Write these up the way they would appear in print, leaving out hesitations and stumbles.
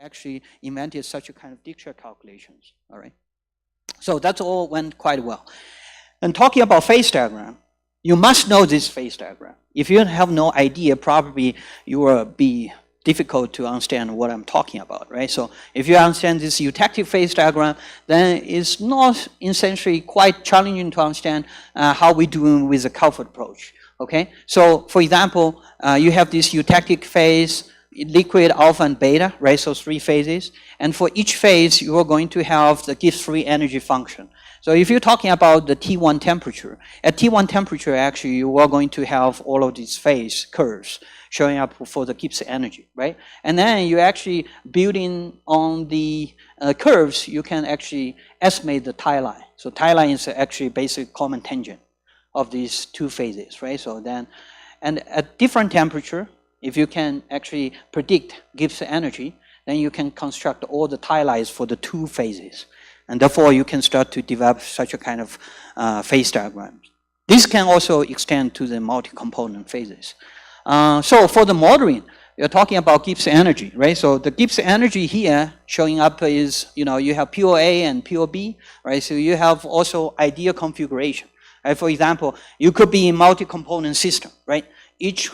actually invented such a kind of dictionary calculations, all right? So that's all went quite well. And talking about phase diagram, you must know this phase diagram. If you have no idea, probably you will be difficult to understand what I'm talking about, right? So if you understand this eutectic phase diagram, then it's not essentially quite challenging to understand how we're doing with the CALPHAD approach, okay? So for example, you have this eutectic phase, liquid, alpha, and beta, right? So 3 phases. And for each phase, you are going to have the Gibbs free energy function. So if you're talking about the T1 temperature, at T1 temperature, actually, you are going to have all of these phase curves showing up for the Gibbs energy, right? And then you actually building on the curves, you can actually estimate the tie line. So tie line is actually basic common tangent of these 2 phases, right? So then, and at different temperature, if you can actually predict Gibbs energy, then you can construct all the tie lines for the 2 phases. And therefore, you can start to develop such a kind of phase diagram. This can also extend to the multi-component phases. So for the modeling, you're talking about Gibbs energy, right? So the Gibbs energy here showing up is, you have POA and POB, right? So you have also ideal configuration, right? For example, you could be in multi-component system, right? Each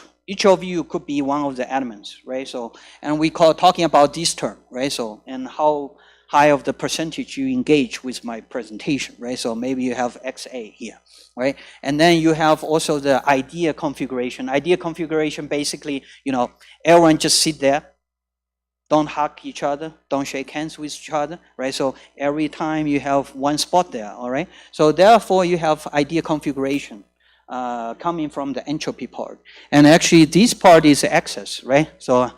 of you could be one of the elements, right? So, and we talking about this term, right? So, and how high of the percentage you engage with my presentation, right? So maybe you have XA here, right? And then you have also the idea configuration. Idea configuration basically, everyone just sit there, don't hug each other, don't shake hands with each other, right? So every time you have one spot there, all right? So therefore you have idea configuration coming from the entropy part. And actually this part is excess, right? So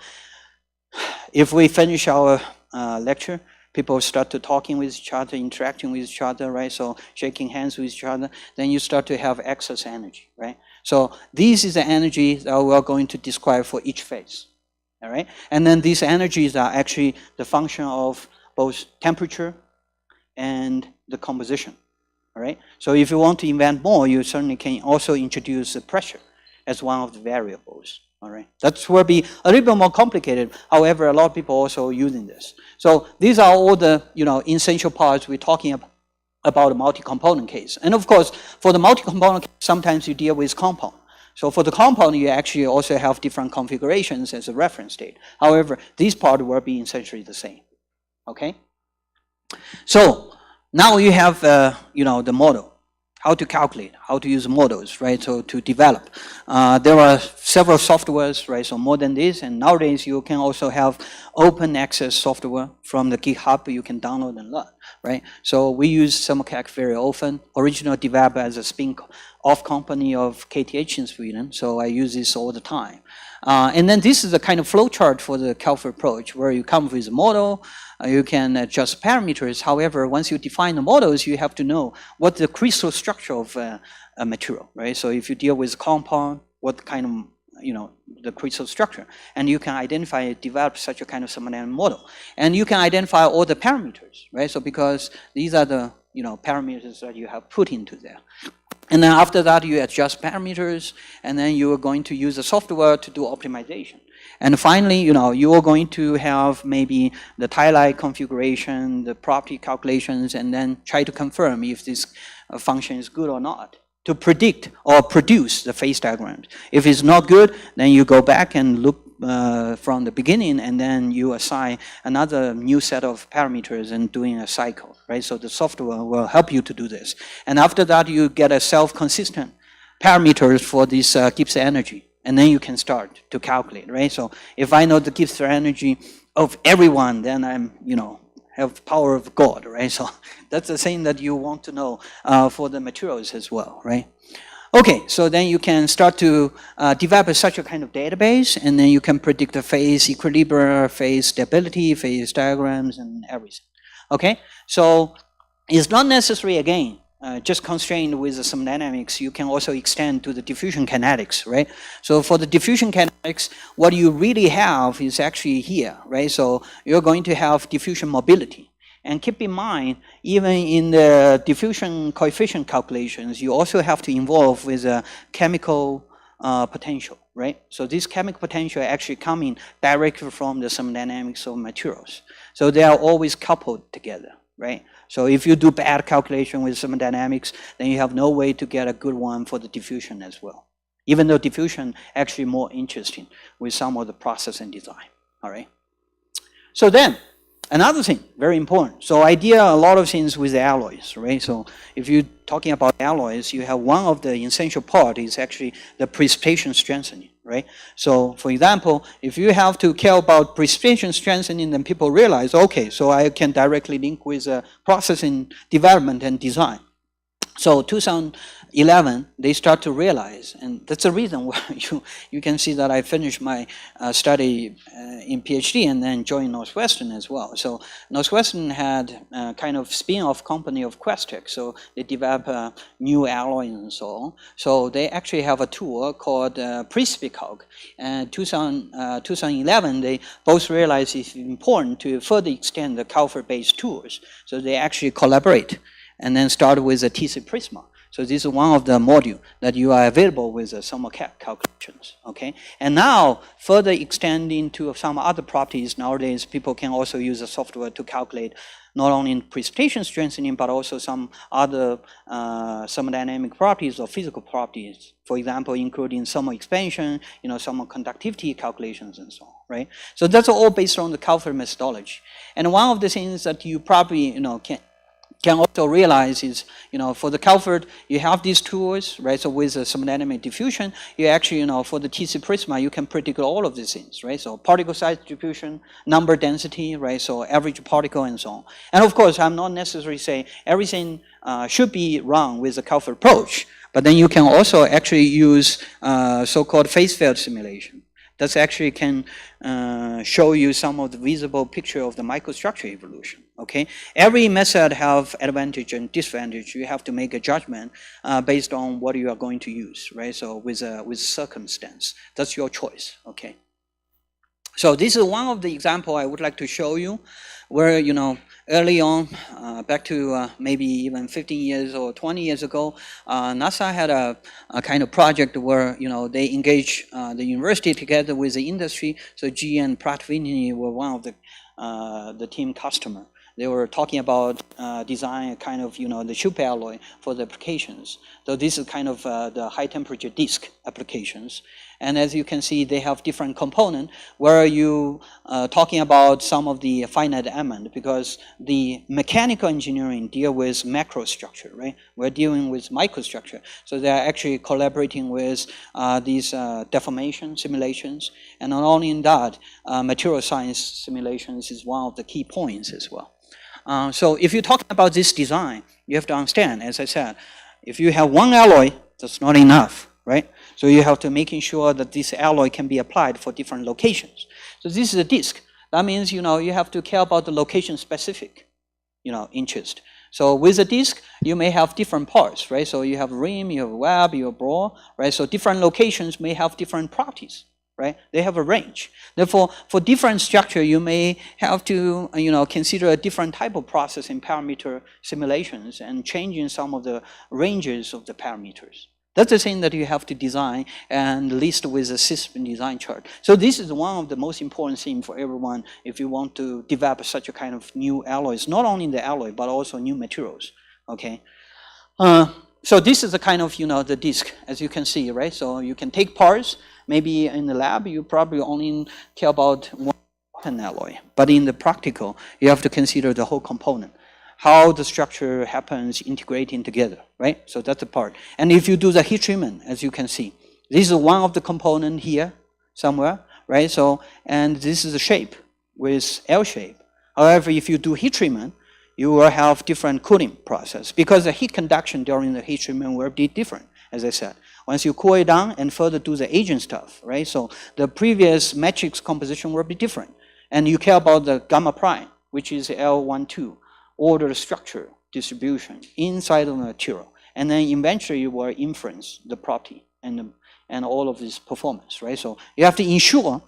if we finish our lecture, people start to talking with each other, interacting with each other, right? So shaking hands with each other, then you start to have excess energy, right? So this is the energy that we are going to describe for each phase, all right? And then these energies are actually the function of both temperature and the composition, all right? So if you want to invent more, you certainly can also introduce the pressure as one of the variables. All right, that will be a little bit more complicated. However, a lot of people also using this. So these are all the essential parts we're talking about a multi-component case. And of course, for the multi-component case, sometimes you deal with compound. So for the compound, you actually also have different configurations as a reference state. However, this part will be essentially the same. Okay. So now you have the model. How to calculate, how to use models, right? So to develop. There are several softwares, right? So more than this, and nowadays you can also have open access software from the GitHub you can download and learn, right? So we use Simulcalc very often. Originally developed as a spin-off company of KTH in Sweden, so I use this all the time. And then this is a kind of flowchart for the CALPHAD approach, where you come with a model, you can adjust parameters. However, once you define the models, you have to know what the crystal structure of a material, right? So if you deal with compound, what kind of, the crystal structure, and you can identify, develop such a kind of simultanea model. And you can identify all the parameters, right? So because these are the, parameters that you have put into there. And then after that, you adjust parameters, and then you are going to use the software to do optimization. And finally, you are going to have maybe the tie line configuration, the property calculations, and then try to confirm if this function is good or not, to predict or produce the phase diagrams. If it's not good, then you go back and look from the beginning, and then you assign another new set of parameters and doing a cycle, right? So the software will help you to do this. And after that, you get a self-consistent parameters for this Gibbs energy. And then you can start to calculate, right? So if I know the Gibbs energy of everyone, then I'm, have power of God, right? So that's the thing that you want to know for the materials as well, right? Okay, so then you can start to develop such a kind of database, and then you can predict the phase equilibrium, phase stability, phase diagrams, and everything. Okay, so it's not necessary, again, just constrained with the thermodynamics. You can also extend to the diffusion kinetics, right? So for the diffusion kinetics, what you really have is actually here, right? So you're going to have diffusion mobility. And keep in mind, even in the diffusion coefficient calculations, you also have to involve with chemical potential, right? So this chemical potential actually coming directly from the thermodynamics of materials. So they are always coupled together, right? So if you do bad calculation with thermodynamics, then you have no way to get a good one for the diffusion as well. Even though diffusion actually more interesting with some of the process and design, all right? So then, another thing, very important. So I deal a lot of things with alloys, right? So if you're talking about alloys, you have one of the essential part is actually the precipitation strengthening, right? So for example, if you have to care about precipitation strengthening, then people realize, okay, so I can directly link with processing development and design. So 2011, they start to realize, and that's the reason why you can see that I finished my study in PhD and then joined Northwestern as well. So Northwestern had a kind of spin-off company of Questech, so they develop new alloys and so on. So they actually have a tool called PrecipiCalc. And 2011, they both realized it's important to further extend the CALPHAD-based tools. So they actually collaborate and then start with a TC Prisma. So this is one of the modules that you are available with the thermal calculations, okay? And now, further extending to some other properties, nowadays people can also use the software to calculate not only in precipitation strengthening, but also some other thermodynamic properties or physical properties. For example, including thermal expansion, thermal conductivity calculations and so on, right? So that's all based on the CALPHAD methodology. And one of the things that you probably, can also realize is, for the CALPHAD, you have these tools, right? So with the thermodynamic diffusion, you actually, for the TC Prisma, you can predict all of these things, right? So particle size distribution, number density, right? So average particle and so on. And of course, I'm not necessarily saying everything should be run with the CALPHAD approach, but then you can also actually use so-called phase field simulation. That actually can show you some of the visible picture of the microstructure evolution, okay? Every method have advantage and disadvantage. You have to make a judgment based on what you are going to use, right? So with circumstance, that's your choice, okay? So this is one of the example I would like to show you where, early on, back to maybe even 15 years or 20 years ago, NASA had a kind of project where, they engage the university together with the industry. So GE and Pratt & Whitney were one of the team customer. They were talking about design kind of, the tube alloy for the applications. So this is kind of the high temperature disk applications. And as you can see, they have different components where you talking about some of the finite element because the mechanical engineering deal with macro structure, right? We're dealing with microstructure. So they're actually collaborating with these deformation simulations. And not only in that, material science simulations is one of the key points as well. So if you're talking about this design, you have to understand, as I said, if you have one alloy, that's not enough, right? So you have to making sure that this alloy can be applied for different locations. So this is a disk. That means, you have to care about the location specific, interest. So with a disk, you may have different parts, right? So you have rim, you have web, you have ball, right? So different locations may have different properties, right? They have a range. Therefore, for different structure, you may have to, consider a different type of processing parameter simulations and changing some of the ranges of the parameters. That's the thing that you have to design and list with a system design chart. So this is one of the most important things for everyone if you want to develop such a kind of new alloys, not only the alloy, but also new materials, okay? So this is a kind of, the disk, as you can see, right? So you can take parts. Maybe in the lab, you probably only care about one alloy. But in the practical, you have to consider the whole component. How the structure happens integrating together, right? So that's the part. And if you do the heat treatment, as you can see, this is one of the component here somewhere, right? So, and this is the shape with L shape. However, if you do heat treatment, you will have different cooling process because the heat conduction during the heat treatment will be different, as I said. Once you cool it down and further do the agent stuff, right? So the previous matrix composition will be different. And you care about the gamma prime, which is L12. Order structure distribution inside of the material, and then eventually you will inference the property and all of this performance, right? So you have to ensure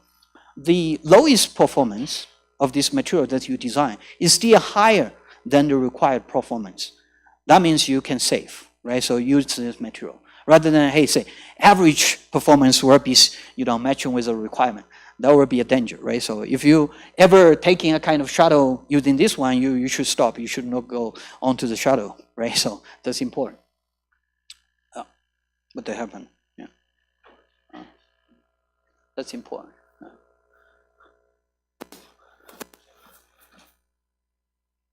the lowest performance of this material that you design is still higher than the required performance. That means you can save, right? So use this material. rather than, hey, say, average performance will be, matching with a requirement. That would be a danger, right? So if you ever taking a kind of shuttle using this one, you should stop. You should not go onto the shuttle, right? So that's important. What happened? Yeah, that's important.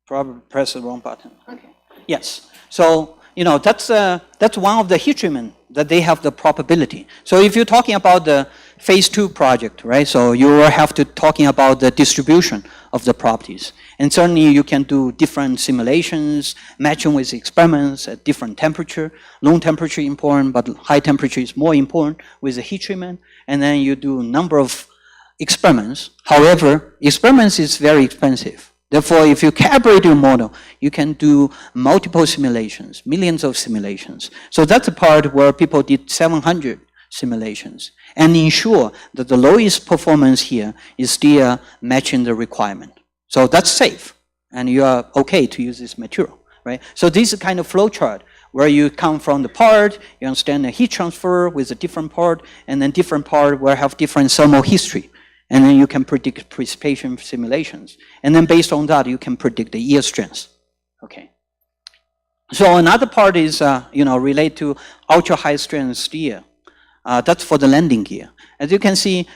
Probably press the wrong button. Okay. Yes. So that's one of the heat treatment that they have the probability. So if you're talking about the phase 2 project, right? So you will have to talking about the distribution of the properties. And certainly you can do different simulations, matching with experiments at different temperature. Low temperature important, but high temperature is more important with the heat treatment. And then you do a number of experiments. However, experiments is very expensive. Therefore, if you calibrate your model, you can do multiple simulations, millions of simulations. So that's the part where people did 700 simulations and ensure that the lowest performance here is still matching the requirement. So that's safe, and you are okay to use this material, right? So this is kind of flow chart where you come from the part, you understand the heat transfer with a different part, and then different part will have different thermal history. And then you can predict precipitation simulations. And then based on that, you can predict the yield strength. Okay. So another part is, related to ultra high strength steel. That's for the landing gear. As you can see,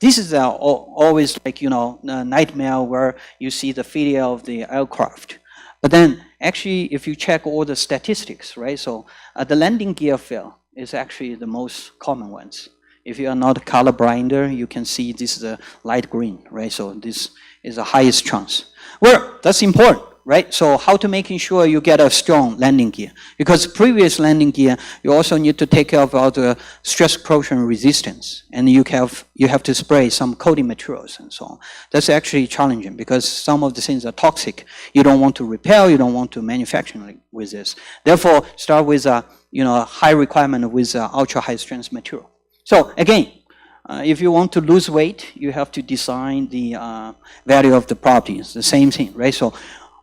this is always like, a nightmare where you see the failure of the aircraft. But then actually, if you check all the statistics, right? So the landing gear fail is actually the most common ones. If you are not a color blinder, you can see this is a light green, right? So this is the highest chance. Well, that's important, right? So how to making sure you get a strong landing gear? Because previous landing gear, you also need to take care about the stress corrosion resistance, and you have to spray some coating materials and so on. That's actually challenging because some of the things are toxic. You don't want to repair, you don't want to manufacture with this. Therefore, start with a high requirement with ultra high strength material. So again, if you want to lose weight, you have to design the value of the properties, the same thing, right? So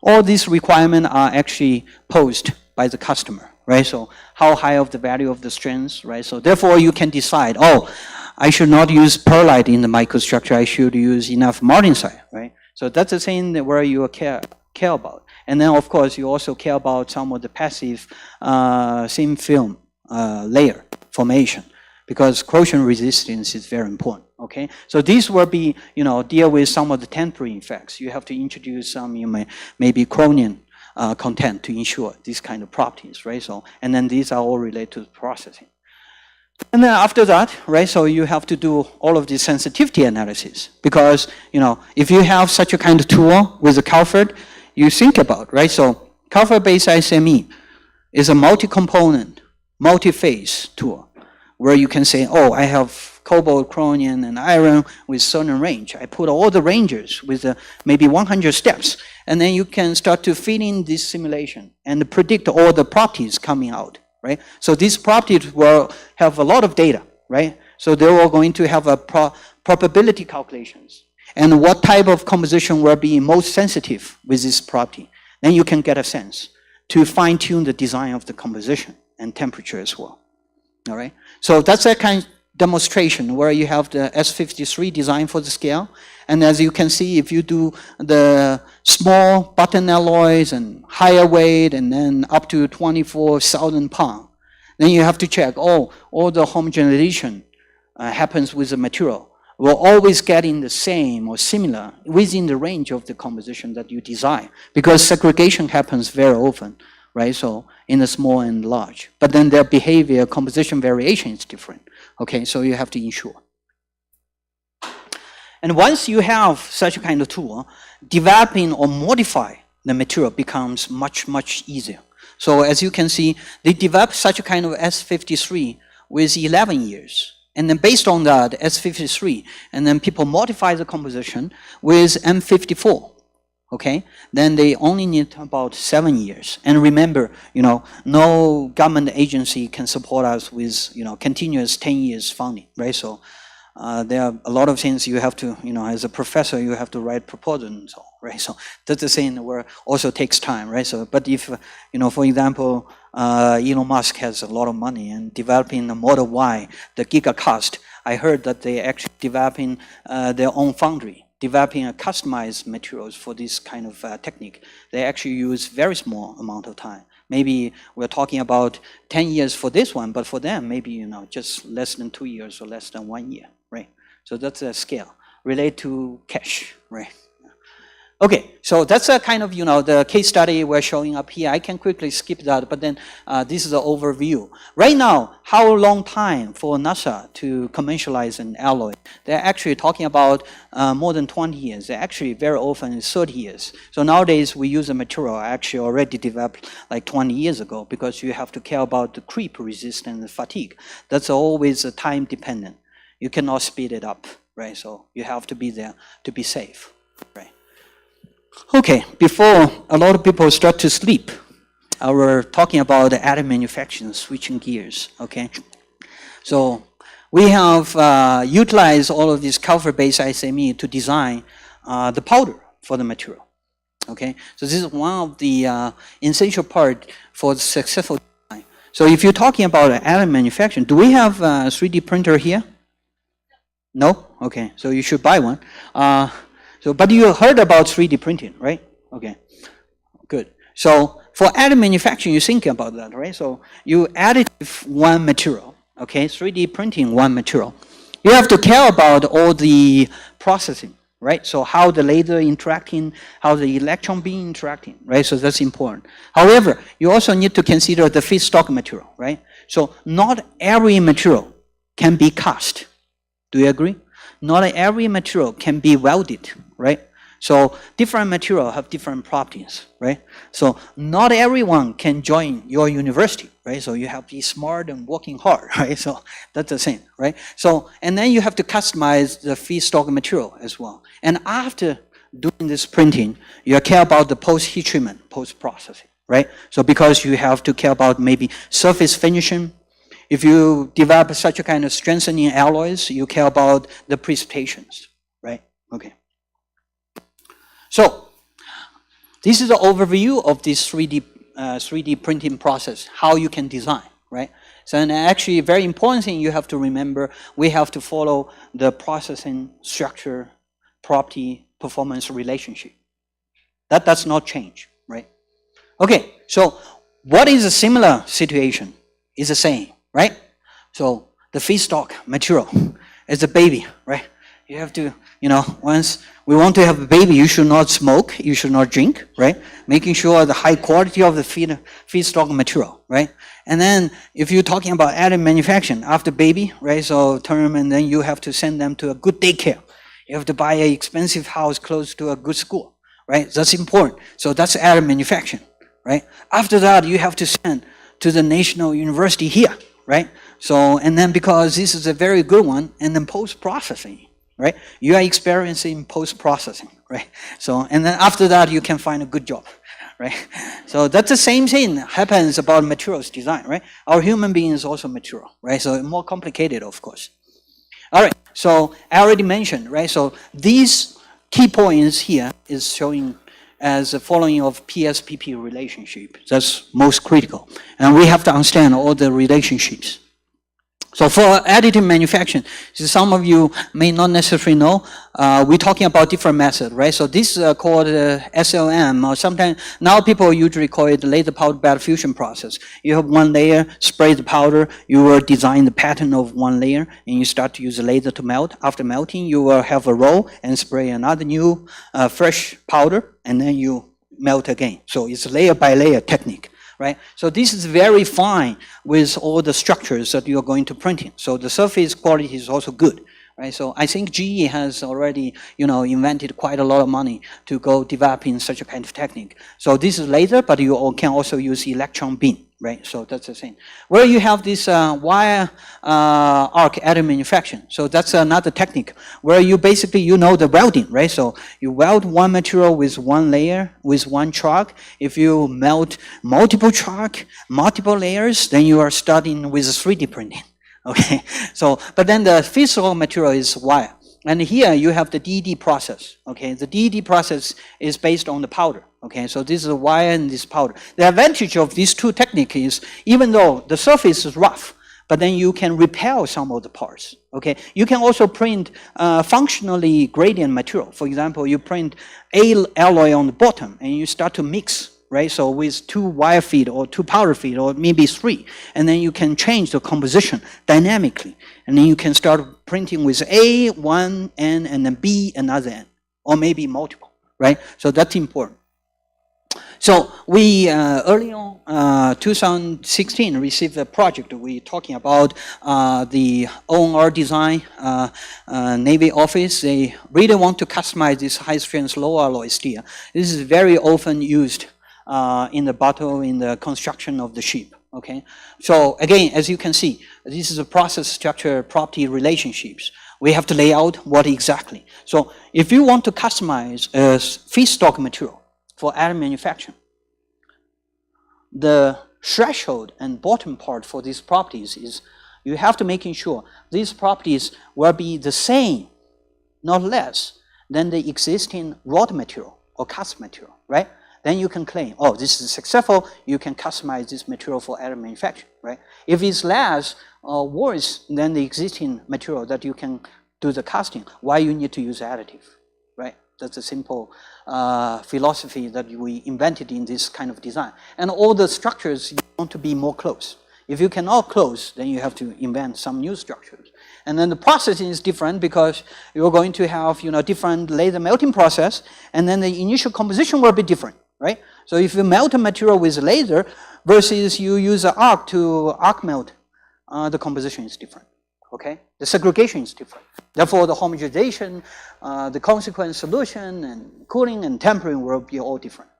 all these requirements are actually posed by the customer, right? So how high of the value of the strengths, right? So therefore you can decide, I should not use perlite in the microstructure, I should use enough martensite, right? So that's the thing that where you care about. And then of course you also care about some of the passive thin film layer formation, because corrosion resistance is very important, okay? So these will be, deal with some of the temporary effects. You have to introduce some, maybe chromium content to ensure these kind of properties, right? So, and then these are all related to processing. And then after that, right, so you have to do all of the sensitivity analysis, because, if you have such a kind of tool with a CALPHAD, you think about, right? So CALPHAD-based ICME is a multi-component, multi-phase tool, where you can say, I have cobalt, chromium, and iron with certain range. I put all the ranges with maybe 100 steps, and then you can start to fit in this simulation and predict all the properties coming out, right? So these properties will have a lot of data, right? So they're all going to have a probability calculations, and what type of composition will be most sensitive with this property. Then you can get a sense to fine-tune the design of the composition and temperature as well. All right, so that's a kind of demonstration where you have the S53 design for the scale. And as you can see, if you do the small button alloys and higher weight and then up to 24,000 pounds, then you have to check, all the homogenization happens with the material. Will always get in the same or similar within the range of the composition that you design, because segregation happens very often, right? So in the small and large, but then their behavior, composition variation is different. Okay, so you have to ensure. And once you have such a kind of tool, developing or modify the material becomes much, much easier. So as you can see, they developed such a kind of S53 with 11 years. And then based on that, S53, and then people modify the composition with M54. Okay, then they only need about 7 years. And remember, no government agency can support us with, continuous 10 years funding, right? So there are a lot of things you have to, as a professor, you have to write proposals and so on, right? So that's the same where also takes time, right? So, but if, for example, Elon Musk has a lot of money and developing the Model Y, the giga-cost, I heard that they actually developing their own foundry, developing a customized materials for this kind of technique. They actually use very small amount of time. Maybe we're talking about 10 years for this one, but for them, maybe, just less than 2 years or less than 1 year, right? So that's a scale related to cash, right? Okay, so that's a kind of, the case study we're showing up here. I can quickly skip that, but then this is an overview. Right now, how long time for NASA to commercialize an alloy? They're actually talking about more than 20 years. They're actually very often is 30 years. So nowadays, we use a material actually already developed like 20 years ago because you have to care about the creep resistance and fatigue. That's always time dependent. You cannot speed it up, right? So you have to be there to be safe, right? Okay, before a lot of people start to sleep, we're talking about additive manufacturing, switching gears, okay? So we have utilized all of this CALPHAD-based ICME to design the powder for the material, okay? So this is one of the essential part for the successful design. So if you're talking about additive manufacturing, do we have a 3D printer here? No? Okay, so you should buy one. But you heard about 3D printing, right? Okay, good. So for additive manufacturing, you think about that, right? So you additive one material, okay? 3D printing one material. You have to care about all the processing, right? So how the laser interacting, how the electron beam interacting, right? So that's important. However, you also need to consider the feedstock material, right? So not every material can be cast. Do you agree? Not every material can be welded, right? So different material have different properties, right? So not everyone can join your university, right? So you have to be smart and working hard, right? So that's the same, right? So, and then you have to customize the feedstock material as well. And after doing this printing, you care about the post-heat treatment, post-processing, right? So because you have to care about maybe surface finishing. If you develop such a kind of strengthening alloys, you care about the precipitations, right? Okay. So this is the overview of this 3D printing process, how you can design, right? So and actually, very important thing you have to remember, we have to follow the processing structure, property, performance relationship. That does not change, right? Okay, so what is a similar situation? Is the same, right? So the feedstock material is a baby, right? You have to, once we want to have a baby, you should not smoke, you should not drink, right? Making sure the high quality of the feedstock material, right? And then if you're talking about additive manufacturing, after baby, right, so term, and then you have to send them to a good daycare. You have to buy an expensive house close to a good school, right? That's important. So that's additive manufacturing, right? After that, you have to send to the national university here, right? So, and then because this is a very good one, and then post-processing, right? You are experiencing post-processing, right? So, and then after that, you can find a good job, right? So that's the same thing happens about materials design, right? Our human being is also material, right? So more complicated, of course. All right, so I already mentioned, right? So these key points here is showing as a following of PSPP relationship. That's most critical. And we have to understand all the relationships. So for additive manufacturing, some of you may not necessarily know, we're talking about different methods, right? So this is called SLM, or sometimes, now people usually call it laser powder bed fusion process. You have one layer, spray the powder, you will design the pattern of one layer, and you start to use the laser to melt. After melting, you will have a roll and spray another new fresh powder, and then you melt again. So it's layer by layer technique. Right? So this is very fine with all the structures that you're going to print in. So the surface quality is also good. Right? So I think GE has already, invented quite a lot of money to go developing such a kind of technique. So this is laser, but you can also use electron beam, right? So that's the same. Where you have this wire arc additive manufacturing. So that's another technique where you basically, the welding, right? So you weld one material with one layer, with one chalk. If you melt multiple chalk, multiple layers, then you are starting with 3D printing. Okay, so, but then the feedstock material is wire. And here you have the DED process, okay? The DED process is based on the powder, okay? So this is a wire and this powder. The advantage of these two techniques is, even though the surface is rough, but then you can repel some of the parts, okay? You can also print functionally gradient material. For example, you print a alloy on the bottom and you start to mix, right? So with 2 wire feed or 2 powder feed or maybe 3, and then you can change the composition dynamically. And then you can start printing with A, one end, and then B, another end, or maybe multiple, right? So that's important. So we, early on, 2016, received a project. We're talking about the ONR design, Navy office. They really want to customize this high-strength low-alloy steel. This is very often used in the battle, in the construction of the ship, okay? So again, as you can see, this is a process structure property relationships. We have to lay out what exactly. So if you want to customize a feedstock material for additive manufacturing, the threshold and bottom part for these properties is you have to making sure these properties will be the same, not less, than the existing raw material or cast material, right? Then you can claim, oh, this is successful, you can customize this material for additive manufacturing, right? If it's less or worse than the existing material that you can do the casting, why you need to use additive, right? That's a simple philosophy that we invented in this kind of design. And all the structures, you want to be more close. If you cannot close, then you have to invent some new structures. And then the processing is different because you're going to have, different laser melting process, and then the initial composition will be different, right? So if you melt a material with a laser versus you use an arc to arc melt, the composition is different. Okay, the segregation is different. Therefore, the homogenization, the consequent solution, and cooling and tempering will be all different.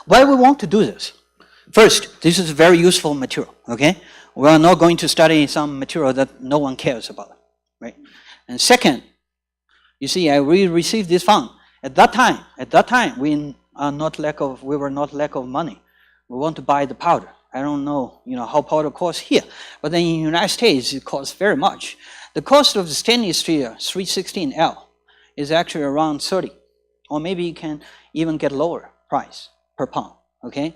Why we want to do this? First, this is a very useful material. Okay, we are not going to study some material that no one cares about, right? And second, you see, we received this fund at that time. We were not lack of money. We want to buy the powder. I don't know, how powder costs here, but then in the United States, it costs very much. The cost of the stainless steel 316L is actually around 30, or maybe you can even get lower price per pound, okay?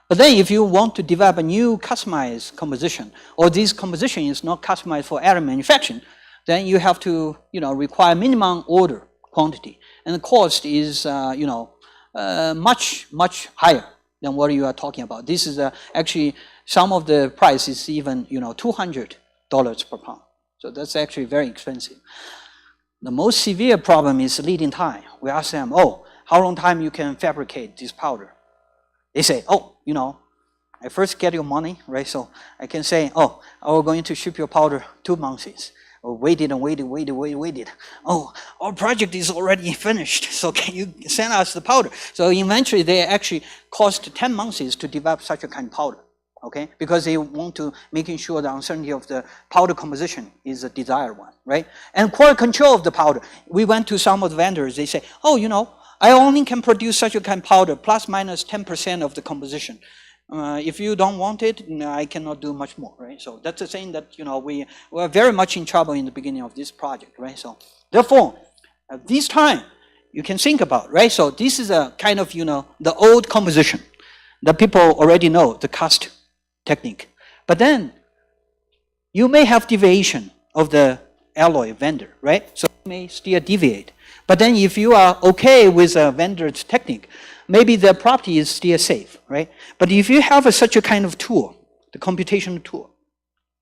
But then if you want to develop a new customized composition, or this composition is not customized for additive manufacturing, then you have to, require minimum order quantity, and the cost is, much, much higher than what you are talking about. This is actually, some of the price is even, $200 per pound. So that's actually very expensive. The most severe problem is lead-in time. We ask them, oh, how long time you can fabricate this powder? They say, oh, I first get your money, right? So I can say, oh, we're going to ship your powder 2 months. Oh, waited. Oh, our project is already finished, so can you send us the powder? So eventually they actually cost 10 months to develop such a kind of powder, okay? Because they want to making sure the uncertainty of the powder composition is a desired one, right? And quality control of the powder. We went to some of the vendors, they say, oh, I only can produce such a kind of powder, plus minus 10% of the composition. If you don't want it, I cannot do much more, right? So that's the thing that, we were very much in trouble in the beginning of this project, right? So therefore, at this time, you can think about, right? So this is a kind of, the old composition that people already know, the cast technique. But then you may have deviation of the alloy vendor, right? So you may still deviate. But then if you are okay with a vendor's technique, maybe the property is still safe, right? But if you have such a kind of tool, the computational tool,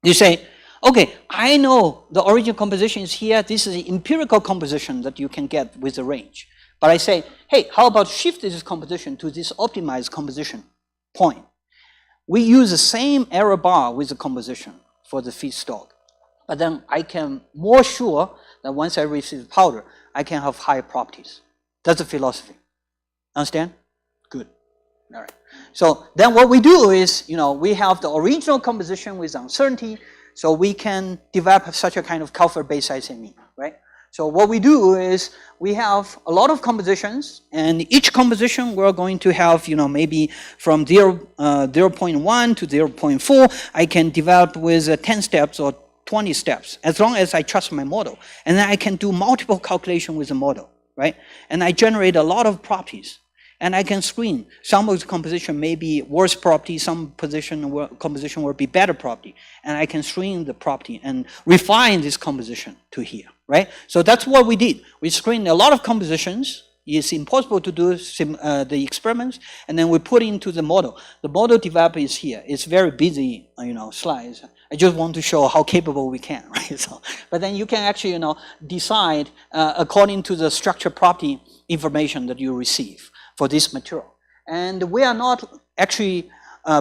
you say, okay, I know the original composition is here. This is the empirical composition that you can get with the range. But I say, hey, how about shift this composition to this optimized composition point? We use the same error bar with the composition for the feedstock. But then I can more sure that once I receive the powder, I can have higher properties. That's the philosophy. Understand? Good. All right. So then what we do is, we have the original composition with uncertainty, so we can develop such a kind of CALPHAD-based ICME, right? So what we do is we have a lot of compositions, and each composition we're going to have, maybe from 0.1 to 0.4, I can develop with 10 steps or 20 steps, as long as I trust my model. And then I can do multiple calculations with the model, right? And I generate a lot of properties. And I can screen. Some of the composition may be worse property, some composition will be better property. And I can screen the property and refine this composition to here, right? So that's what we did. We screened a lot of compositions. It's impossible to do the experiments, and then we put into the model. The model developer is here. It's very busy, slides. I just want to show how capable we can, right? So, but then you can actually, decide according to the structure property information that you receive for this material. And we are not actually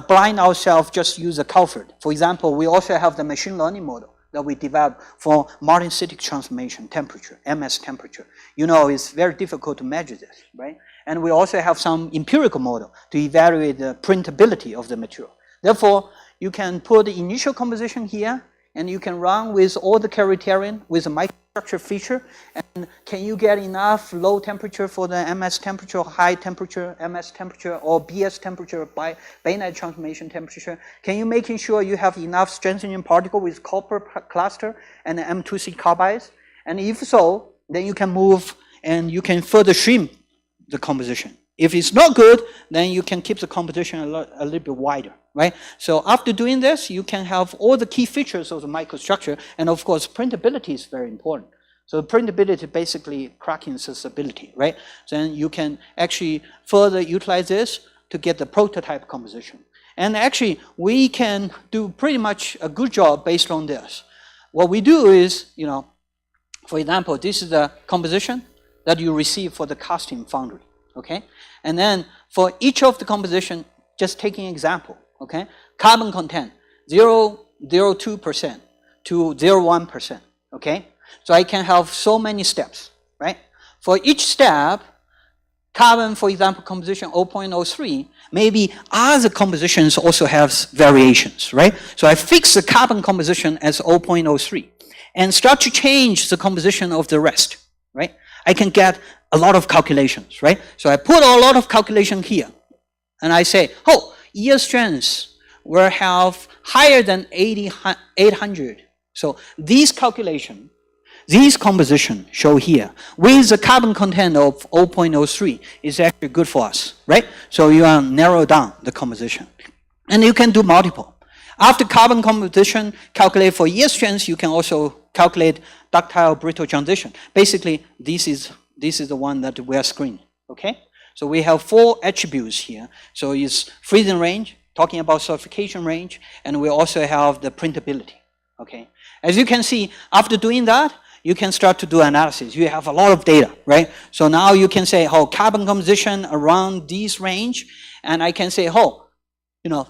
blind ourselves, just use the CALPHAD. For example, we also have the machine learning model that we developed for Martin-Citic transformation temperature, MS temperature. It's very difficult to measure this, right? And we also have some empirical model to evaluate the printability of the material. Therefore, you can put the initial composition here, and you can run with all the criterion with a microstructure feature. And can you get enough low temperature for the MS temperature, high temperature MS temperature, or BS temperature by Bainite transformation temperature? Can you making sure you have enough strengthening particle with copper cluster and M2C carbides? And if so, then you can move and you can further shrink the composition. If it's not good, then you can keep the composition a little bit wider, right? So after doing this, you can have all the key features of the microstructure, and of course, printability is very important. So printability basically cracking stability, right? Then you can actually further utilize this to get the prototype composition. And actually, we can do pretty much a good job based on this. What we do is, for example, this is the composition that you receive for the casting foundry. Okay, and then for each of the composition, just taking example, okay, carbon content 0.02% to 0.1%, okay? So I can have so many steps, right? For each step, carbon, for example, composition 0.03, maybe other compositions also have variations, right? So I fix the carbon composition as 0.03 and start to change the composition of the rest, right? I can get a lot of calculations, right? So I put a lot of calculation here, and I say, yield strengths will have higher than 800. So these calculation, these composition show here, with the carbon content of 0.03 is actually good for us, right? So you narrow down the composition. And you can do multiple. After carbon composition, calculate for yield strengths, you can also calculate ductile brittle transition. Basically, this is the one that we are screening, okay? So we have 4 attributes here. So it's freezing range, talking about solidification range, and we also have the printability, okay? As you can see, after doing that, you can start to do analysis. You have a lot of data, right? So now you can say, carbon composition around this range, and I can say,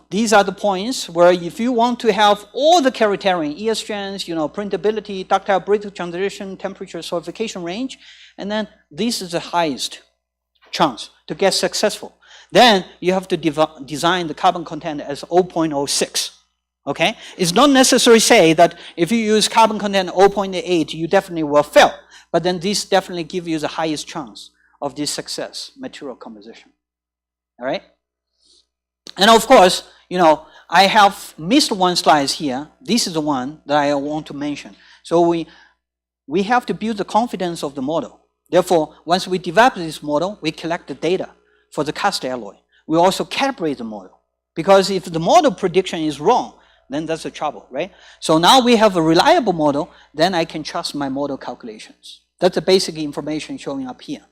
these are the points where if you want to have all the criterion, yield strength, printability, ductile brittle transition, temperature, solidification range, and then this is the highest chance to get successful. Then you have to design the carbon content as 0.06. Okay? It's not necessary say that if you use carbon content 0.8, you definitely will fail. But then this definitely gives you the highest chance of this success material composition. All right? And of course, I have missed one slide here. This is the one that I want to mention. So we have to build the confidence of the model. Therefore, once we develop this model, we collect the data for the cast alloy. We also calibrate the model. Because if the model prediction is wrong, then that's the trouble, right? So now we have a reliable model, then I can trust my model calculations. That's the basic information showing up here.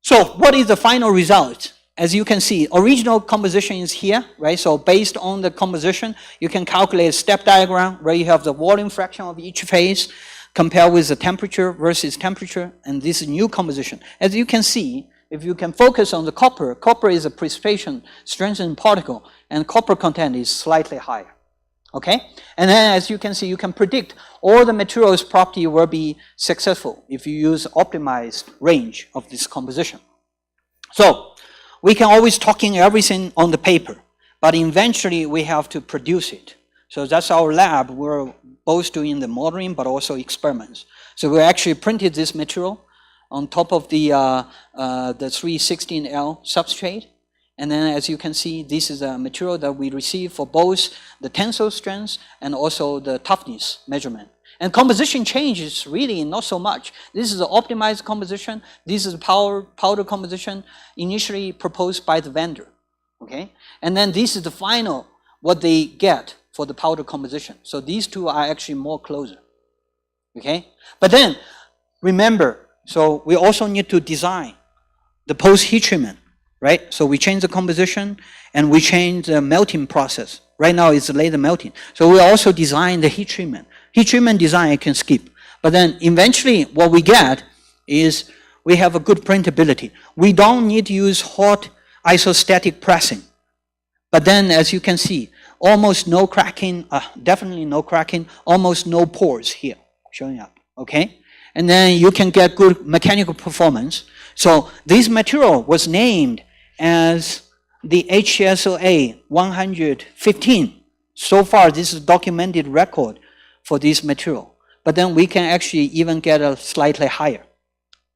So what is the final result? As you can see, original composition is here, right? So based on the composition, you can calculate a step diagram where you have the volume fraction of each phase, compare with the temperature versus temperature, and this is new composition. As you can see, if you can focus on the copper, copper is a precipitation strengthened particle, and copper content is slightly higher. Okay? And then as you can see, you can predict all the materials property will be successful if you use optimized range of this composition. So we can always talking everything on the paper, but eventually we have to produce it. So that's our lab. We're both doing the modeling, but also experiments. So we actually printed this material on top of the 316L substrate, And then as you can see, this is a material that we receive for both the tensile strength and also the toughness measurement. And composition change is really not so much. This is the optimized composition. This is powder composition initially proposed by the vendor, okay? And then this is the final, what they get for the powder composition. So these two are actually more closer, okay? But then, remember, so we also need to design the post-heat treatment, right? So we change the composition and we change the melting process. Right now it's laser melting. So we also design the heat treatment. Heat treatment design I can skip. But then eventually what we get is we have a good printability. We don't need to use hot isostatic pressing. But then as you can see, almost no cracking, definitely no cracking, almost no pores here showing up, okay? And then you can get good mechanical performance. So this material was named as the HSOA 115. So far, this is a documented record for this material. But then we can actually even get a slightly higher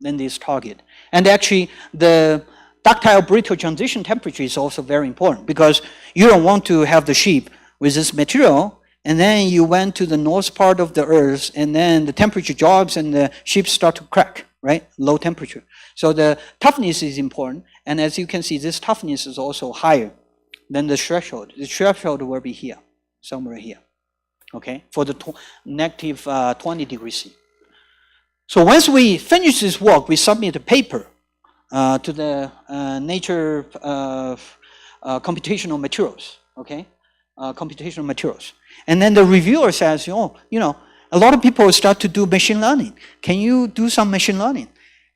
than this target. And actually, the ductile brittle transition temperature is also very important because you don't want to have the sheep with this material and then you went to the north part of the earth and then the temperature drops and the sheep start to crack, right? Low temperature. So the toughness is important. And as you can see, this toughness is also higher than the threshold. The threshold will be here, somewhere here, okay? For the negative 20 degrees C. So once we finish this work, we submit a paper to the Nature Computational Materials, okay? Computational materials. And then the reviewer says, oh, you know, a lot of people start to do machine learning. Can you do some machine learning?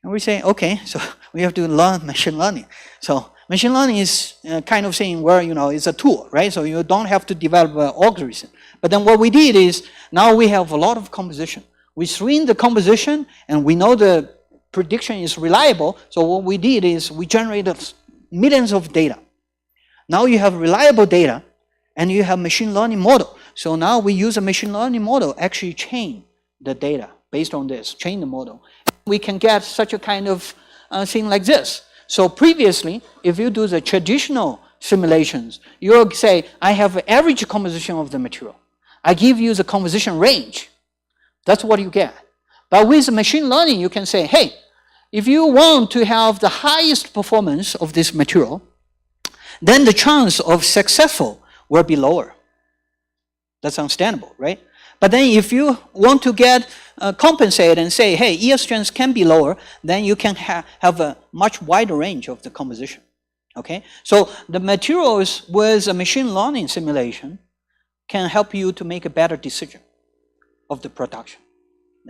And we say, okay, so we have to learn machine learning. So machine learning is kind of saying where, you know, it's a tool, right? So you don't have to develop an algorithm. But then what we did is, now we have a lot of composition. We screen the composition and we know the prediction is reliable. So what we did is we generated millions of data. Now you have reliable data and you have machine learning model. So now we use a machine learning model, actually train the data based on this, train the model. We can get such a kind of thing like this. So previously, if you do the traditional simulations, you'll say, I have an average composition of the material. I give you the composition range. That's what you get. But with machine learning, you can say, hey, if you want to have the highest performance of this material, then the chance of successful will be lower. That's understandable, right? But then if you want to get compensate and say, hey, yield strength can be lower, then you can have a much wider range of the composition, okay? So the materials with a machine learning simulation can help you to make a better decision of the production,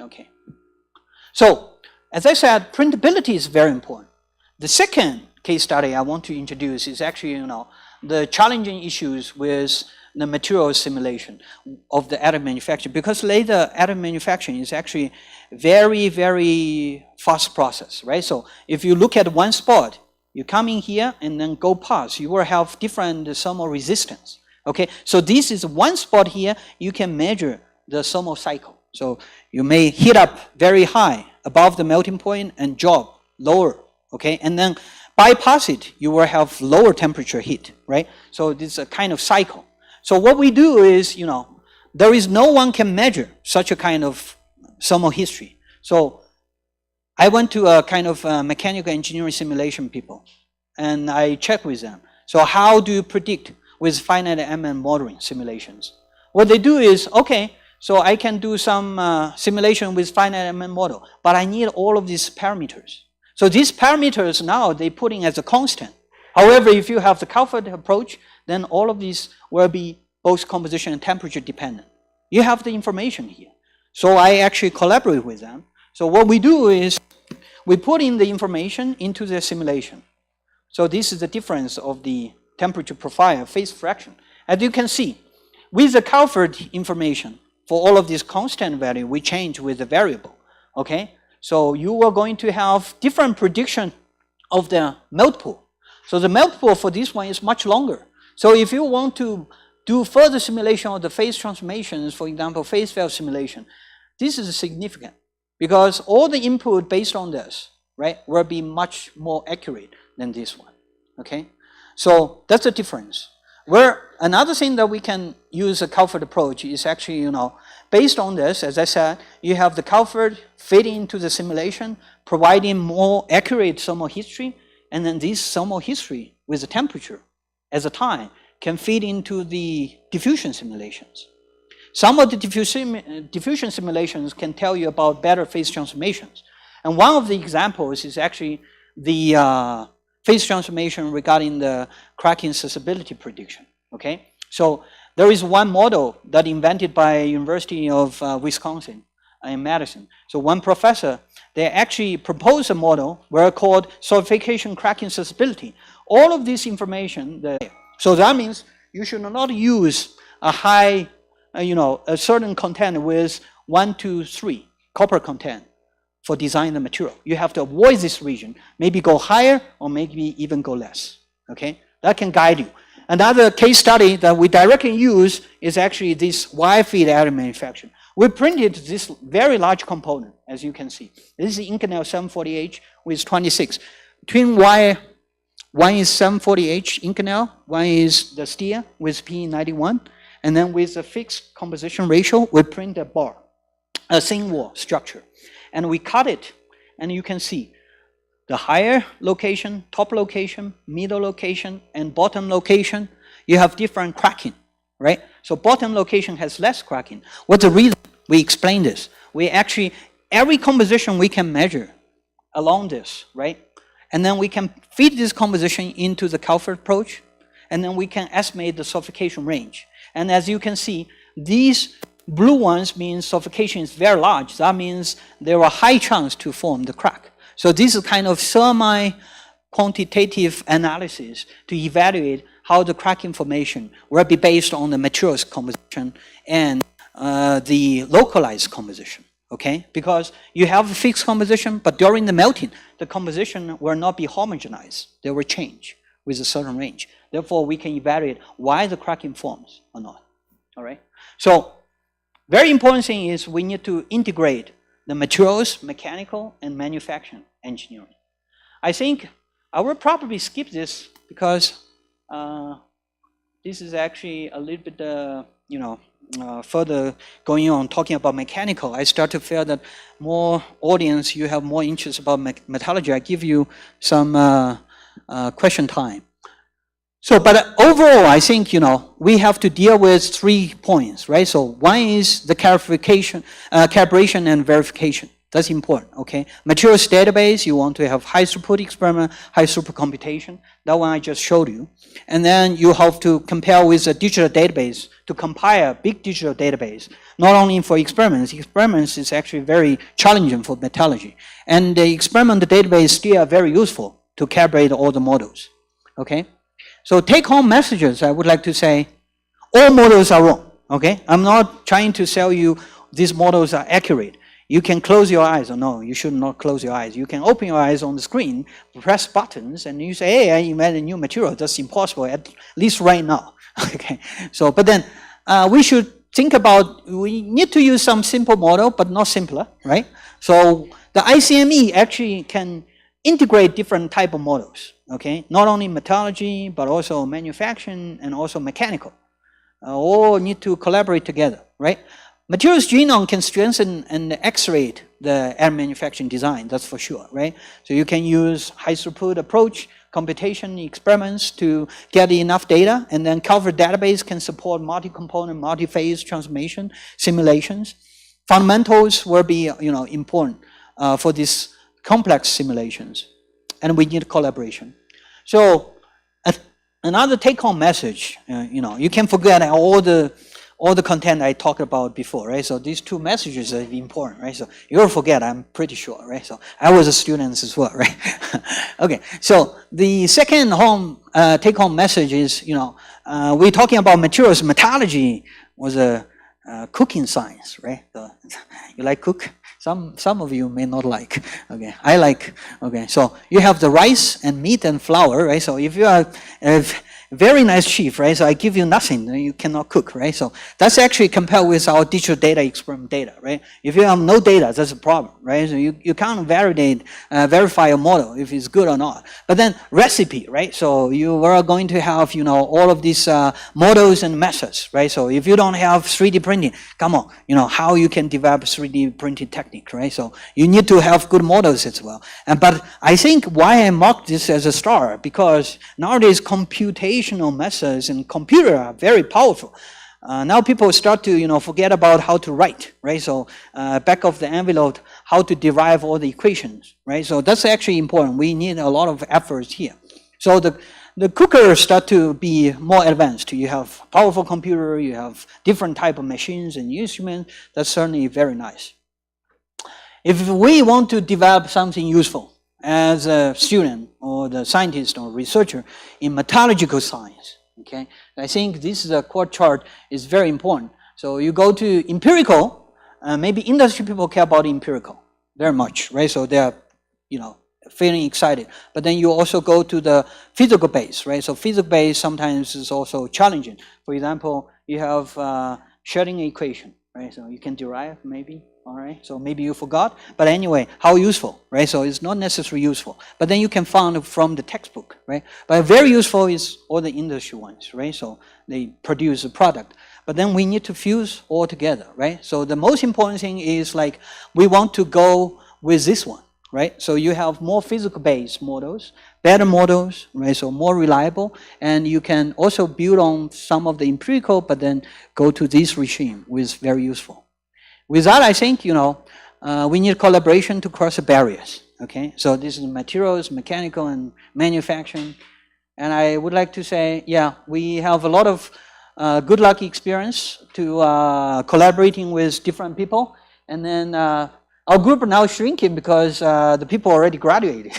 okay? So, as I said, printability is very important. The second case study I want to introduce is actually, you know, the challenging issues with the material simulation of the additive manufacturing, because later additive manufacturing is actually very, very fast process, right? So if you look at one spot, you come in here and then go past, you will have different thermal resistance, okay? So this is one spot here, you can measure the thermal cycle. So you may heat up very high above the melting point and drop lower, okay? And then bypass it, you will have lower temperature heat, right? So this is a kind of cycle. So what we do is, you know, there is no one can measure such a kind of thermal history. So I went to a kind of mechanical engineering simulation people, and I checked with them. So how do you predict with finite element modeling simulations? What they do is, okay, so I can do some simulation with finite element model, but I need all of these parameters. So these parameters now they put in as a constant. However, if you have the CALPHAD approach, then all of these will be both composition and temperature dependent. You have the information here. So I actually collaborate with them. So what we do is we put in the information into the simulation. So this is the difference of the temperature profile, phase fraction. As you can see, with the CALPHAD information, for all of these constant value, we change with the variable, okay? So you are going to have different prediction of the melt pool. So the melt pool for this one is much longer. So if you want to do further simulation of the phase transformations, for example, phase fail simulation, this is significant because all the input based on this, right, will be much more accurate than this one, okay? So that's the difference. Where another thing that we can use a CALPHAD approach is actually, based on this, as I said, you have the CALPHAD fit into the simulation, providing more accurate thermal history, and then this thermal history with the temperature as a time can feed into the diffusion simulations. Some of the diffusion simulations can tell you about better phase transformations. And one of the examples is actually the phase transformation regarding the cracking susceptibility prediction, okay? So there is one model that invented by University of Wisconsin in Madison. So one professor, they actually proposed a model where called solidification cracking susceptibility. All of this information, so that means you should not use a high, a certain content with 1 to 3 copper content for designing the material. You have to avoid this region, maybe go higher or maybe even go less, okay? That can guide you. Another case study that we directly use is actually this wire feed additive manufacturing. We printed this very large component, as you can see. This is Inconel 740H with 26. Twin wire, one is 740H Inconel, one is the steel with P91, and then with a fixed composition ratio, we print a bar, a thin wall structure. And we cut it, and you can see the higher location, top location, middle location, and bottom location, you have different cracking, right? So bottom location has less cracking. What's the reason? We explain this. We actually, every composition we can measure along this, right? And then we can feed this composition into the CALPHAD approach, and then we can estimate the suffocation range. And as you can see, these blue ones means suffocation is very large. That means there are high chance to form the crack. So this is kind of semi-quantitative analysis to evaluate how the cracking formation will be based on the materials composition and the localized composition, okay? Because you have a fixed composition, but during the melting, the composition will not be homogenized. They will change with a certain range. Therefore, we can evaluate why the cracking forms or not, all right? So, very important thing is we need to integrate the materials, mechanical, and manufacturing engineering. I think I will probably skip this because this is actually a little bit, further going on talking about mechanical. I start to feel that more audience, you have more interest about metallurgy. I give you some question time. So, but overall, I think, we have to deal with 3 points, right? So one is the calibration and verification. That's important, okay? Materials database, you want to have high throughput experiment, high throughput computation. That one I just showed you. And then you have to compare with a digital database to compile a big digital database, not only for experiments. Experiments is actually very challenging for metallurgy. And the experiment database still are very useful to calibrate all the models, okay? So take-home messages, I would like to say, all models are wrong, okay? I'm not trying to sell you these models are accurate. You can close your eyes, or no, you should not close your eyes. You can open your eyes on the screen, press buttons, and you say, hey, I invented a new material. That's impossible, at least right now, okay? So, but then we should think about, we need to use some simple model, but not simpler, right? So the ICME actually can integrate different type of models, okay? Not only metallurgy, but also manufacturing and also mechanical. All need to collaborate together, right? Materials Genome can strengthen and accelerate the air manufacturing design, that's for sure, right? So you can use high throughput approach, computation experiments to get enough data, and then CALPHAD database can support multi-component, multi-phase transformation simulations. Fundamentals will be, important for these complex simulations, and we need collaboration. So another take-home message, you can forget all the content I talked about before, right? So these 2 messages are important, right? So you'll forget, I'm pretty sure, right? So I was a student as well, right? Okay, so the second take-home message is, we're talking about materials. Metallurgy was a cooking science, right? So, you like cook? Some of you may not like, okay? I like, okay? So you have the rice and meat and flour, right? So if very nice chief, right? So I give you nothing, then you cannot cook, right? So that's actually compared with our digital data experiment data, right? If you have no data, that's a problem, right? So you can't verify a model if it's good or not. But then recipe, right? So you are going to have, you know, all of these models and methods, right? So if you don't have 3D printing, come on, you know, how you can develop 3D printing technique, right? So you need to have good models as well. But I think why I mark this as a star, because nowadays computational methods and computer are very powerful. Now people start to, you know, forget about how to write, right? So back of the envelope, how to derive all the equations, right? So that's actually important. We need a lot of efforts here. So the cookers start to be more advanced. You have powerful computer, you have different type of machines and instruments. That's certainly very nice. If we want to develop something useful as a student or the scientist or researcher in metallurgical science, okay, I think this is a core chart is very important. So you go to empirical, maybe industry people care about empirical very much, right? So they're, you know, feeling excited. But then you also go to the physical base, right? So physical base sometimes is also challenging. For example, you have Schrödinger equation, right? So you can derive maybe. All right, so maybe you forgot, but anyway, how useful, right? So it's not necessarily useful, but then you can find from the textbook, right? But very useful is all the industry ones, right? So they produce a product, but then we need to fuse all together, right? So the most important thing is like, we want to go with this one, right? So you have more physical-based models, better models, right? So more reliable, and you can also build on some of the empirical, but then go to this regime, which is very useful. With that, I think, you know, we need collaboration to cross the barriers, okay? So this is materials, mechanical, and manufacturing. And I would like to say, yeah, we have a lot of good luck experience to collaborating with different people. And then our group are now shrinking because the people already graduated.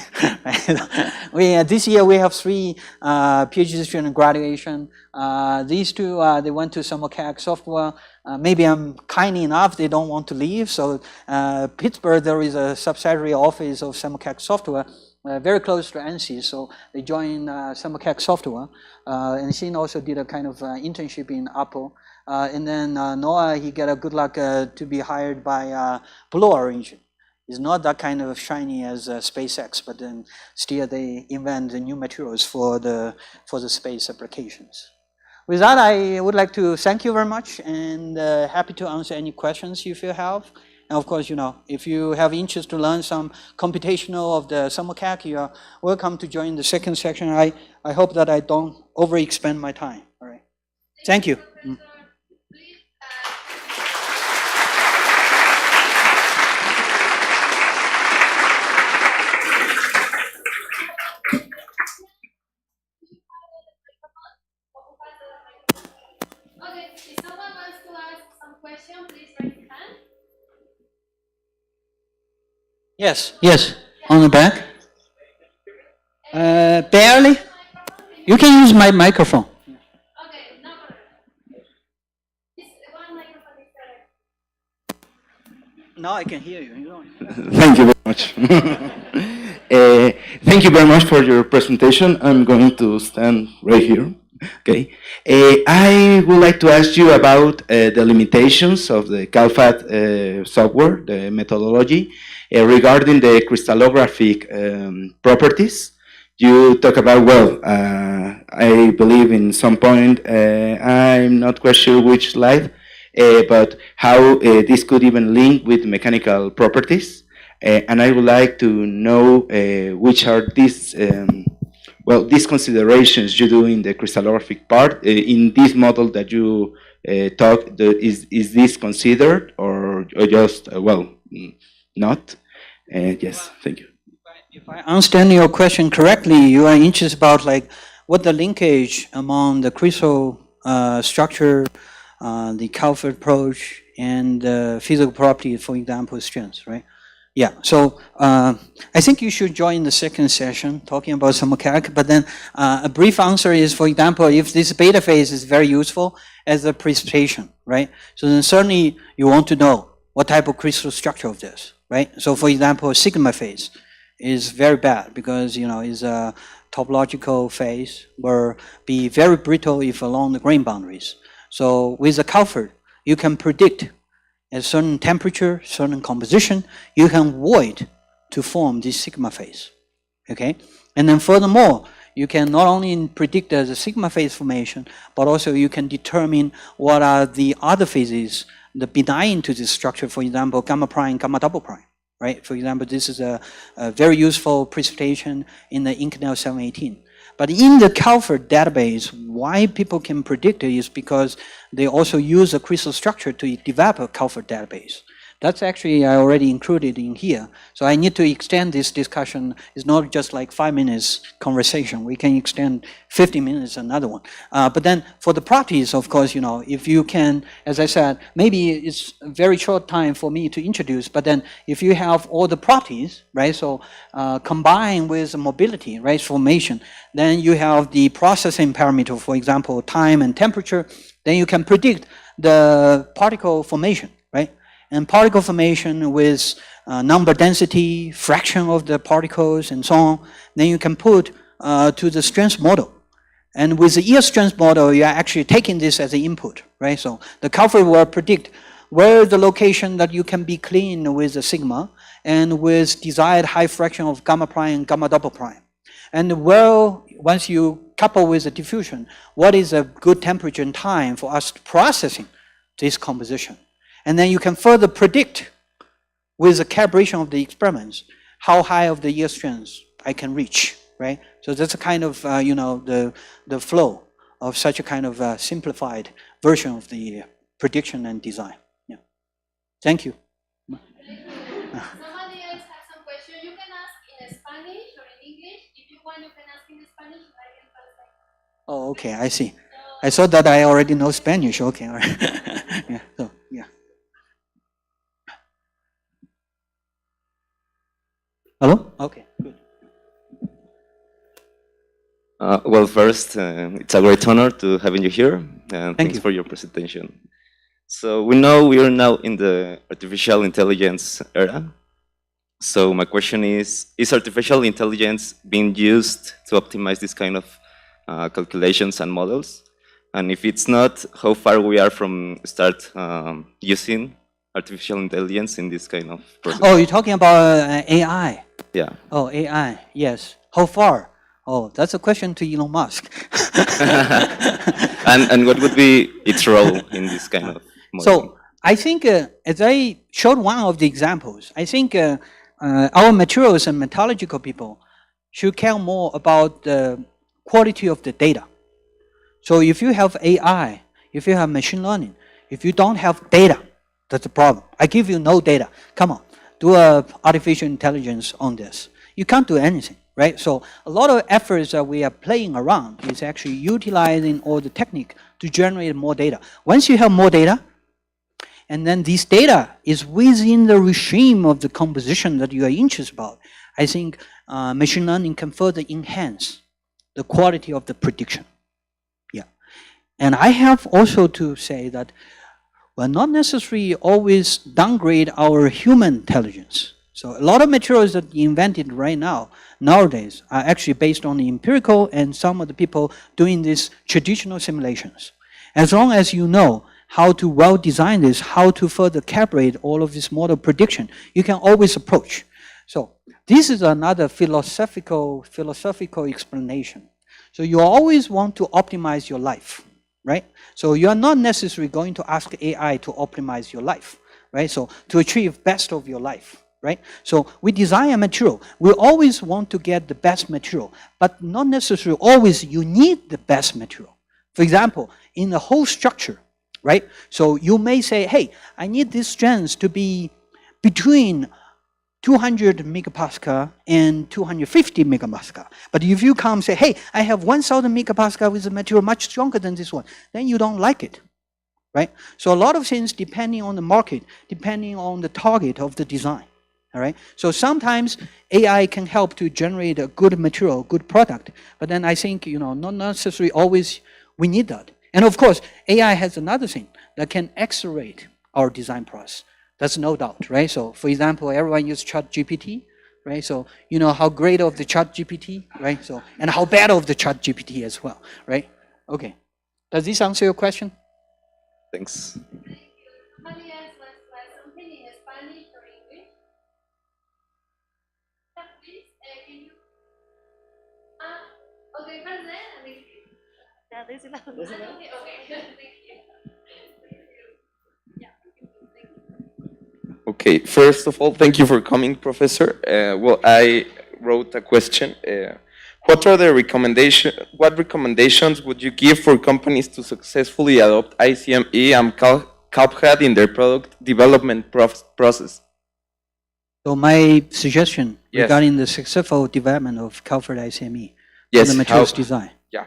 This year we have 3 PhD student graduation. These 2, they went to SummerCAC software. Maybe I'm kind enough, they don't want to leave. So Pittsburgh, there is a subsidiary office of SummerCAC software, very close to ANSYS. So they joined SummerCAC software. And Xin also did a kind of internship in Apple. And then Noah, he got a good luck to be hired by Blue Origin. It's not that kind of shiny as SpaceX, but then still they invent the new materials for the space applications. With that, I would like to thank you very much, and happy to answer any questions if you have. And of course, you know, if you have interest to learn some computational of the SummerCAC, you are welcome to join the second section. I hope that I don't overexpend my time. All right. Thank you. Okay, if someone wants to ask some question, please raise your hand. Yes, on the back. Barely. You can use my microphone. Okay, no problem. This one microphone is correct. Now I can hear you. Thank you very much. Thank you very much for your presentation. I'm going to stand right here. Okay. I would like to ask you about the limitations of the CALPHAD software, the methodology, regarding the crystallographic properties. You talk about, well, I believe in some point, I'm not quite sure which slide, but how this could even link with mechanical properties. And I would like to know which are these, well, these considerations you do in the crystallographic part. In this model that you talk, is this considered or just, well, not? Yes, thank you. If I understand your question correctly, you are interested about like what the linkage among the crystal structure, the CALPHAD approach, and the physical property, for example, strength, right? Yeah, so I think you should join the second session talking about SummerCAC, but then a brief answer is, for example, if this beta phase is very useful as a precipitation, right? So then certainly you want to know what type of crystal structure of this, right? So for example, sigma phase is very bad because, you know, is topological phase will be very brittle if along the grain boundaries. So with the CALPHAD, you can predict a certain temperature, certain composition, you can avoid to form this sigma phase. Okay? And then furthermore, you can not only predict the sigma phase formation, but also you can determine what are the other phases that benign to this structure, for example, gamma prime, gamma double prime. Right? For example, this is a very useful precipitation in the Inconel 718. But in the CALPHAD database, why people can predict it is because they also use a crystal structure to develop a CALPHAD database. That's actually I already included in here. So I need to extend this discussion. It's not just like 5 minutes conversation. We can extend 50 minutes, another one. But then for the properties, of course, you know, if you can, as I said, maybe it's a very short time for me to introduce, but then if you have all the properties, right, so combined with mobility, right, formation, then you have the processing parameter, for example, time and temperature, then you can predict the particle formation, right? And particle formation with number density, fraction of the particles, and so on. Then you can put to the strength model. And with the yield strength model, you are actually taking this as an input, right? So the CALPHAD will predict where the location that you can be clean with the sigma and with desired high fraction of gamma prime and gamma double prime. And well, once you couple with the diffusion, what is a good temperature and time for us processing this composition? And then you can further predict with the calibration of the experiments how high of the yield strength I can reach, right? So that's a kind of, you know, the flow of such a kind of simplified version of the prediction and design. Yeah. Thank you. Somebody else has some question. You can ask in Spanish or in English. If you want, you can ask in Spanish. I can translate. Oh, okay, I see. I thought that I already know Spanish. Okay, all right. Yeah, so, yeah. Hello? Okay, good. Well, first, it's a great honor to having you here, and thanks you for your presentation. So we know we are now in the artificial intelligence era. So my question is artificial intelligence being used to optimize this kind of calculations and models? And if it's not, how far we are from start using artificial intelligence in this kind of process? Oh, you're talking about AI? Yeah. Oh, AI, yes. How far? Oh, that's a question to Elon Musk. And what would be its role in this kind of modeling? So I think, as I showed one of the examples, I think our materials and metallurgical people should care more about the quality of the data. So if you have AI, if you have machine learning, if you don't have data, that's a problem. I give you no data. Come on, do artificial intelligence on this. You can't do anything, right? So a lot of efforts that we are playing around is actually utilizing all the technique to generate more data. Once you have more data, and then this data is within the regime of the composition that you are interested about, I think machine learning can further enhance the quality of the prediction. Yeah. And I have also to say that we're not necessarily always downgrade our human intelligence. So a lot of materials that are invented right now, nowadays, are actually based on the empirical and some of the people doing these traditional simulations. As long as you know how to well design this, how to further calibrate all of this model prediction, you can always approach. So this is another philosophical explanation. So you always want to optimize your life, right? So you are not necessarily going to ask AI to optimize your life, right? So to achieve best of your life, right? So we design a material. We always want to get the best material, but not necessarily always you need the best material. For example, in the whole structure, right? So you may say, hey, I need this strength to be between 200 megapascal and 250 megapascal. But if you come and say, hey, I have 1000 megapascal with a material much stronger than this one, then you don't like it, right? So a lot of things depending on the market, depending on the target of the design, all right? So sometimes AI can help to generate a good material, good product, but then I think, you know, not necessarily always we need that. And of course, AI has another thing that can accelerate our design process. That's no doubt, right? So for example, everyone uses ChatGPT, right? So you know how great of the chat GPT, right? So, and how bad of the chat GPT as well, right? Okay. Does this answer your question? Thanks. Somebody else wants to ask something in Spanish or English? Please, can you? Okay, first then, and then. Ya, désela. Okay, thank you. Yeah, thank you. Okay, first of all, thank you for coming, Professor. Well, I wrote a question. What what recommendations would you give for companies to successfully adopt ICME and CALPHAD in their product development process? So my suggestion Yes. regarding the successful development of CALPHAD ICME Yes, and the materials how- design. Yeah.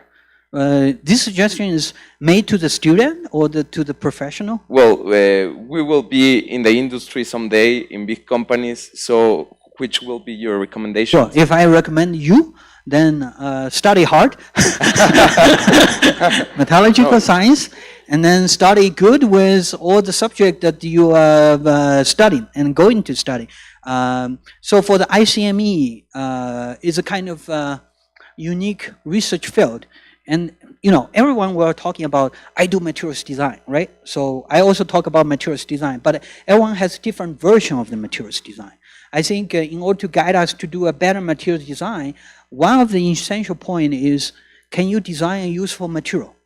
This suggestion is made to the student or to the professional? Well, we will be in the industry someday in big companies, so which will be your recommendation? Sure. If I recommend you, then study hard, metallurgical science, and then study good with all the subject that you are studying and going to study. So for the ICME, is a kind of unique research field. And you know, everyone were talking about, I do materials design, right? So I also talk about materials design, but everyone has different version of the materials design. I think in order to guide us to do a better materials design, one of the essential point is, can you design a useful material,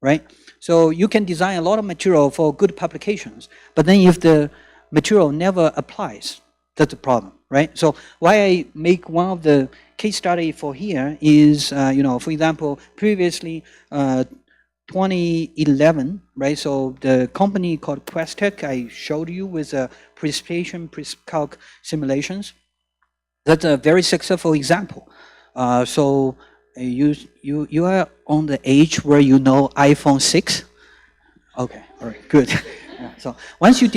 right? So you can design a lot of material for good publications, but then if the material never applies, that's a problem, right? So why I make one of the case study for here is, you know, for example, previously, 2011, right? So the company called Questech, I showed you with precipitation, calc simulations. That's a very successful example. So you are on the age where you know iPhone 6. Okay, all right, good. Yeah, so once you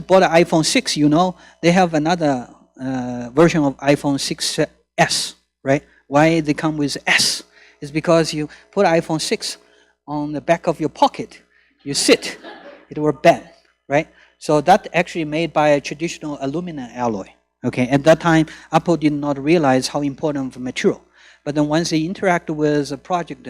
bought an iPhone 6, you know they have another version of iPhone 6s, right? Why they come with S? Is because you put iPhone 6 on the back of your pocket, you sit, it will bend, right? So that actually made by a traditional aluminum alloy. Okay, at that time, Apple did not realize how important of a material. But then once they interact with a project,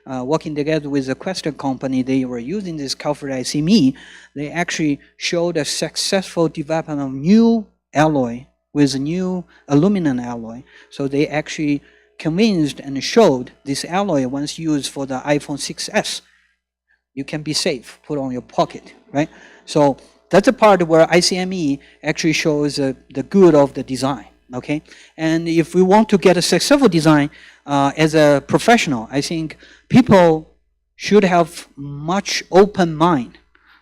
working together with the Questech company, they were using this CALPHAD ICME, they actually showed a successful development of new alloy with a new aluminum alloy. So they actually convinced and showed this alloy once used for the iPhone 6s, you can be safe, put on your pocket, right? So that's a part where ICME actually shows the good of the design, okay? And if we want to get a successful design as a professional, I think people should have much open mind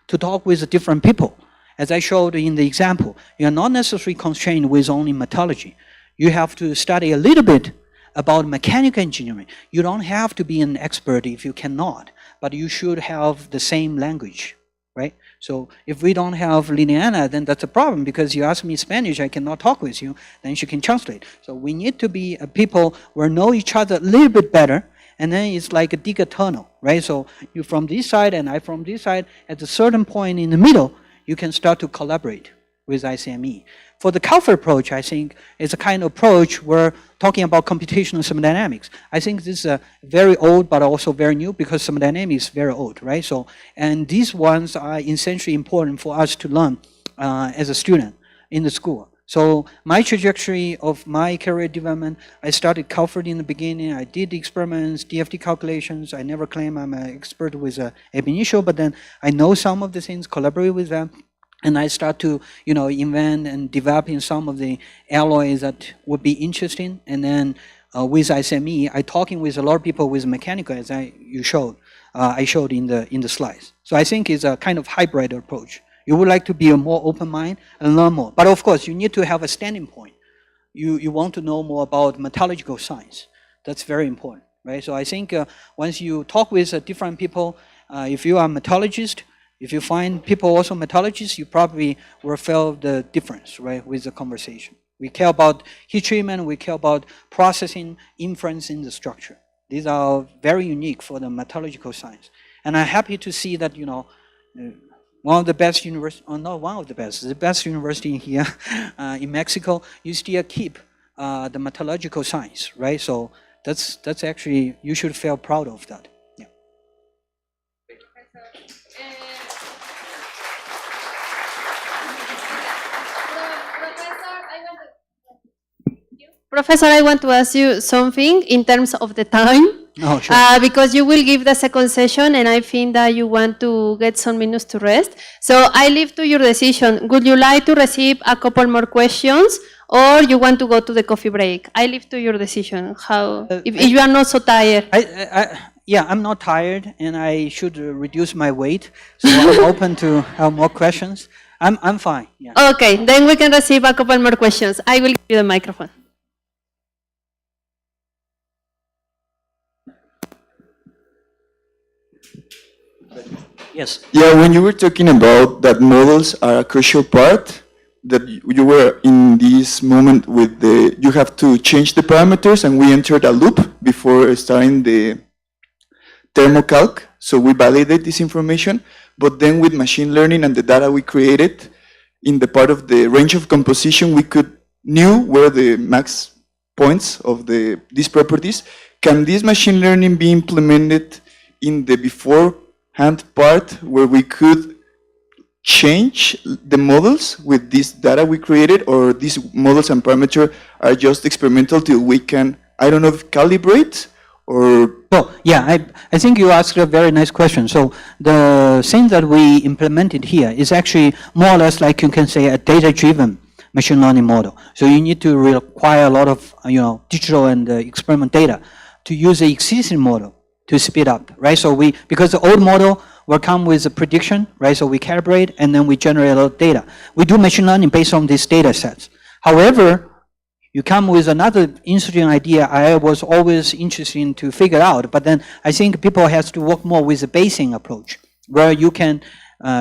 to talk with different people. As I showed in the example, you are not necessarily constrained with only metallurgy. You have to study a little bit about mechanical engineering. You don't have to be an expert if you cannot, but you should have the same language, right? So if we don't have Liliana, then that's a problem, because you ask me Spanish, I cannot talk with you, then she can translate. So we need to be people who know each other a little bit better, and then it's like a dig a tunnel, right? So you from this side and I from this side, at a certain point in the middle, you can start to collaborate with ICME. For the CALPHAD approach, I think it's a kind of approach where talking about computational thermodynamics. I think this is very old, but also very new, because thermodynamics is very old, right? So, and these ones are essentially important for us to learn as a student in the school. So my trajectory of my career development, I started CALPHAD in the beginning. I did experiments, DFT calculations. I never claim I'm an expert with ab initio, but then I know some of the things, collaborate with them. And I start to, you know, invent and developing some of the alloys that would be interesting. And then with ICME, I talking with a lot of people with mechanical, as I showed in the slides. So I think it's a kind of hybrid approach. You would like to be a more open mind and learn more. But of course, you need to have a standing point. You want to know more about metallurgical science. That's very important, right? So I think once you talk with different people, if you are a metallurgist, if you find people also metallurgists, you probably will feel the difference, right, with the conversation. We care about heat treatment, we care about processing, inference in the structure. These are very unique for the metallurgical science. And I'm happy to see that, you know, one of the best university, or not one of the best university here in Mexico. You still keep the metallurgical science, right? So that's actually, you should feel proud of that. Yeah. Professor, I want to ask you something in terms of the time. Oh, sure. Because you will give the second session and I think that you want to get some minutes to rest. So I leave to your decision. Would you like to receive a couple more questions or you want to go to the coffee break? I leave to your decision. How, if you are not so tired. Yeah, I'm not tired and I should reduce my weight. So I'm open to have more questions. I'm fine. Yeah. Okay, then we can receive a couple more questions. I will give you the microphone. Yes. Yeah, when you were talking about that models are a crucial part, that you were in this moment with the, you have to change the parameters and we entered a loop before starting the thermocalc. So we validate this information, but then with machine learning and the data we created, in the part of the range of composition, we knew where the max points of these properties. Can this machine learning be implemented in the beforehand part where we could change the models with this data we created, or these models and parameters are just experimental till we can, I don't know if calibrate or? Well, yeah, I think you asked a very nice question. So the thing that we implemented here is actually more or less like you can say a data-driven machine learning model. So you need to require a lot of digital and experiment data to use the existing model to speed up, right? So because the old model will come with a prediction, right? So we calibrate and then we generate a lot of data. We do machine learning based on these data sets. However, you come with another interesting idea I was always interested in to figure out, but then I think people have to work more with the Bayesian approach, where you can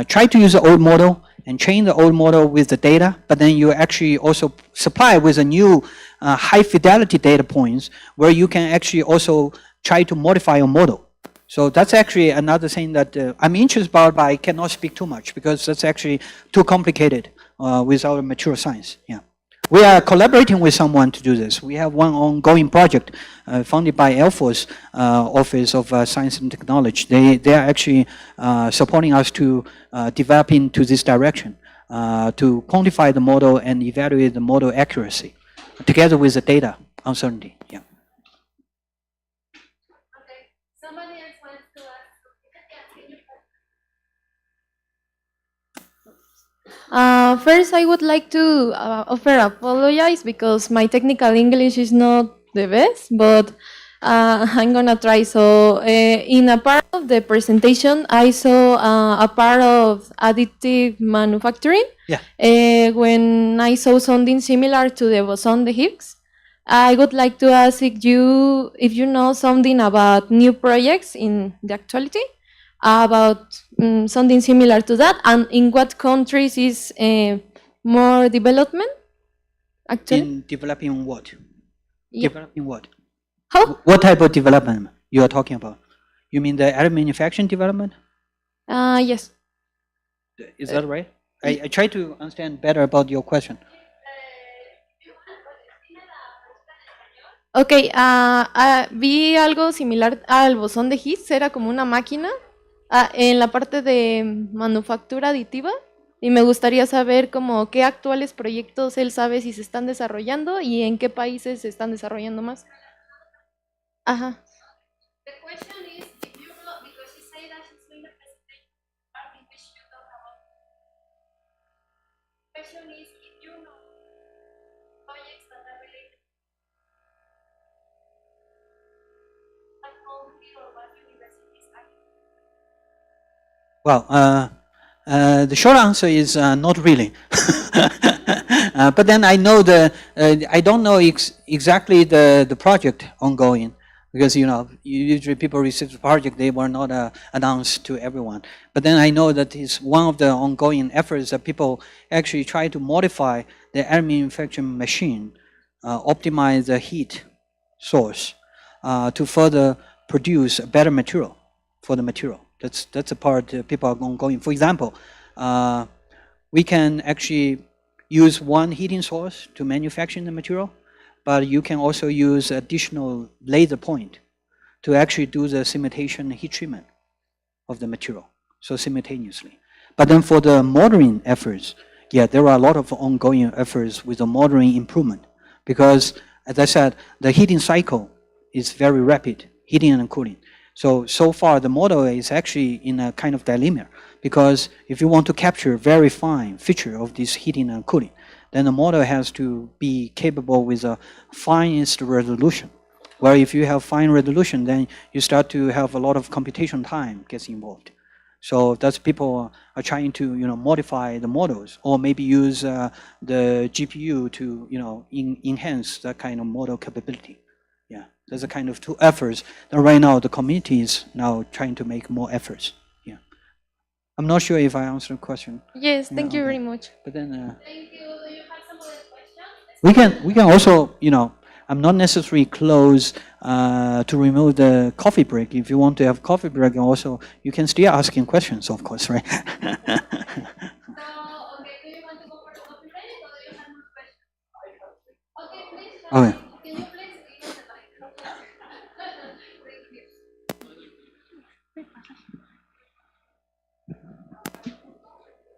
try to use the old model and train the old model with the data, but then you actually also supply with a new high fidelity data points where you can actually also try to modify your model. So that's actually another thing that I'm interested about, but I cannot speak too much because that's actually too complicated with our mature science. Yeah. We are collaborating with someone to do this. We have one ongoing project funded by Air Force Office of Science and Technology. They are actually supporting us to develop into this direction, to quantify the model and evaluate the model accuracy, together with the data uncertainty. Yeah. Okay, somebody else wants to ask. First, I would like to offer apologize because my technical English is not the best, but I'm gonna try. So, in a part of the presentation, I saw a part of additive manufacturing. Yeah. When I saw something similar to the boson de Higgs, I would like to ask if you know something about new projects in the actuality, about something similar to that, and in what countries is more development, actually? In developing what? Yeah. Developing what? How? What type of development you are talking about? You mean the additive manufacturing development? Yes. Is that right? I try to understand better about your question. Ok, vi algo similar al bosón de Higgs, era como una máquina en la parte de manufactura aditiva y me gustaría saber como qué actuales proyectos él sabe si se están desarrollando y en qué países se están desarrollando más. Ajá. The question is if you know, because she said that she's doing the presentation part in which you talk about. The question is if you know projects that are related. What country or what universities are you? Well, the short answer is not really. But then I know I don't know exactly the project ongoing, because usually people receive the project, they were not announced to everyone. But then I know that it's one of the ongoing efforts that people actually try to modify the additive manufacturing machine, optimize the heat source to further produce a better material for the material. That's a part people are ongoing. For example, we can actually use one heating source to manufacture the material, but you can also use additional laser point to actually do the simultaneous heat treatment of the material, so simultaneously. But then for the modeling efforts, yeah, there are a lot of ongoing efforts with the modeling improvement, because, as I said, the heating cycle is very rapid, heating and cooling. So far, the model is actually in a kind of dilemma, because if you want to capture very fine feature of this heating and cooling, then the model has to be capable with a finest resolution. Where if you have fine resolution, then you start to have a lot of computation time gets involved. So that's people are trying to modify the models, or maybe use the GPU to enhance that kind of model capability. Yeah, there's a kind of two efforts. And right now, the community is now trying to make more efforts. Yeah, I'm not sure if I answered the question. Yes, Yeah, thank you okay. very much. But then Thank you. Do you have some other questions? we can also I'm not necessarily close to remove the coffee break. If you want to have coffee break, also you can still asking questions, of course, right? So, okay, do you want to go for the coffee break or do you have more questions? Okay, please. Okay. Can you please give us the mic? Thank you.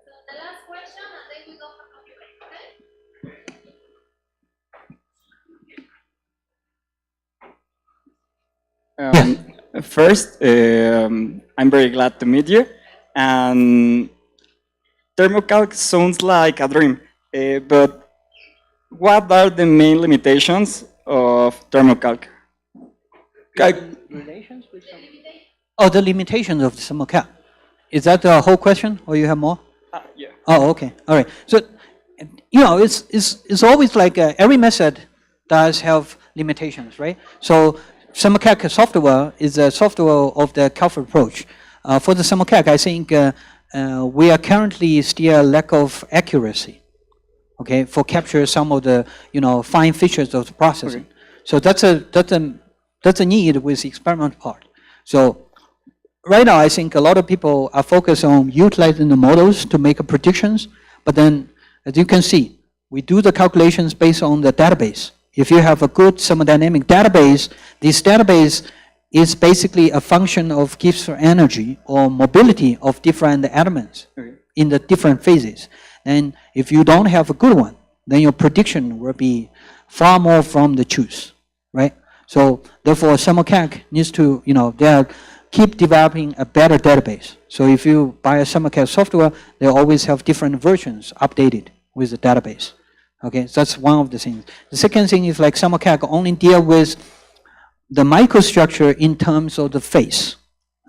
So the last question, and then we go for coffee break, okay? First, I'm very glad to meet you. And thermocalc sounds like a dream, but what are the main limitations of thermocalc? Relations with oh, the limitations of the thermocalc. Is that the whole question, or you have more? Yeah. Oh, okay. All right. So, it's always like every method does have limitations, right? So, thermocalc software is a software of the CALPHAD approach. For the thermocalc, I think we are currently still lack of accuracy, okay, for capture some of the fine features of the processing. Okay. So that's a need with the experiment part. So right now, I think a lot of people are focused on utilizing the models to make predictions, but then, as you can see, we do the calculations based on the database. If you have a good thermodynamic database, this database is basically a function of Gibbs energy or mobility of different elements in the different phases. And if you don't have a good one, then your prediction will be far more from the truth, right? So therefore, thermocalc needs to, they keep developing a better database. So if you buy a thermocalc software, they always have different versions updated with the database. Okay, so that's one of the things. The second thing is like thermocalc only deal with the microstructure in terms of the phase.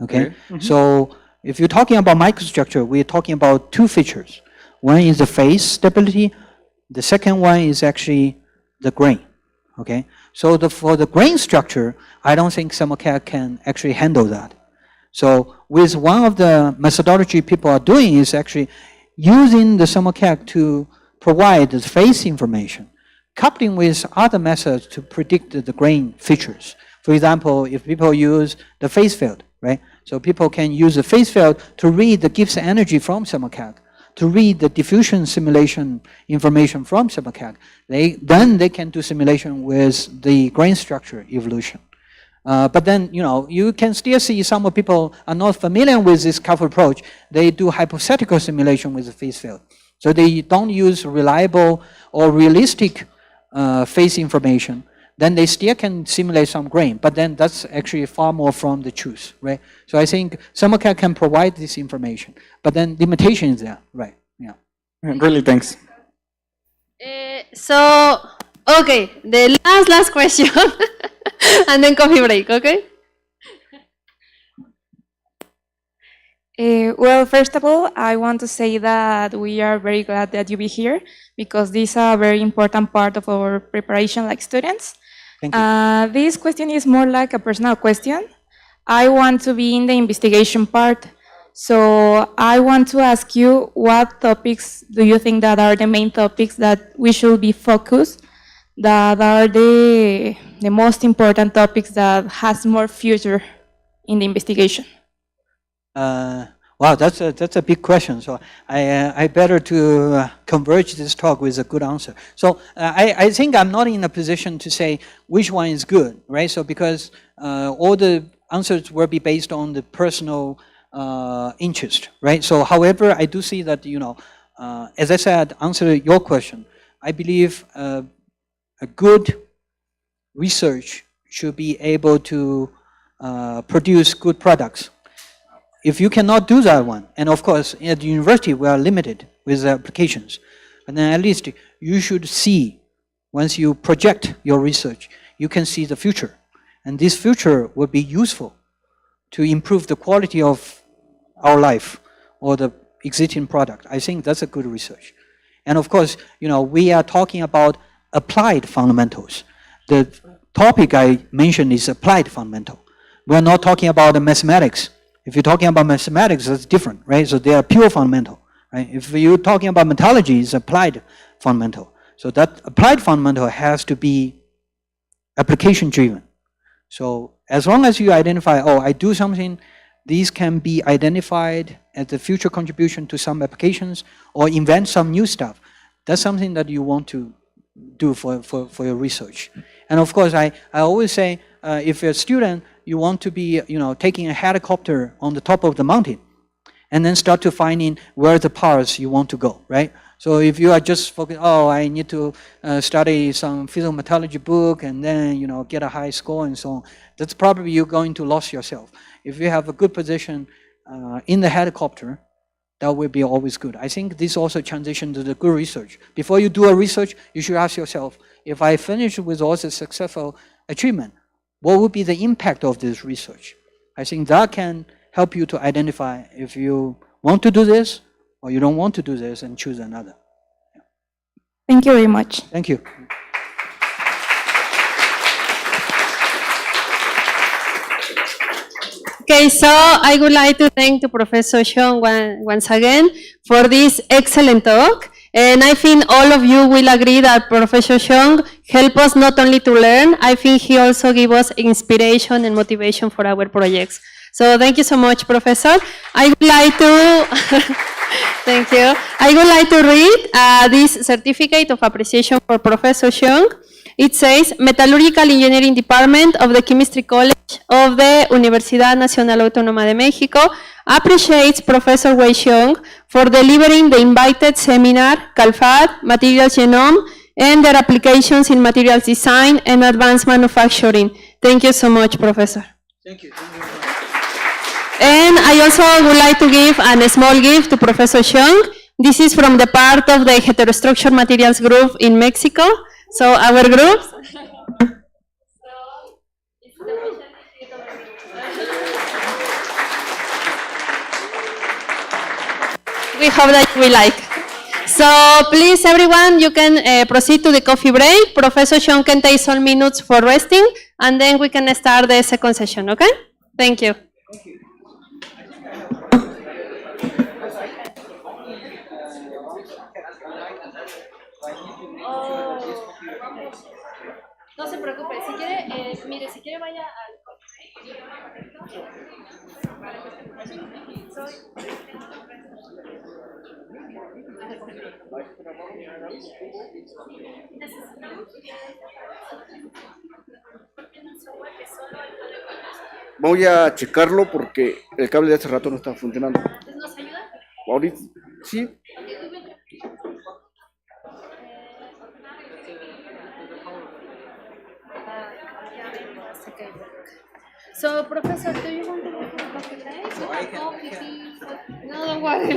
Okay, so if you're talking about microstructure, we're talking about two features. One is the phase stability. The second one is actually the grain. Okay, so for the grain structure, I don't think thermocalc can actually handle that. So with one of the methodology people are doing is actually using the thermocalc to provide the phase information, coupling with other methods to predict the grain features. For example, if people use the phase field, right? So people can use the phase field to read the Gibbs energy from thermocalc, to read the diffusion simulation information from thermocalc. Then they can do simulation with the grain structure evolution. But then, you can still see some people are not familiar with this CALPHAD approach. They do hypothetical simulation with the phase field. So they don't use reliable or realistic phase information. Then they still can simulate some grain, but then that's actually far more from the truth, right? So I think thermocalc can provide this information, but then limitation is there, right? Yeah. Really, thanks. So, okay, the last question, and then coffee break, okay? Well, first of all, I want to say that we are very glad that you be here because this is a very important part of our preparation like students. Thank you. This question is more like a personal question. I want to be in the investigation part. So I want to ask you, what topics do you think that are the main topics that we should be focused, that are the most important topics that has more future in the investigation? Wow, that's a big question. So I better to converge this talk with a good answer. So I think I'm not in a position to say which one is good, right? So because all the answers will be based on the personal interest, right? So however, I do see that, as I said, answer your question. I believe a good research should be able to produce good products. If you cannot do that one, and of course at the university we are limited with applications, but then at least you should see, once you project your research, you can see the future. And this future will be useful to improve the quality of our life or the existing product. I think that's a good research. And of course, we are talking about applied fundamentals. The topic I mentioned is applied fundamental. We're not talking about the mathematics. If you're talking about mathematics, that's different, right? So they are pure fundamental, right? If you're talking about metallurgy, it's applied fundamental. So that applied fundamental has to be application driven. So as long as you identify, oh, I do something, these can be identified as a future contribution to some applications or invent some new stuff. That's something that you want to do for your research. And of course, I always say, if you're a student, you want to be, taking a helicopter on the top of the mountain and then start to finding where the paths you want to go, right? So if you are just focused, oh, I need to study some physical metallurgy book and then, get a high score and so on, that's probably you're going to lose yourself. If you have a good position in the helicopter, that will be always good. I think this also transitions to the good research. Before you do a research, you should ask yourself, if I finish with all the successful achievement, what would be the impact of this research? I think that can help you to identify if you want to do this or you don't want to do this and choose another. Thank you very much. Thank you. Okay, so I would like to thank to Professor Xiong once again for this excellent talk. And I think all of you will agree that Professor Xiong helped us not only to learn, I think he also gave us inspiration and motivation for our projects. So thank you so much, Professor. I would like to, thank you. I would like to read this certificate of appreciation for Professor Xiong. It says, Metallurgical Engineering Department of the Chemistry College of the Universidad Nacional Autónoma de México appreciates Professor Wei Xiong for delivering the invited seminar, CALPHAD, Materials Genome, and their applications in materials design and advanced manufacturing. Thank you so much, Professor. Thank you. And I also would like to give a small gift to Professor Xiong. This is from the part of the heterostructure materials group in Mexico. So our group. We hope that you will like. So please, everyone, you can proceed to the coffee break. Professor Xiong can take some minutes for resting, and then we can start the second session, okay? Thank you. No se preocupe, si quiere, mire, si quiere vaya al Voy a checarlo porque el cable de hace rato no está funcionando. ¿Nos ayuda? Ahorita, sí. So, Professor, do you want to go for a coffee break? No, I can. No, don't worry.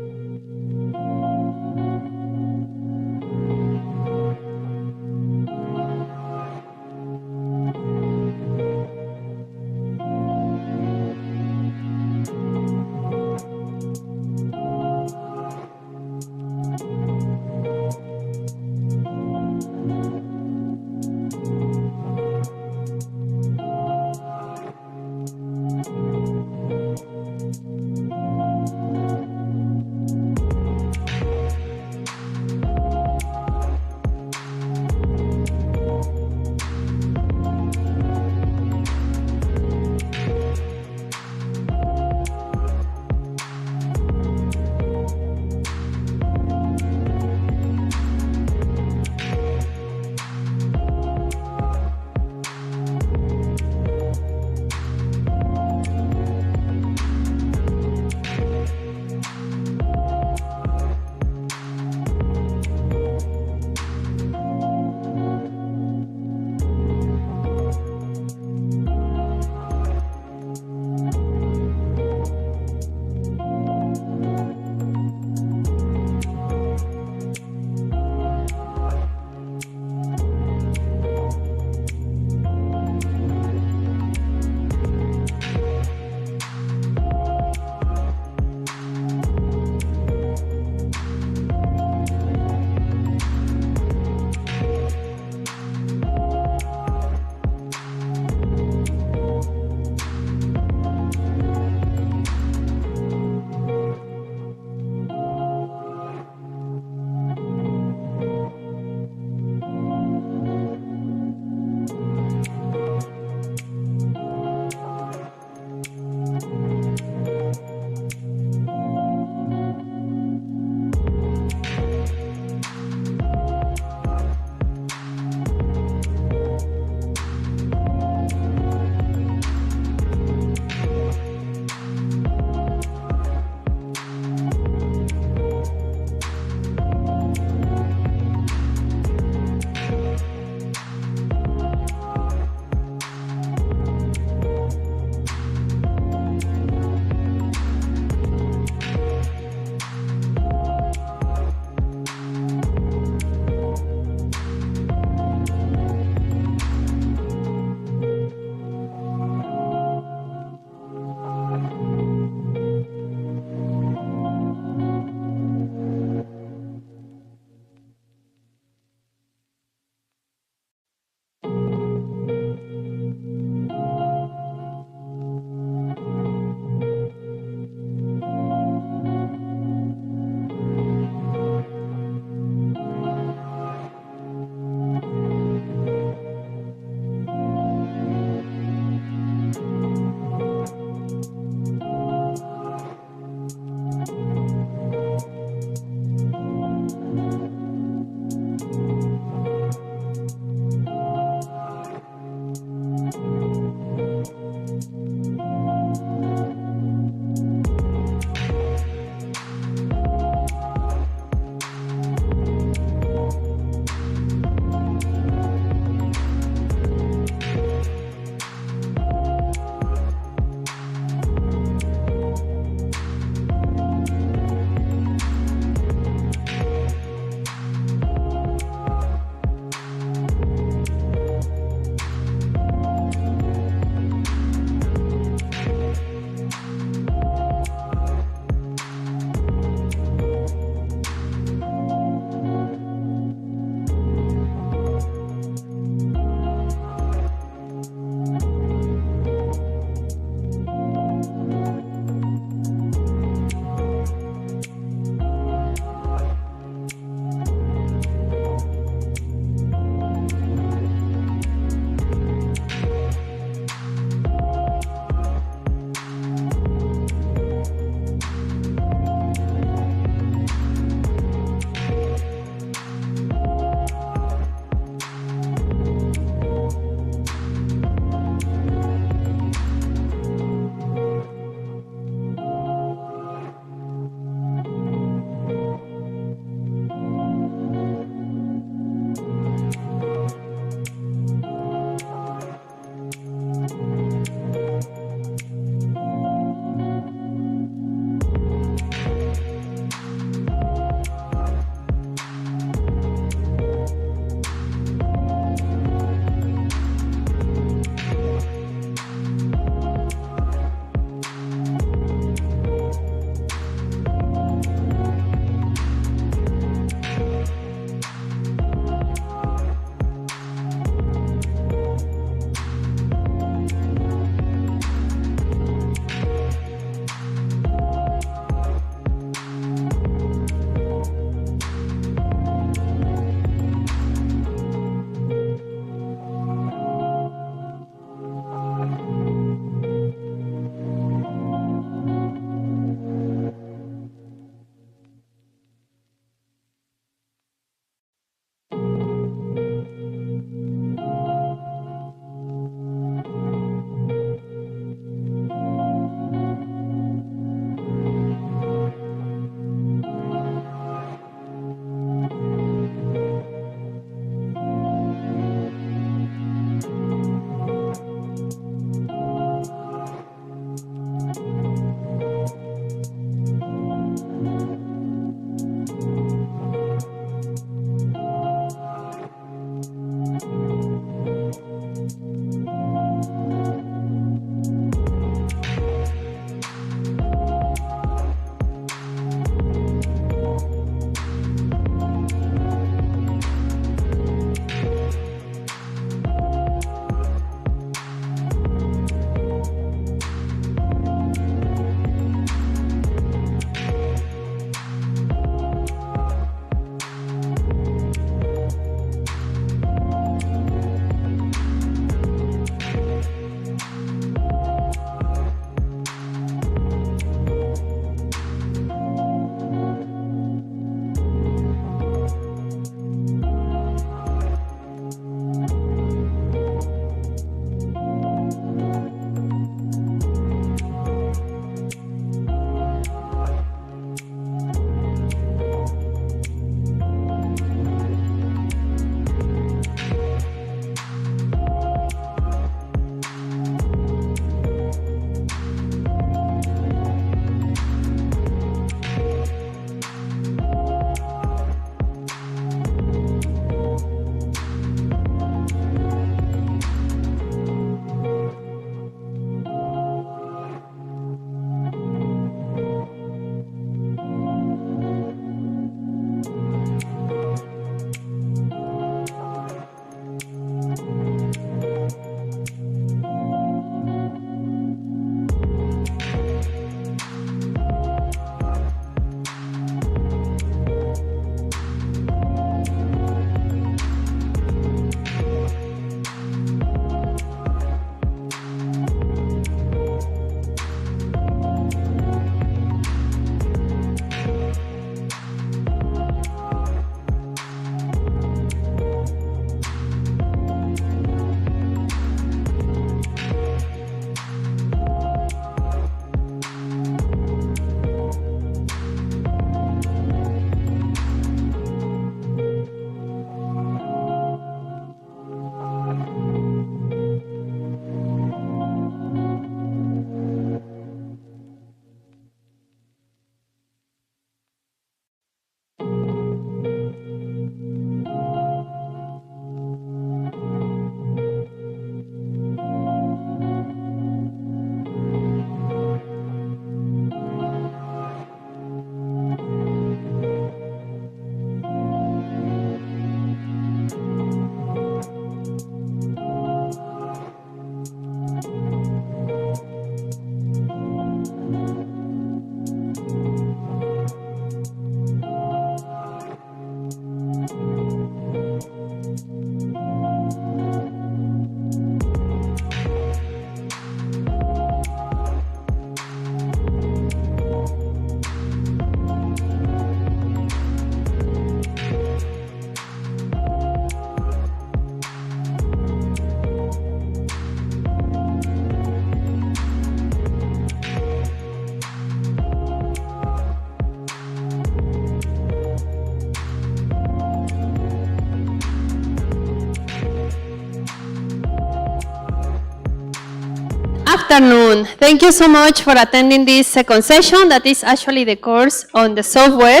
afternoon. Thank you so much for attending this second session. That is actually the course on the software.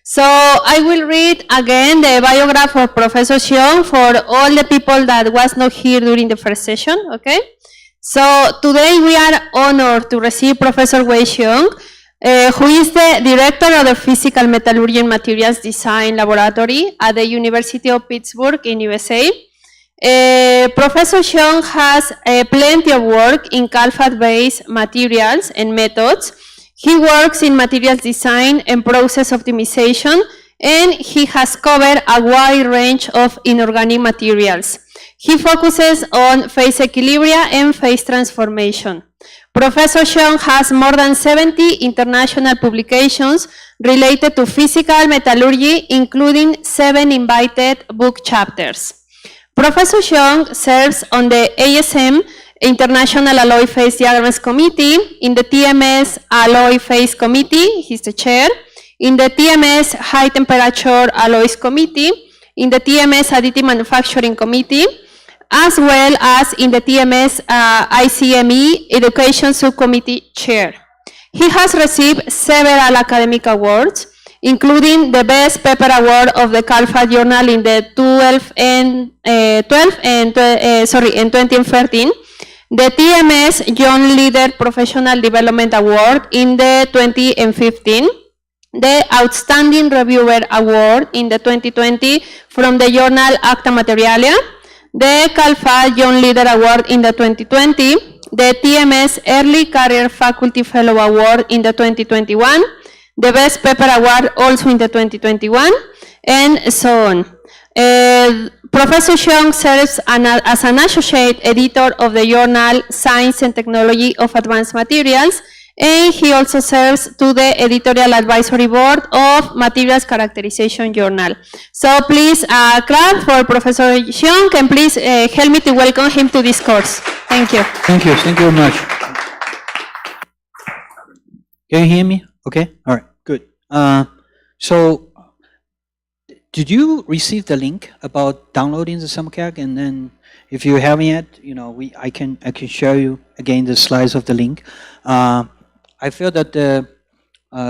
So I will read again the biography of Professor Xiong for all the people that was not here during the first session, okay? So today we are honored to receive Professor Wei Xiong, who is the director of the Physical Metallurgy and Materials Design Laboratory at the University of Pittsburgh in USA. Professor Xiong has plenty of work in CALPHAD-based materials and methods. He works in materials design and process optimization, and he has covered a wide range of inorganic materials. He focuses on phase equilibria and phase transformation. Professor Xiong has more than 70 international publications related to physical metallurgy, including 7 invited book chapters. Professor Xiong serves on the ASM International Alloy Phase Diagrams Committee, in the TMS Alloy Phase Committee, he's the chair, in the TMS High Temperature Alloys Committee, in the TMS Additive Manufacturing Committee, as well as in the TMS ICME Education Subcommittee Chair. He has received several academic awards, including the Best Paper Award of the CALPHAD Journal in the 2013, the TMS Young Leader Professional Development Award in the 2015, the Outstanding Reviewer Award in the 2020 from the journal Acta Materialia, the CALPHAD Young Leader Award in the 2020, the TMS Early Career Faculty Fellow Award in the 2021, the Best Paper Award also in the 2021, and so on. Professor Xiong serves as an associate editor of the journal Science and Technology of Advanced Materials, and he also serves to the editorial advisory board of Materials Characterization Journal. So please clap for Professor Xiong, and please help me to welcome him to this course. Thank you. Thank you very much. Can you hear me? Okay, all right, good. So, did you receive the link about downloading the SumCalc? And then, if you haven't yet, I can show you again the slides of the link. I feel that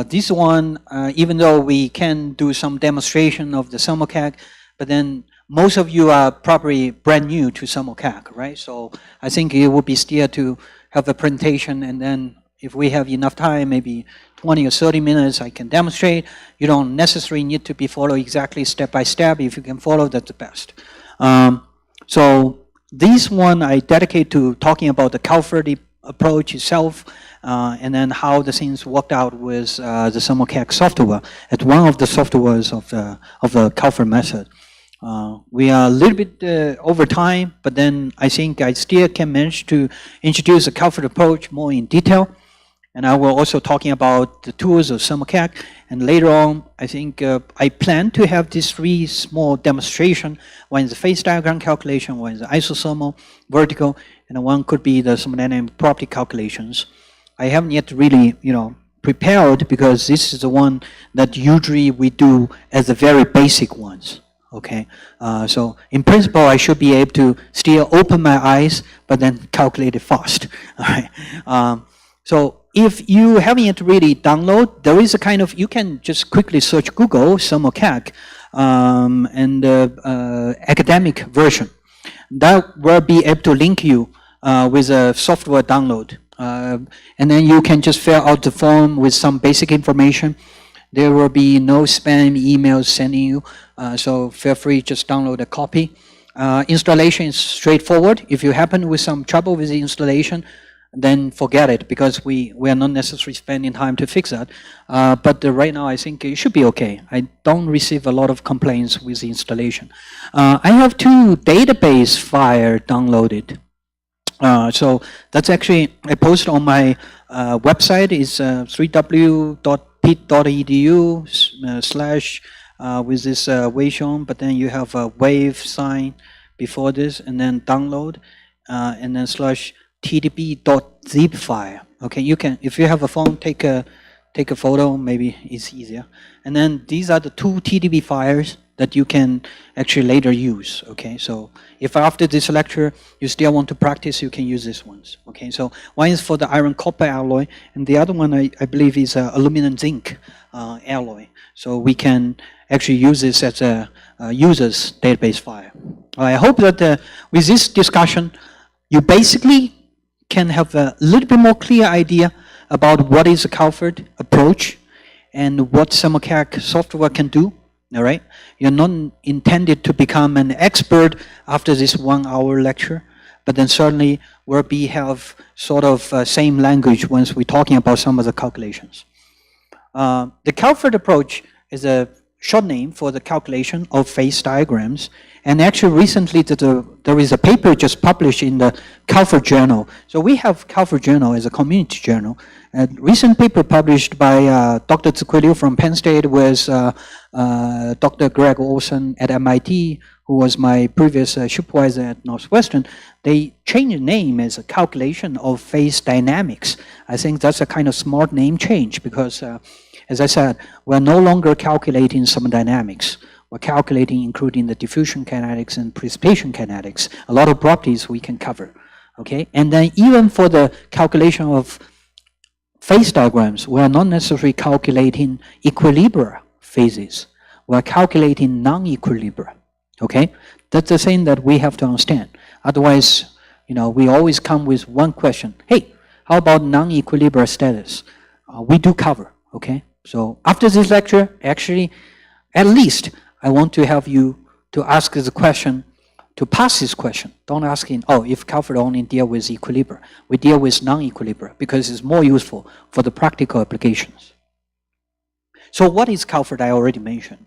this one, even though we can do some demonstration of the SumCalc, but then most of you are probably brand new to SumCalc, right? So I think it would be still to have a presentation, and then if we have enough time, maybe 20 or 30 minutes, I can demonstrate. You don't necessarily need to be followed exactly step by step. If you can follow, that's the best. So this one I dedicate to talking about the CALPHAD approach itself, and then how the things worked out with the SumCalc software. It's one of the softwares of the CALPHAD method. We are a little bit over time, but then I think I still can manage to introduce the CALPHAD approach more in detail. And I will also talking about the tools of SumCalc. And later on, I think I plan to have these 3 small demonstrations. One is the phase diagram calculation, one is the isothermal, vertical, and one could be the thermodynamic property calculations. I haven't yet really, prepared, because this is the one that usually we do as the very basic ones. Okay, so in principle, I should be able to still open my eyes, but then calculate it fast. All right. So if you haven't yet really download, there is a kind of, you can just quickly search Google SumCalc and academic version. That will be able to link you with a software download. And then you can just fill out the form with some basic information. There will be no spam emails sending you, so feel free to just download a copy. Installation is straightforward. If you happen with some trouble with the installation, then forget it, because we are not necessarily spending time to fix that. But right now, I think it should be okay. I don't receive a lot of complaints with the installation. I have 2 database files downloaded. So that's actually, I post on my website. It's www.pitt.edu/ with this Wei Xiong, but then you have a wave sign before this, and then download, and then /tdb.zip file. Okay, you can, if you have a phone, take a take a photo, maybe it's easier. And then these are the 2 TDB files that you can actually later use, okay? So if after this lecture you still want to practice, you can use these ones, okay? So one is for the iron copper alloy, and the other one I believe is aluminum zinc alloy. So we can actually use this as a user's database file. I hope that with this discussion, you basically can have a little bit more clear idea about what is a CALPHAD approach and what SEMOCAC software can do. All right, you're not intended to become an expert after this 1-hour lecture, but then certainly we'll have sort of same language once we're talking about some of the calculations. The CALPHAD approach is a short name for the calculation of phase diagrams. And actually recently there is a paper just published in the CALPHAD journal. So we have CALPHAD journal as a community journal. A recent paper published by Dr. Ziquiliu from Penn State with Dr. Greg Olson at MIT, who was my previous supervisor at Northwestern. They changed the name as a calculation of phase dynamics. I think that's a kind of smart name change because as I said, we're no longer calculating some dynamics. We're calculating including the diffusion kinetics and precipitation kinetics. A lot of properties we can cover, okay? And then even for the calculation of phase diagrams, we're not necessarily calculating equilibria phases. We're calculating non-equilibria, okay? That's the thing that we have to understand. Otherwise, we always come with one question. Hey, how about non-equilibria status? We do cover, okay? So after this lecture, actually, at least I want to have you to ask the question, to pass this question. Don't ask in, if CALPHAD only deal with equilibria. We deal with non-equilibria because it's more useful for the practical applications. So what is CALPHAD? I already mentioned.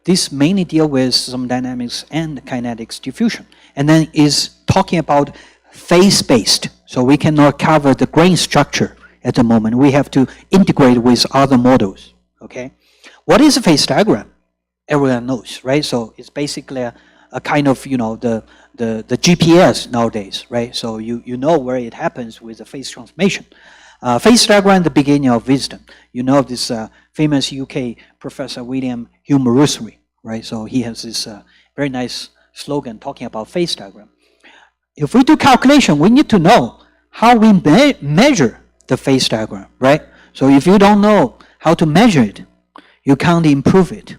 This mainly deal with some dynamics and kinetics diffusion. And then is talking about phase-based. So we cannot cover the grain structure at the moment. We have to integrate with other models, okay? What is a phase diagram? Everyone knows, right? So it's basically a kind of, the GPS nowadays, right? So you know where it happens with the phase transformation. Phase diagram, the beginning of wisdom. You know this famous UK Professor William Hume Rothery, right? So he has this very nice slogan talking about phase diagram. If we do calculation, we need to know how we measure the phase diagram, right? So if you don't know how to measure it, you can't improve it.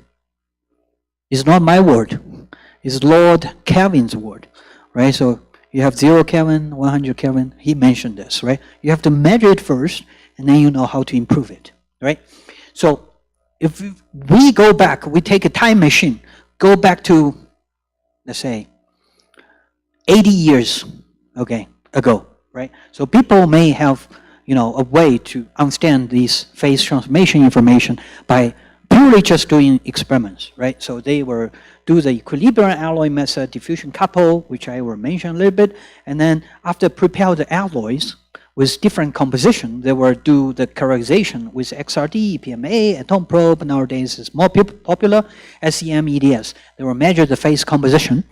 It's not my word. It's Lord Kelvin's word, right? So you have 0 Kelvin, 100 Kelvin. He mentioned this, right? You have to measure it first, and then you know how to improve it, right? So if we go back, we take a time machine, go back to, let's say, 80 years, ago, right? So people may have a way to understand this phase transformation information by purely just doing experiments, right? So they will do the equilibrium alloy method, diffusion couple, which I will mention a little bit, and then after prepare the alloys with different composition, they will do the characterization with XRD, PMA, atom probe. Nowadays is more popular, SEM, EDS. They will measure the phase composition.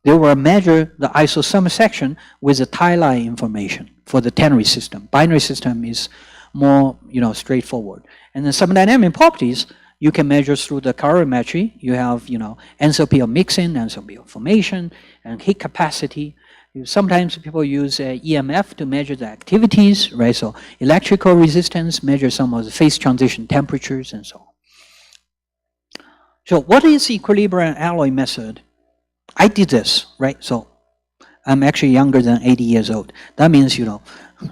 They will measure the isothermal section with the tie line information for the ternary system. Binary system is more, straightforward. And then some dynamic properties you can measure through the calorimetry. You have, enthalpy of mixing, enthalpy of formation, and heat capacity. Sometimes people use EMF to measure the activities, right? So electrical resistance, measure some of the phase transition temperatures, and so on. So what is equilibrium alloy method? I did this, right? So I'm actually younger than 80 years old. That means,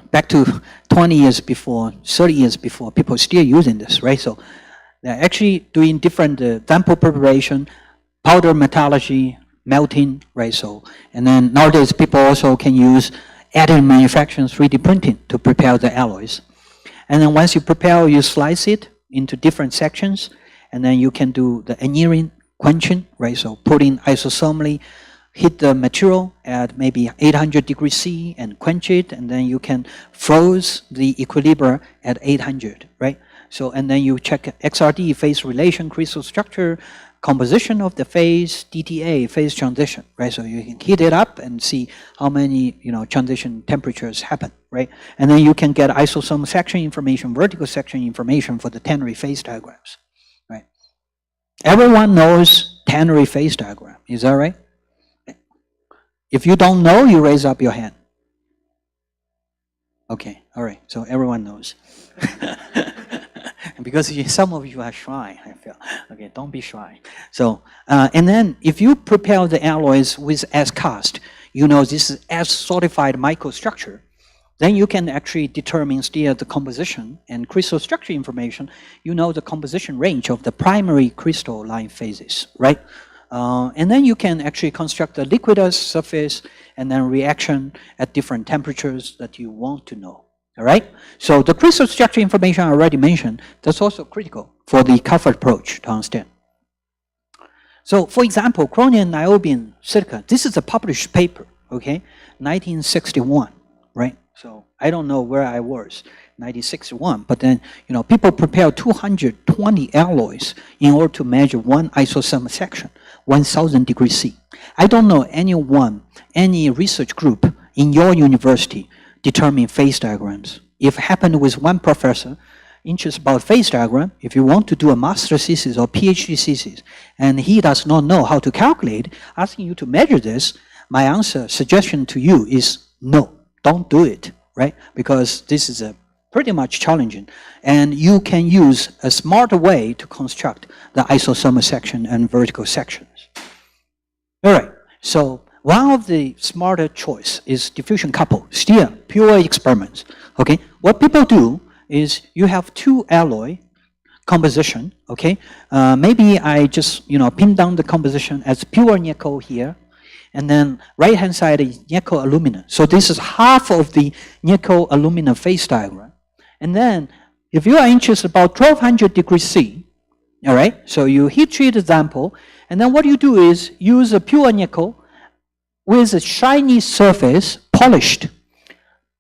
back to 20 years before, 30 years before, people are still using this, right? So they're actually doing different sample preparation, powder metallurgy, melting, right? So, and then nowadays people also can use additive manufacturing, 3D printing to prepare the alloys. And then once you prepare, you slice it into different sections, and then you can do the annealing, quenching, right? So putting isothermally, heat the material at maybe 800 degrees C and quench it, and then you can froze the equilibria at 800, right? So, and then you check XRD, phase relation, crystal structure, composition of the phase, DTA, phase transition, right? So you can heat it up and see how many, transition temperatures happen, right? And then you can get isosomal section information, vertical section information for the ternary phase diagrams, right? Everyone knows ternary phase diagram, is that right? If you don't know, you raise up your hand. Okay, all right, so everyone knows. Because some of you are shy, I feel. Okay, don't be shy. So, and then if you prepare the alloys with S-cast, this is S-certified microstructure, then you can actually determine still the composition and crystal structure information. You know the composition range of the primary crystalline phases, right? And then you can actually construct the liquidous surface and then reaction at different temperatures that you want to know. All right? So the crystal structure information I already mentioned, that's also critical for the CALPHAD approach to understand. So for example, chromium niobium silica, this is a published paper, okay? 1961, right? So I don't know where I was, 1961, but then, people prepare 220 alloys in order to measure one isothermal section, 1000 degrees C. I don't know any research group in your university determine phase diagrams. If it happened with one professor interested about phase diagram, if you want to do a master thesis or PhD thesis, and he does not know how to calculate, asking you to measure this, my suggestion to you is no, don't do it, right? Because this is pretty much challenging. And you can use a smarter way to construct the isothermal section and vertical sections. All right, so one of the smarter choice is diffusion couple, still pure experiments, okay? What people do is you have two alloy composition, okay? Maybe I just, pin down the composition as pure nickel here, and then right-hand side is nickel aluminum. So this is half of the nickel aluminum phase diagram. And then if you are interested about 1200 degrees C, all right? So you heat treat the sample, and then what you do is use a pure nickel with a shiny surface, polished,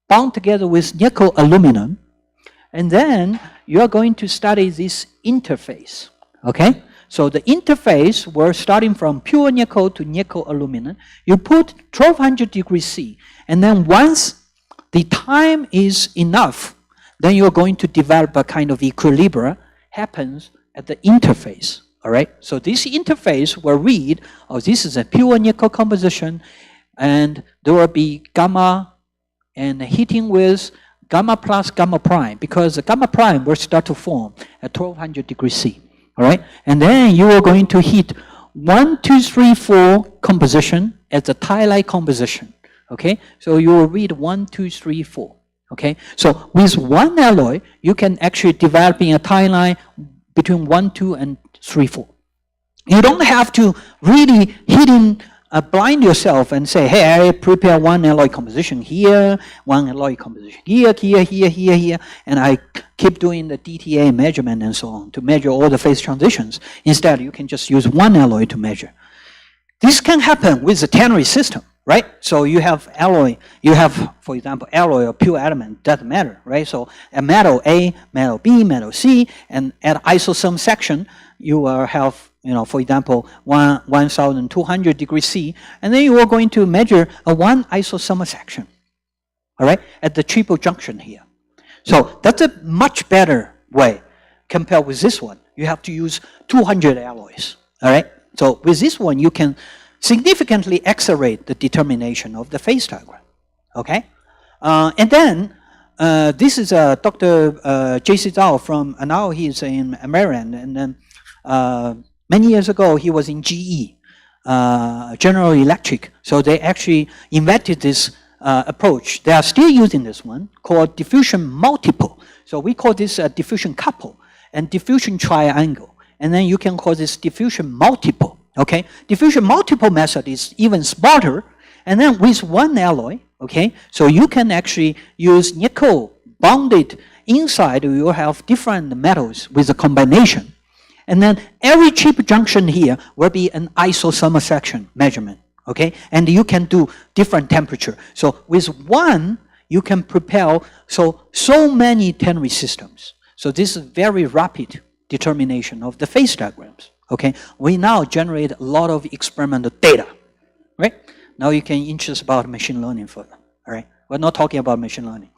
bound together with nickel aluminum, and then you are going to study this interface, okay? So the interface, we're starting from pure nickel to nickel aluminum. You put 1200 degrees C, and then once the time is enough, then you're going to develop a kind of equilibrium happens at the interface. All right, so this interface will read, oh, this is a pure nickel composition, and there will be gamma and heating with gamma plus gamma prime, because the gamma prime will start to form at 1200 degrees C. All right, and then you are going to heat 1, 2, 3, 4 composition as a tie-like composition. Okay, so you will read 1, 2, 3, 4. Okay, so with one alloy, you can actually develop a tie line between 1, 2, and 3, 4. You don't have to really blind yourself and say, hey, I prepare one alloy composition here, one alloy composition here, and I keep doing the DTA measurement and so on to measure all the phase transitions. Instead, you can just use one alloy to measure. This can happen with the ternary system, right? So you have alloy, for example, alloy or pure element, doesn't matter, right? So a metal A, metal B, metal C, and at isothermal section, you will have, for example, 1200 degrees C, and then you are going to measure a one isothermal section, all right, at the triple junction here. So that's a much better way compared with this one. You have to use 200 alloys, all right? So with this one, you can significantly accelerate the determination of the phase diagram, okay? And then, this is Dr. J.C. Zhao from, now he's in Maryland, and then many years ago, he was in GE, General Electric. So they actually invented this approach. They are still using this one called diffusion multiple. So we call this a diffusion couple and diffusion triangle. And then you can call this diffusion multiple, okay? Diffusion multiple method is even smarter. And then with one alloy, okay? So you can actually use nickel bonded inside, you have different metals with a combination. And then every chip junction here will be an isothermal section measurement, okay? And you can do different temperature. So with one, you can prepare so many ternary systems. So this is very rapid determination of the phase diagrams, Okay, we now generate a lot of experimental data, right? Now you can interest about machine learning further, all right? We're not talking about machine learning.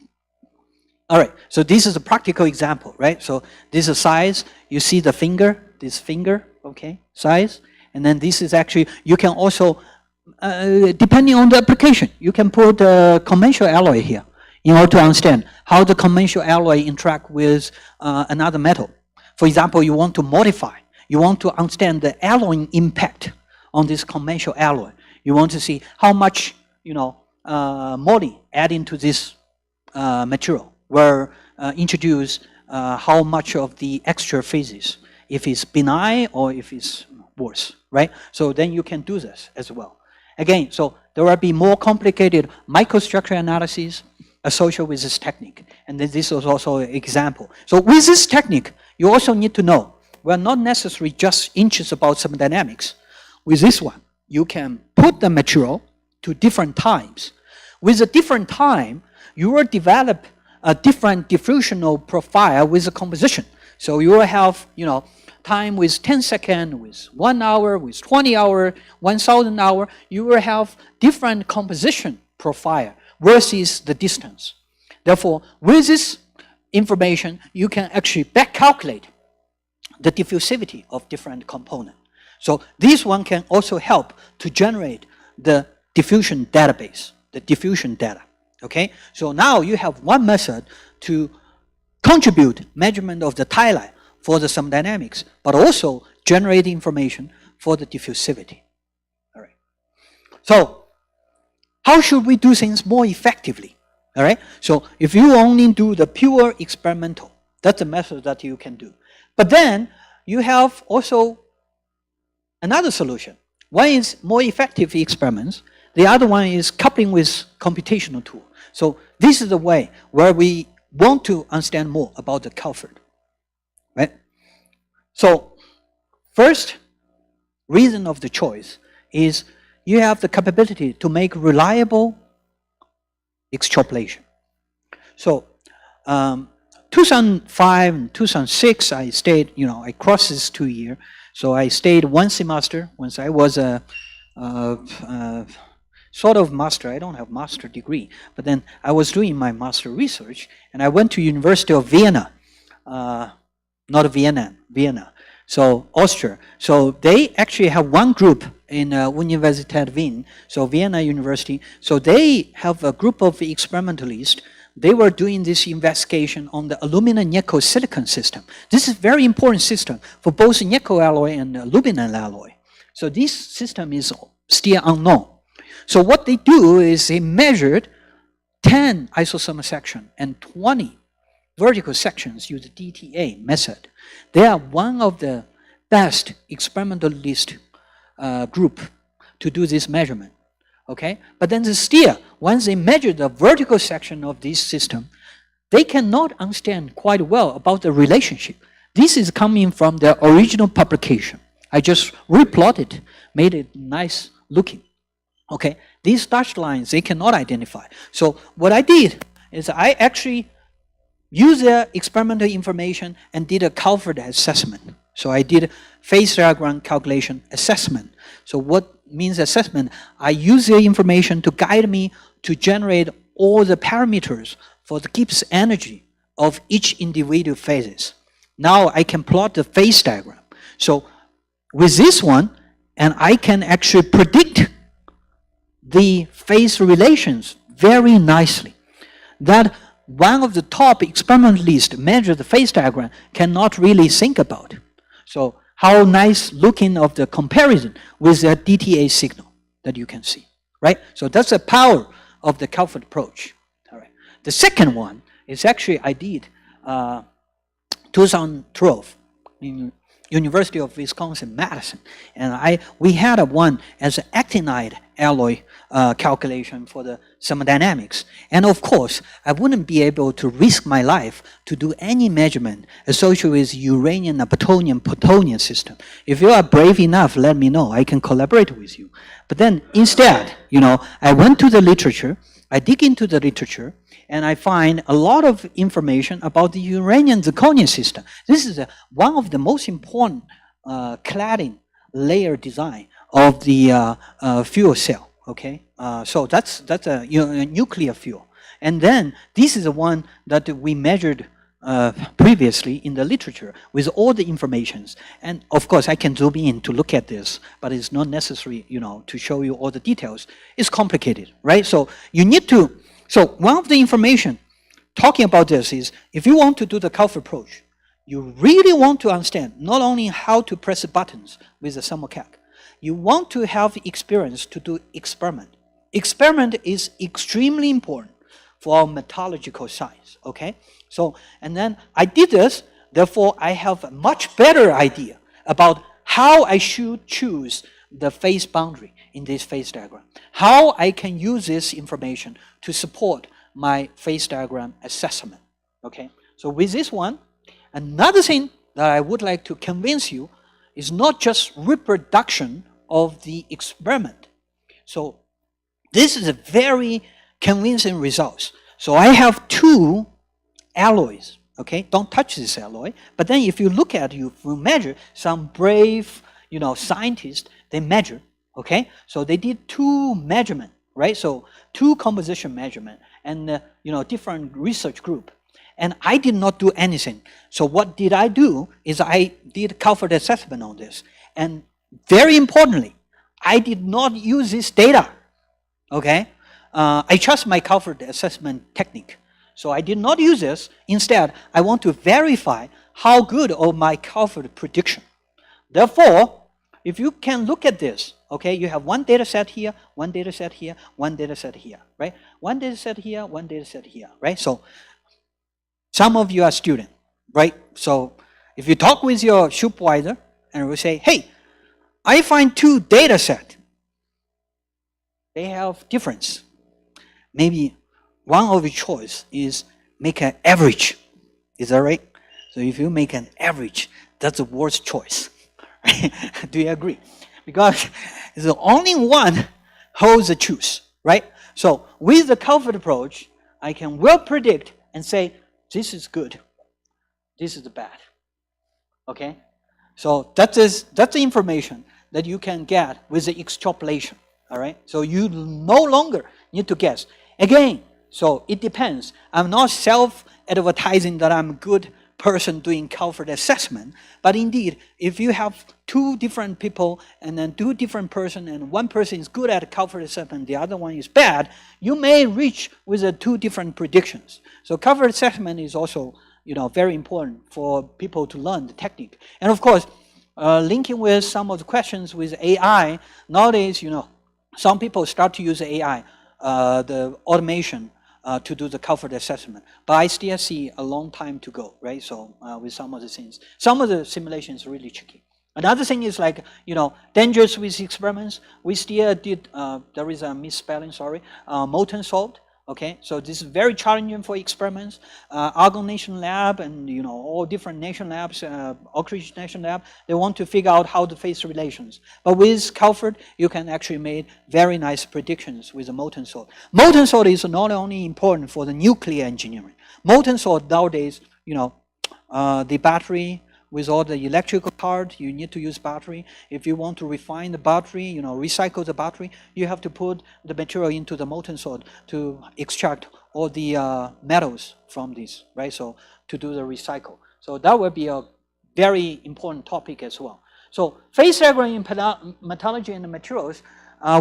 All right, so this is a practical example, right? So this is size, you see the finger, this finger, okay, size, and then this is actually, you can also, depending on the application, you can put a conventional alloy here in order to understand how the conventional alloy interact with another metal. For example, you want to modify, you want to understand the alloying impact on this conventional alloy. You want to see how much, moly add into this material, where introduce how much of the extra phases, if it's benign or if it's worse, right? So then you can do this as well. Again, so there will be more complicated microstructure analysis associated with this technique. And then this is also an example. So with this technique, you also need to know, we're not necessarily just interested about thermodynamics. With this one, you can put the material to different times. With a different time, you will develop a different diffusional profile with the composition. So you will have, time with 10 seconds, with 1 hour, with 20 hours, 1,000 hours. You will have different composition profile versus the distance. Therefore, with this information, you can actually back calculate the diffusivity of different components. So this one can also help to generate the diffusion database, the diffusion data. Okay, so now you have one method to contribute measurement of the tie for the thermodynamics, but also generate information for the diffusivity. All right. So how should we do things more effectively? All right. So if you only do the pure experimental, that's a method that you can do. But then you have also another solution. One is more effective experiments. The other one is coupling with computational tool. So this is the way where we want to understand more about the CALPHAD, right? So first reason of the choice is you have the capability to make reliable extrapolation. So 2005 and 2006, I stayed, I crossed this 2 year. So I stayed one semester once I was a sort of master. I don't have master degree, but then I was doing my master research, and I went to University of Vienna, not Vienna, so Austria. So they actually have one group in Universität Wien, so Vienna University. So they have a group of experimentalists. They were doing this investigation on the aluminum nickel silicon system. This is a very important system for both nickel alloy and aluminum alloy. So this system is still unknown. So what they do is they measured 10 isothermal sections and 20 vertical sections using the DTA method. They are one of the best experimentalist group to do this measurement. Okay, but then still, once they measure the vertical section of this system, they cannot understand quite well about the relationship. This is coming from the original publication. I just replotted, made it nice looking. Okay, these dashed lines, they cannot identify. So what I did is I actually used the experimental information and did a CALPHAD assessment. So I did phase diagram calculation assessment. So what means assessment? I use the information to guide me to generate all the parameters for the Gibbs energy of each individual phases. Now I can plot the phase diagram. So with this one, and I can actually predict the phase relations very nicely. That one of the top experimentalists measure the phase diagram cannot really think about. So how nice looking of the comparison with the DTA signal that you can see, right? So that's the power of the CALPHAD approach. All right. The second one is actually I did 2012 in University of Wisconsin-Madison, and we had a one as an actinide alloy calculation for the thermodynamics. And of course, I wouldn't be able to risk my life to do any measurement associated with uranium and plutonium system. If you are brave enough, let me know. I can collaborate with you. But then instead, I went to the literature, I dig into the literature, and I find a lot of information about the uranium zirconium system. This is one of the most important cladding layer design of the fuel cell. Okay, so that's a, a nuclear fuel, and then this is the one that we measured previously in the literature with all the informations. And of course, I can zoom in to look at this, but it's not necessary, to show you all the details. It's complicated, right? So you need to. So one of the information talking about this is, if you want to do the CALPHAD approach, you really want to understand not only how to press the buttons with the thermocalc, you want to have experience to do experiment. Experiment is extremely important for our metallurgical science, okay? So, and then I did this, therefore I have a much better idea about how I should choose the phase boundary in this phase diagram, how I can use this information to support my phase diagram assessment, okay? So with this one, another thing that I would like to convince you is not just reproduction of the experiment. So this is a very convincing results. So I have two alloys, okay? Don't touch this alloy. But then if you look at it, you measure, some brave, scientists, they measure, okay? So they did two measurement, right? So two composition measurement and, different research group. And I did not do anything. So what did I do is I did CALPHAD assessment on this. And very importantly, I did not use this data, okay? I trust my CALPHAD assessment technique. So I did not use this. Instead, I want to verify how good of my CALPHAD prediction. Therefore, if you can look at this, okay, you have one data set here, one data set here, one data set here, right? One data set here, one data set here, right? So some of you are students, right? So if you talk with your supervisor and we say, hey, I find two data sets. They have difference. Maybe one of your choice is make an average. Is that right? So if you make an average, that's the worst choice. Do you agree? Because it's the only one holds the truth, right? So with the CALPHAD approach, I can well predict and say, this is good, this is bad, okay? So that's the information that you can get with the extrapolation, all right? So you no longer need to guess. Again, so it depends. I'm not self-advertising that I'm a good person doing CALPHAD assessment, but indeed, if you have two different people and then two different person and one person is good at CALPHAD assessment, the other one is bad, you may reach with the two different predictions. So CALPHAD assessment is also, very important for people to learn the technique. And of course, linking with some of the questions with AI, nowadays, some people start to use AI, the automation, to do the CALPHAD assessment. But I still see a long time to go, right? So with some of the things. Some of the simulations are really tricky. Another thing is like, dangerous with experiments. We still did, there is a misspelling, sorry, molten salt. Okay, so this is very challenging for experiments. Argonne Nation Lab and all different nation labs, Oak Ridge Nation Lab, they want to figure out how to face relations. But with CALPHAD, you can actually make very nice predictions with the molten salt. Molten salt is not only important for the nuclear engineering. Molten salt nowadays, the battery, with all the electrical card, you need to use battery. If you want to refine the battery, recycle the battery, you have to put the material into the molten salt to extract all the metals from this, right? So to do the recycle. So that would be a very important topic as well. So phase diagram in metallurgy and materials,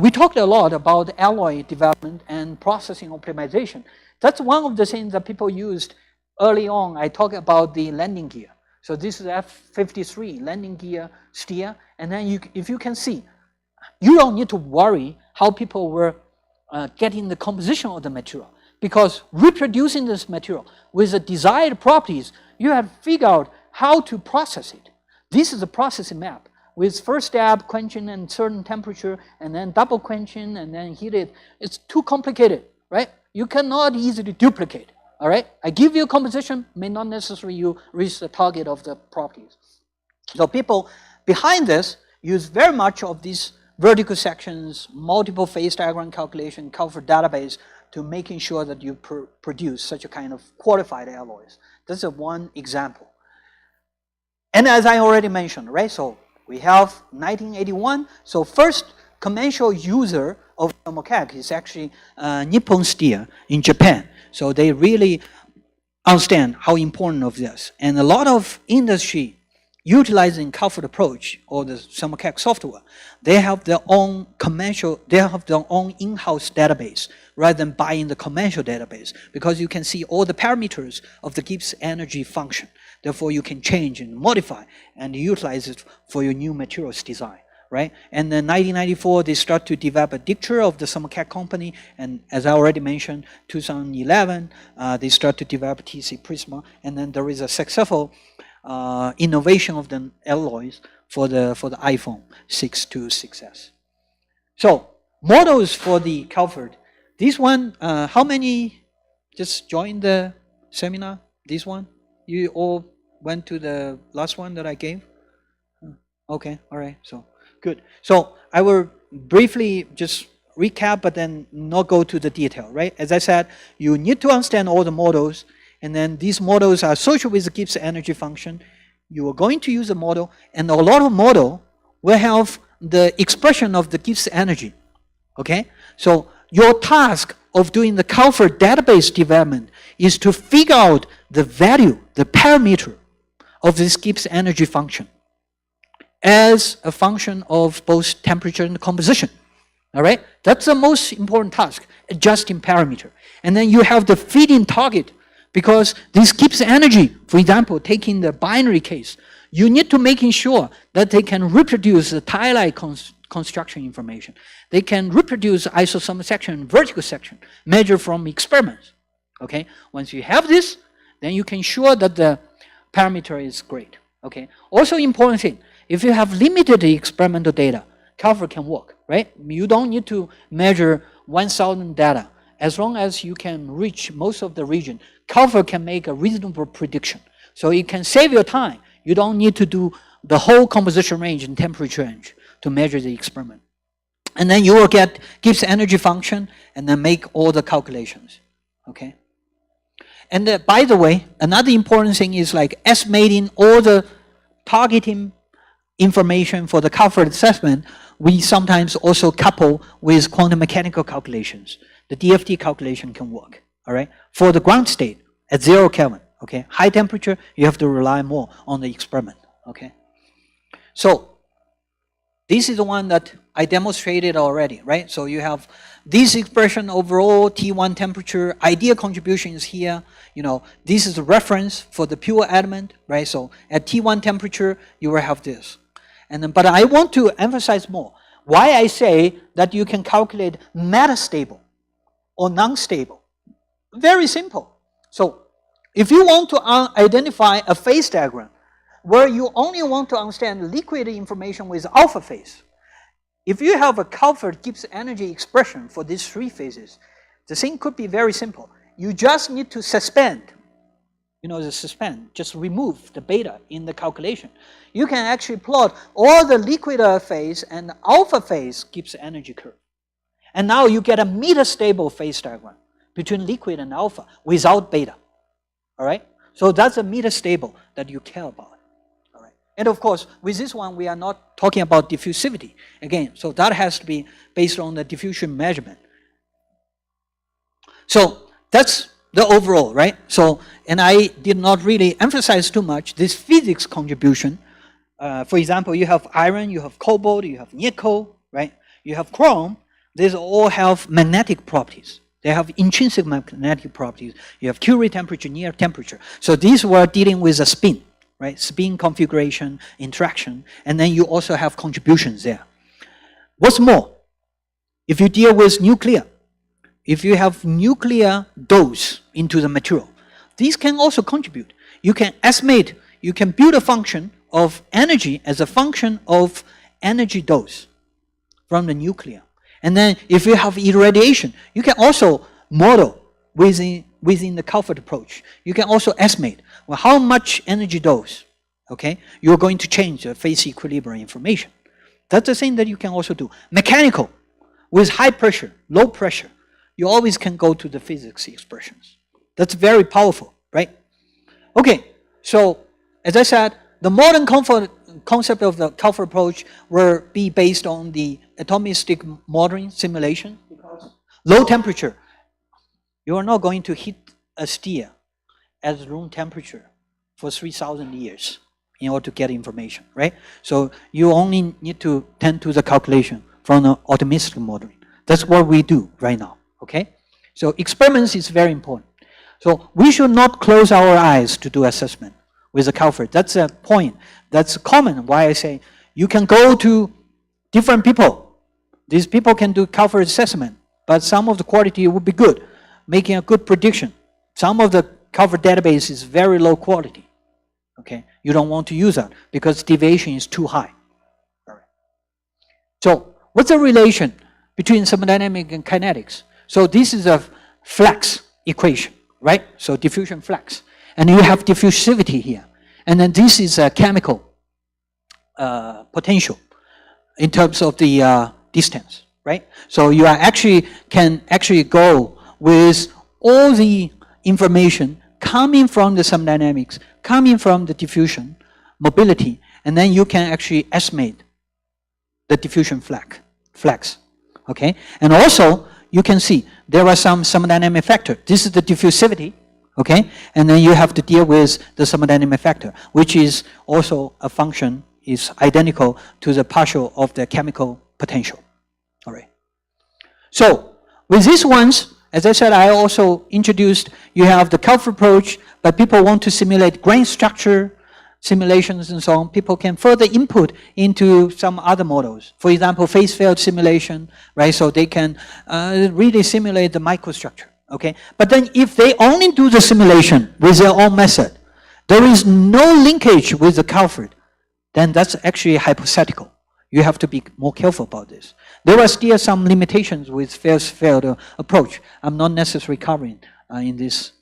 we talked a lot about alloy development and processing optimization. That's one of the things that people used early on. I talked about the landing gear. So this is F53, landing gear steer. And then if you can see, you don't need to worry how people were getting the composition of the material. Because reproducing this material with the desired properties, you have to figure out how to process it. This is a processing map with first step quenching and certain temperature, and then double quenching, and then heat it. It's too complicated, right? You cannot easily duplicate. All right, I give you a composition, may not necessarily you reach the target of the properties. So people behind this use very much of these vertical sections, multiple phase diagram calculation, CALPHAD database to making sure that you produce such a kind of qualified alloys. This is one example. And as I already mentioned, right, so We have 1981. So first commercial user of thermocalc is actually Nippon Steel in Japan. So they really understand how important of this. And a lot of industry utilizing CALPHAD approach or the thermocalc software, they have their own commercial, they have their own in-house database rather than buying the commercial database, because you can see all the parameters of the Gibbs energy function. Therefore, you can change and modify and utilize it for your new materials design, right? And then 1994, they start to develop a dictionary of the thermocalc company. And as I already mentioned, 2011, they start to develop TC Prisma. And then there is a successful innovation of the alloys for the iPhone 6 to 6S. So models for the CALPHAD. This one, how many just joined the seminar? This one? You all went to the last one that I gave? Okay, all right, so good. So I will briefly just recap, but then not go to the detail, right? As I said, you need to understand all the models, and then these models are associated with the Gibbs energy function. You are going to use a model, and a lot of model will have the expression of the Gibbs energy, okay? So your task of doing the CALPHAD database development is to figure out the value, the parameter of this Gibbs energy function as a function of both temperature and composition. All right? That's the most important task, adjusting parameter. And then you have the feeding target, because this Gibbs energy, for example, taking the binary case, you need to making sure that they can reproduce the tile-like construction information. They can reproduce isothermal section, vertical section, measure from experiments. Okay? Once you have this, then you can ensure that the parameter is great. Okay? Also important thing, if you have limited experimental data, CALPHAD can work, right? You don't need to measure 1,000 data. As long as you can reach most of the region, CALPHAD can make a reasonable prediction. So it can save your time. You don't need to do the whole composition range and temperature range to measure the experiment. And then you will get Gibbs energy function and then make all the calculations, okay? And by the way, another important thing is like estimating all the targeting information for the CALPHAD assessment. We sometimes also couple with quantum mechanical calculations. The DFT calculation can work, all right? For the ground state at 0 Kelvin, okay? High temperature, you have to rely more on the experiment, okay? So this is the one that I demonstrated already, right? So you have this expression overall, T1 temperature, ideal contribution is here. You know, this is a reference for the pure element, right? So at T1 temperature, you will have this. And then, but I want to emphasize more. Why I say that you can calculate metastable or non-stable. Very simple. So if you want to identify a phase diagram where you only want to understand liquid information with alpha phase, if you have a CALPHAD Gibbs energy expression for these three phases, the thing could be very simple. You just need to suspend, you know, just remove the beta in the calculation. You can actually plot all the liquid phase and alpha phase Gibbs energy curve. And now you get a metastable phase diagram between liquid and alpha without beta, all right? So that's a metastable that you care about. And of course, with this one, we are not talking about diffusivity. Again, so that has to be based on the diffusion measurement. So that's the overall, right? So, and I did not really emphasize too much this physics contribution. For example, you have iron, you have cobalt, you have nickel, right? You have chrome. These all have magnetic properties. They have intrinsic magnetic properties. You have Curie temperature, near temperature. So these were dealing with a spin. Right? Spin configuration, interaction, and then you also have contributions there. What's more, if you deal with nuclear, if you have nuclear dose into the material, these can also contribute. You can estimate, you can build a function of energy as a function of energy dose from the nuclear. And then if you have irradiation, you can also model within the CALPHAD approach. You can also estimate, well, how much energy dose, okay, you're going to change the phase equilibrium information. That's the thing that you can also do. Mechanical, with high pressure, low pressure, you always can go to the physics expressions. That's very powerful, right? Okay, so as I said, the modern concept of the CALPHAD approach will be based on the atomistic modeling simulation. Because low temperature, you are not going to heat a steel at room temperature for 3,000 years in order to get information, right? So you only need to tend to the calculation from the atomistic modeling. That's what we do right now, okay? So experiments is very important. So we should not close our eyes to do assessment with the CALPHAD. That's a point. That's common why I say you can go to different people. These people can do CALPHAD assessment, but some of the quality would be good, making a good prediction. Some of the CALPHAD database is very low quality. Okay, you don't want to use that because deviation is too high. All right. So what's the relation between thermodynamics and kinetics? So this is a flux equation, right? So diffusion flux. And you have diffusivity here. And then this is a chemical potential in terms of the distance, right? So you are can actually go with all the information coming from the thermodynamics, coming from the diffusion, mobility, and then you can actually estimate the diffusion flux, okay? And also, you can see there are some thermodynamic factor. This is the diffusivity, okay? And then you have to deal with the thermodynamic factor, which is also a function, is identical to the partial of the chemical potential, all right? So, with these ones, as I said, I also introduced, you have the CALPHAD approach, but people want to simulate grain structure simulations and so on. People can further input into some other models. For example, phase field simulation, right? So they can really simulate the microstructure, okay? But then if they only do the simulation with their own method, there is no linkage with the CALPHAD, then that's actually hypothetical. You have to be more careful about this. There are still some limitations with phase field approach. I'm not necessarily covering in this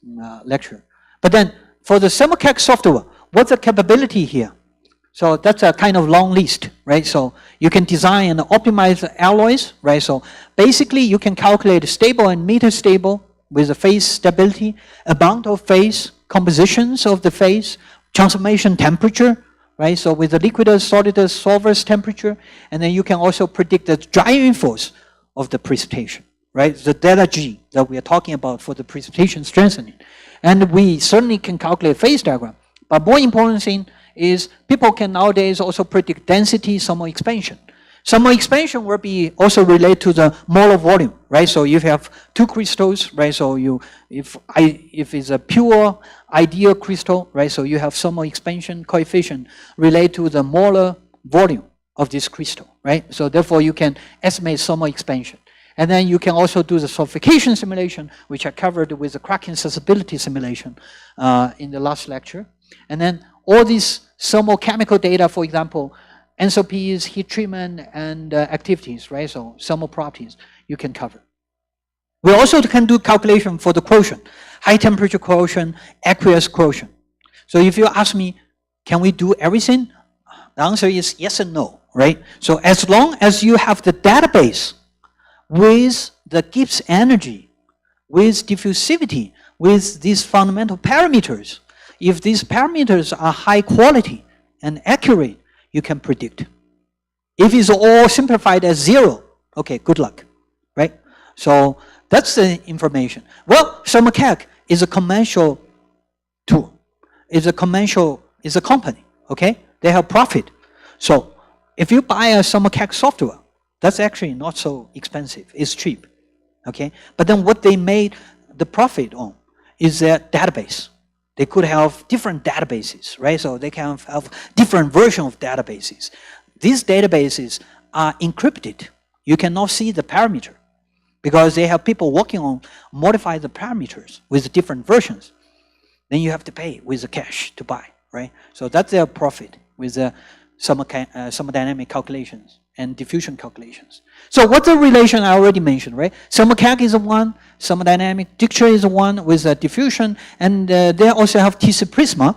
lecture. But then for the thermocalc software, what's the capability here? So that's a kind of long list, right? So you can design and optimize the alloys, right? So basically you can calculate stable and metastable with the phase stability, amount of phase, compositions of the phase, transformation temperature, right? So with the liquidus, solidus, solvus temperature, and then you can also predict the driving force of the precipitation, right? The delta G that we are talking about for the precipitation strengthening. And we certainly can calculate phase diagram. But more important thing is people can nowadays also predict density, thermal expansion. Thermal expansion will be also related to the molar volume, right? So you have two crystals, right? So if it's a pure ideal crystal, right? So you have thermal expansion coefficient related to the molar volume of this crystal, right? So therefore you can estimate thermal expansion. And then you can also do the solidification simulation, which I covered with the cracking susceptibility simulation in the last lecture. And then all these thermochemical data, for example, enthalpies, heat treatment, and activities, right? So thermal properties you can cover. We also can do calculation for the quotient, high temperature quotient, aqueous quotient. So if you ask me, can we do everything? The answer is yes and no, right? So as long as you have the database with the Gibbs energy, with diffusivity, with these fundamental parameters, if these parameters are high quality and accurate, you can predict. If it's all simplified as 0, okay, good luck, right? So that's the information. Well, thermocalc is a commercial tool. It's a company, okay? They have profit. So if you buy a thermocalc software, that's actually not so expensive. It's cheap, okay? But then what they made the profit on is their database. They could have different databases, right? So they can have different versions of databases. These databases are encrypted. You cannot see the parameter because they have people working on modify the parameters with different versions. Then you have to pay with the cash to buy, right? So that's their profit with the thermodynamic calculations and diffusion calculations. So what's the relation I already mentioned, right? Thermocalc is one, thermodynamic dicture is one with the diffusion, and they also have TC Prisma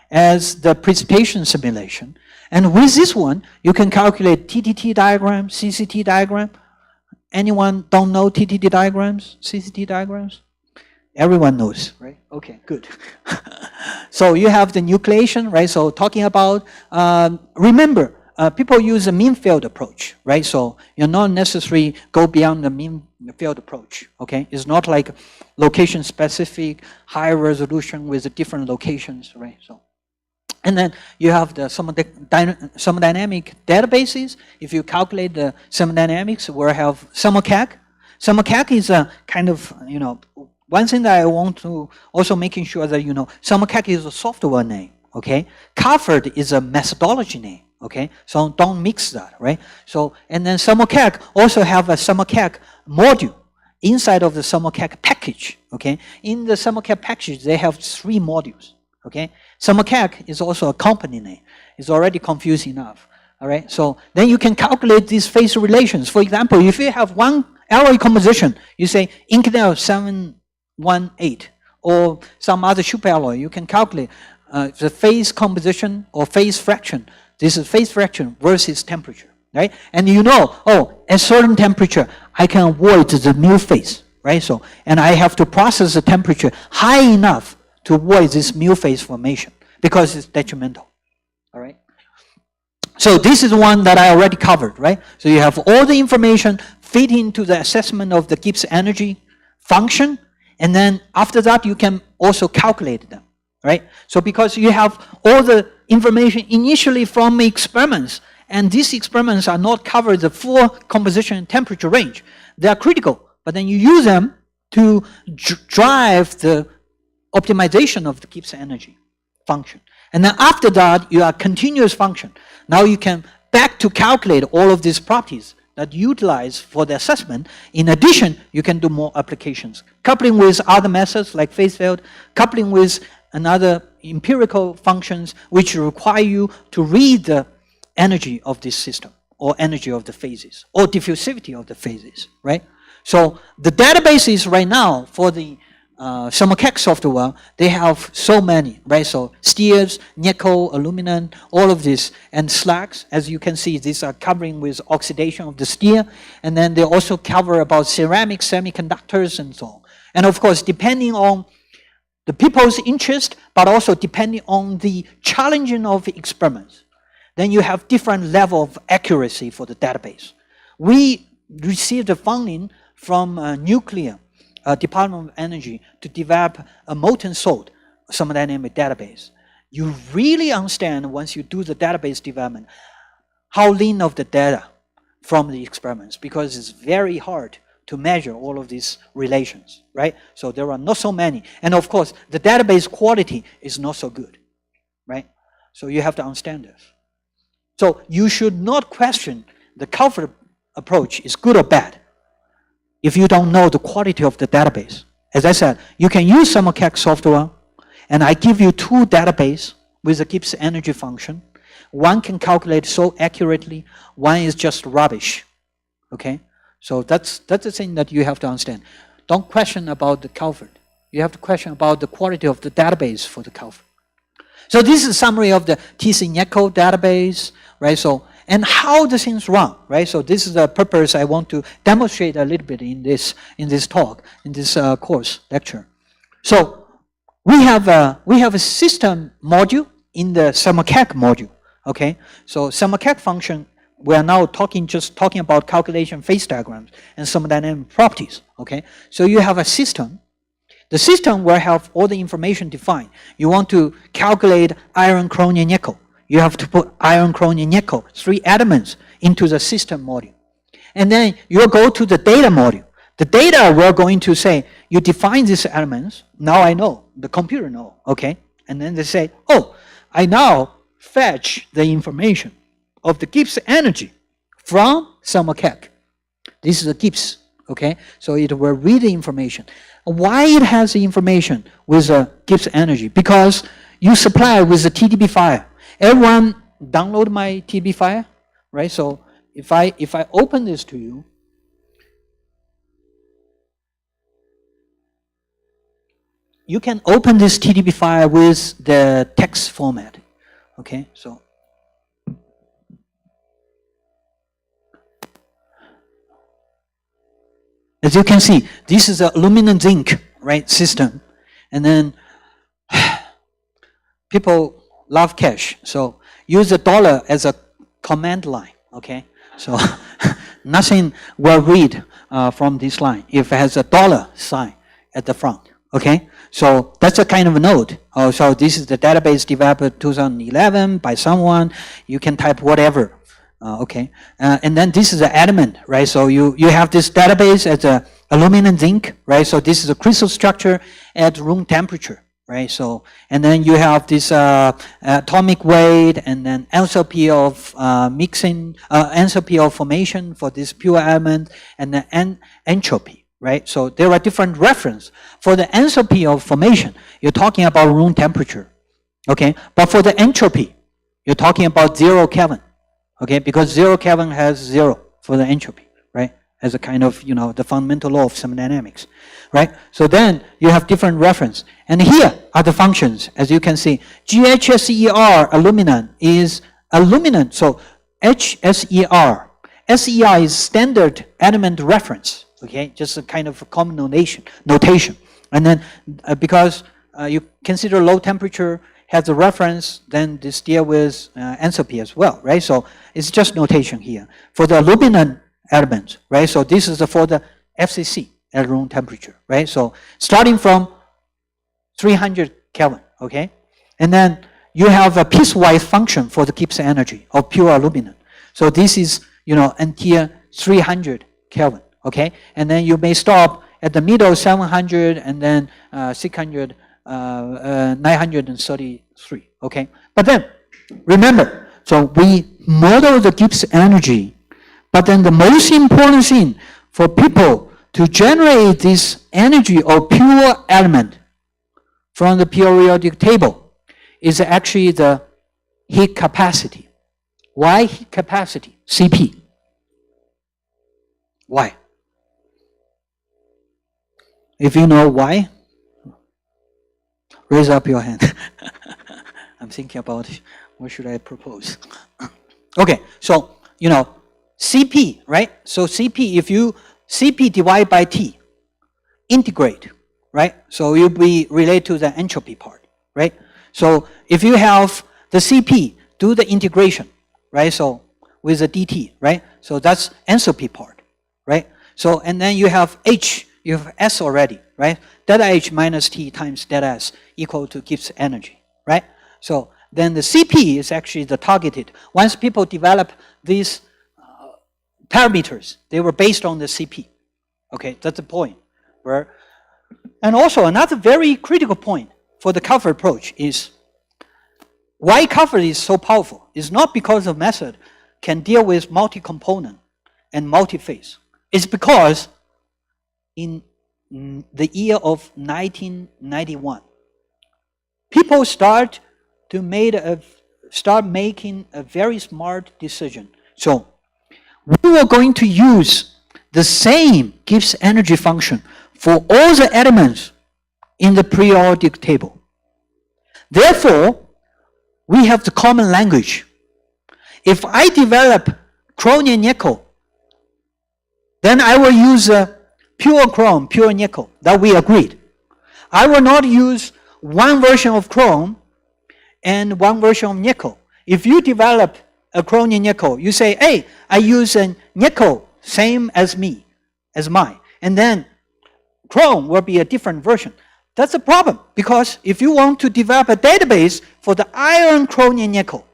as the precipitation simulation. And with this one, you can calculate TTT diagram, CCT diagram. Anyone don't know TTT diagrams, CCT diagrams? Everyone knows, right? Okay, good. So you have the nucleation, right? So talking about, remember, people use a mean field approach, right? So you're not necessarily go beyond the mean field approach, okay? It's not like location specific, high resolution with the different locations, right? So, and then you have the thermodynamic databases. If you calculate the thermodynamics, we'll have SummerCalc. SummerCalc is a kind of, you know, one thing that I want to also making sure that you know, SummerCalc is a software name, okay? CALPHAD is a methodology name, okay? So don't mix that, right? So, and then SummerCalc also have a SummerCalc module inside of the SummerCalc package, okay? In the SummerCalc package, they have 3 modules, okay? SummerCalc is also a company name. It's already confusing enough, all right? So then you can calculate these phase relations. For example, if you have one alloy composition, you say Inconel 718 or some other superalloy, you can calculate the phase composition or phase fraction. This is phase fraction versus temperature, right? And you know, oh, at certain temperature, I can avoid the mu phase, right? So, and I have to process the temperature high enough to avoid this mu phase formation because it's detrimental, all right? So this is one that I already covered, right? So you have all the information fit into the assessment of the Gibbs energy function, and then after that you can also calculate them, right? So because you have all the information initially from experiments, and these experiments are not covered the full composition and temperature range. They are critical, but then you use them to drive the optimization of the Gibbs energy function. And then after that, you are continuous function. Now you can back to calculate all of these properties that you utilize for the assessment. In addition, you can do more applications. Coupling with other methods like phase field, coupling with another empirical functions which require you to read the energy of this system or energy of the phases or diffusivity of the phases, right? So the databases right now for the SummerCalc software, they have so many, right? So steels, nickel, aluminum, all of this, and slags, as you can see, these are covering with oxidation of the steel, and then they also cover about ceramics, semiconductors, and so on. And of course, depending on the people's interest, but also depending on the challenging of experiments, then you have different level of accuracy for the database. We received the funding from nuclear Department of Energy to develop a molten salt thermodynamic database. You really understand once you do the database development how lean of the data from the experiments, because it's very hard to measure all of these relations, right? So there are not so many. And of course, the database quality is not so good, right? So you have to understand this. So you should not question the CALPHAD approach is good or bad if you don't know the quality of the database. As I said, you can use SummerCalc software, and I give you 2 databases with the Gibbs energy function. One can calculate so accurately, one is just rubbish, okay? So that's the thing that you have to understand. Don't question about the CALPHAD. You have to question about the quality of the database for the CALPHAD. So this is a summary of the TC-NICO database, right? So, and how the things run, right? So this is the purpose I want to demonstrate a little bit in this talk, in this course lecture. So we have a system module in the SummerCalc module, okay? So SummerCalc function, we are now just talking about calculation phase diagrams and thermodynamic properties, okay? So you have a system. The system will have all the information defined. You want to calculate iron, chromium, nickel. You have to put iron, chromium, nickel, 3 elements into the system module. And then you'll go to the data module. The data, we're going to say, you define these elements. Now I know, the computer knows, okay? And then they say, oh, I now fetch the information of the Gibbs energy from SummerCalc. This is the Gibbs, okay? So it will read the information. Why it has the information with the Gibbs energy? Because you supply with the TDB file. Everyone download my TDB file, right? So if I open this to you, you can open this TDB file with the text format, okay? So as you can see, this is an aluminum zinc, right, system. And then people love cash, so use the dollar as a command line, okay? So nothing will read from this line if it has a dollar sign at the front, okay? So that's a kind of a node. So this is the database developed in 2011 by someone. You can type whatever, okay? And then this is the element, right? So you have this database as a aluminum zinc, right? So this is a crystal structure at room temperature, right? So, and then you have this atomic weight and then enthalpy of mixing, enthalpy of formation for this pure element, and then entropy, right? So there are different reference. For the enthalpy of formation, you're talking about room temperature, okay? But for the entropy, you're talking about 0 Kelvin, okay? Because 0 Kelvin has 0 for the entropy, right? As a kind of, you know, the fundamental law of thermodynamics, right? So then you have different reference. And here are the functions. As you can see, GHSER aluminum is aluminum. So HSER. SER is standard element reference, okay? Just a kind of a common notation. And then because you consider low temperature has a reference, then this deal with enthalpy as well, right? So it's just notation here. For the aluminum element, right? So this is for the FCC at room temperature, right? So starting from 300 Kelvin, okay? And then you have a piecewise function for the Gibbs energy of pure aluminum. So this is, you know, until 300 Kelvin, okay? And then you may stop at the middle 700 and then 600, 933, okay? But then, remember, so we model the Gibbs energy. But then the most important thing for people to generate this energy of pure element from the periodic table is actually the heat capacity. Why heat capacity? CP. Why? If you know why, raise up your hand. I'm thinking about what should I propose. Okay, so, you know, CP, right? So CP, if you CP divide by T, integrate, right? So you'll be related to the entropy part, right? So if you have the CP, do the integration, right? So with the dt, right? So that's enthalpy part, right? So, and then you have H, you have S already, right? Delta H minus T times delta S equal to Gibbs energy, right? So then the CP is actually the targeted. Once people develop these parameters, they were based on the CP. Okay, that's the point. Right? And also another very critical point for the CALPHAD approach is why CALPHAD is so powerful. It's not because the method can deal with multi-component and multi-phase. It's because in the year of 1991, people start making a very smart decision. So we were going to use the same Gibbs energy function for all the elements in the periodic table. Therefore, we have the common language. If I develop chromium nickel, then I will use pure chrome, pure nickel, that we agreed. I will not use one version of chrome and one version of nickel. If you develop a chromium nickel, you say, hey, I use a nickel, same as me, as mine. And then chrome will be a different version. That's a problem, because if you want to develop a database for the iron chromium nickel,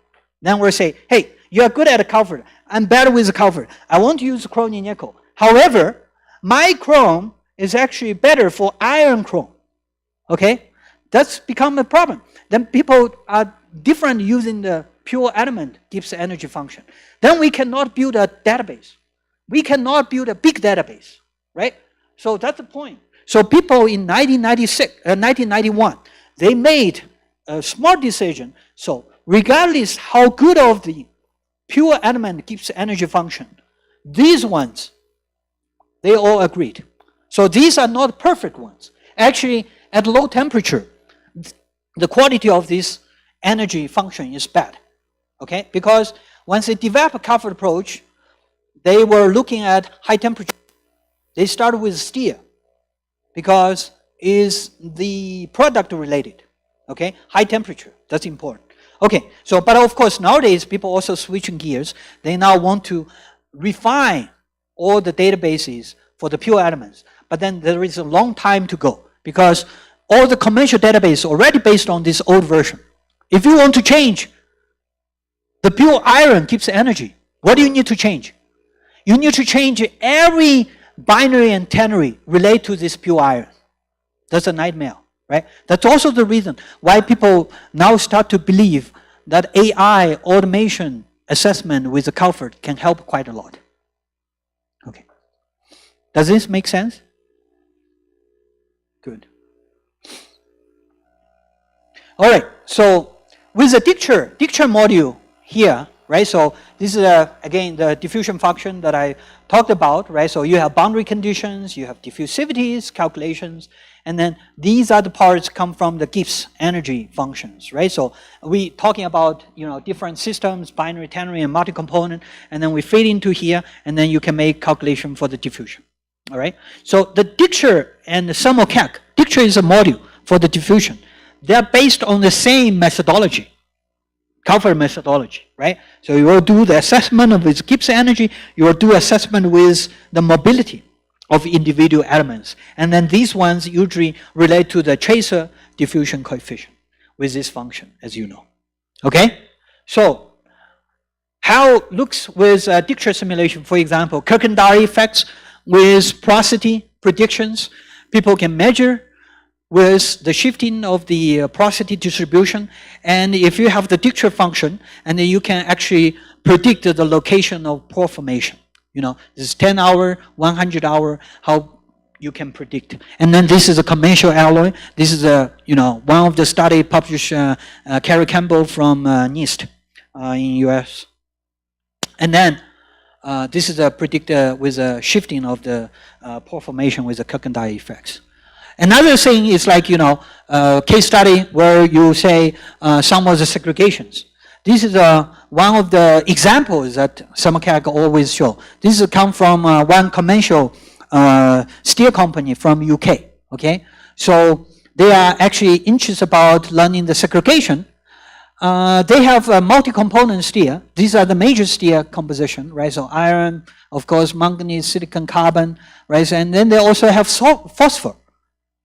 then we'll say, hey, you are good at CALPHAD. I'm better with CALPHAD. I want to use chromium nickel. However, my chrome is actually better for iron chrome. Okay? That's become a problem. Then people are different using the pure element Gibbs energy function. Then we cannot build a database. We cannot build a big database, right? So that's the point. So people in 1991, they made a smart decision. So regardless how good of the pure element Gibbs energy function, these ones, they all agreed. So these are not perfect ones. Actually, at low temperature, the quality of this energy function is bad. Okay? Because once they developed a CALPHAD approach, they were looking at high temperature. They started with steel because is the product related. Okay, high temperature, that's important. Okay, so but of course nowadays people also switching gears. They now want to refine all the databases for the pure elements. But then there is a long time to go because all the conventional database already based on this old version. If you want to change, the pure iron keeps energy. What do you need to change? You need to change every binary and ternary relate to this pure iron. That's a nightmare, right? That's also the reason why people now start to believe that AI automation assessment with the CALPHAD can help quite a lot. Okay. Does this make sense? Good. All right, so with the dicture module here, right? So this is again the diffusion function that I talked about, right? So you have boundary conditions, you have diffusivities, calculations, and then these are the parts come from the Gibbs energy functions, right? So we talking about different systems, binary, ternary, and multi-component, and then we feed into here, and then you can make calculation for the diffusion. All right. So the dicture and the simulcalc. Dicture is a module for the diffusion. They are based on the same methodology, CALPHAD methodology, right? So you will do the assessment of its Gibbs energy. You will do assessment with the mobility of individual elements, and then these ones usually relate to the tracer diffusion coefficient with this function, as you know. Okay. So how looks with dicture simulation? For example, Kirkendall effects. With porosity predictions, people can measure with the shifting of the porosity distribution, and if you have the dicture function, and then you can actually predict the location of pore formation. This is 10 hour, 100 hour, how you can predict. And then this is a conventional alloy. This is one of the study published Carrie Campbell from NIST in US. And then this is a predictor with a shifting of the pore formation with the Kirkendall effects. Another thing is like, case study where you say some of the segregations. This is one of the examples that simulcalc always show. This is come from one conventional steel company from UK, okay? So they are actually interested about learning the segregation. They have a multi-component steel. These are the major steel composition, right? So iron, of course, manganese, silicon, carbon, right? And then they also have phosphor,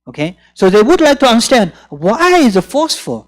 okay? So they would like to understand why the phosphor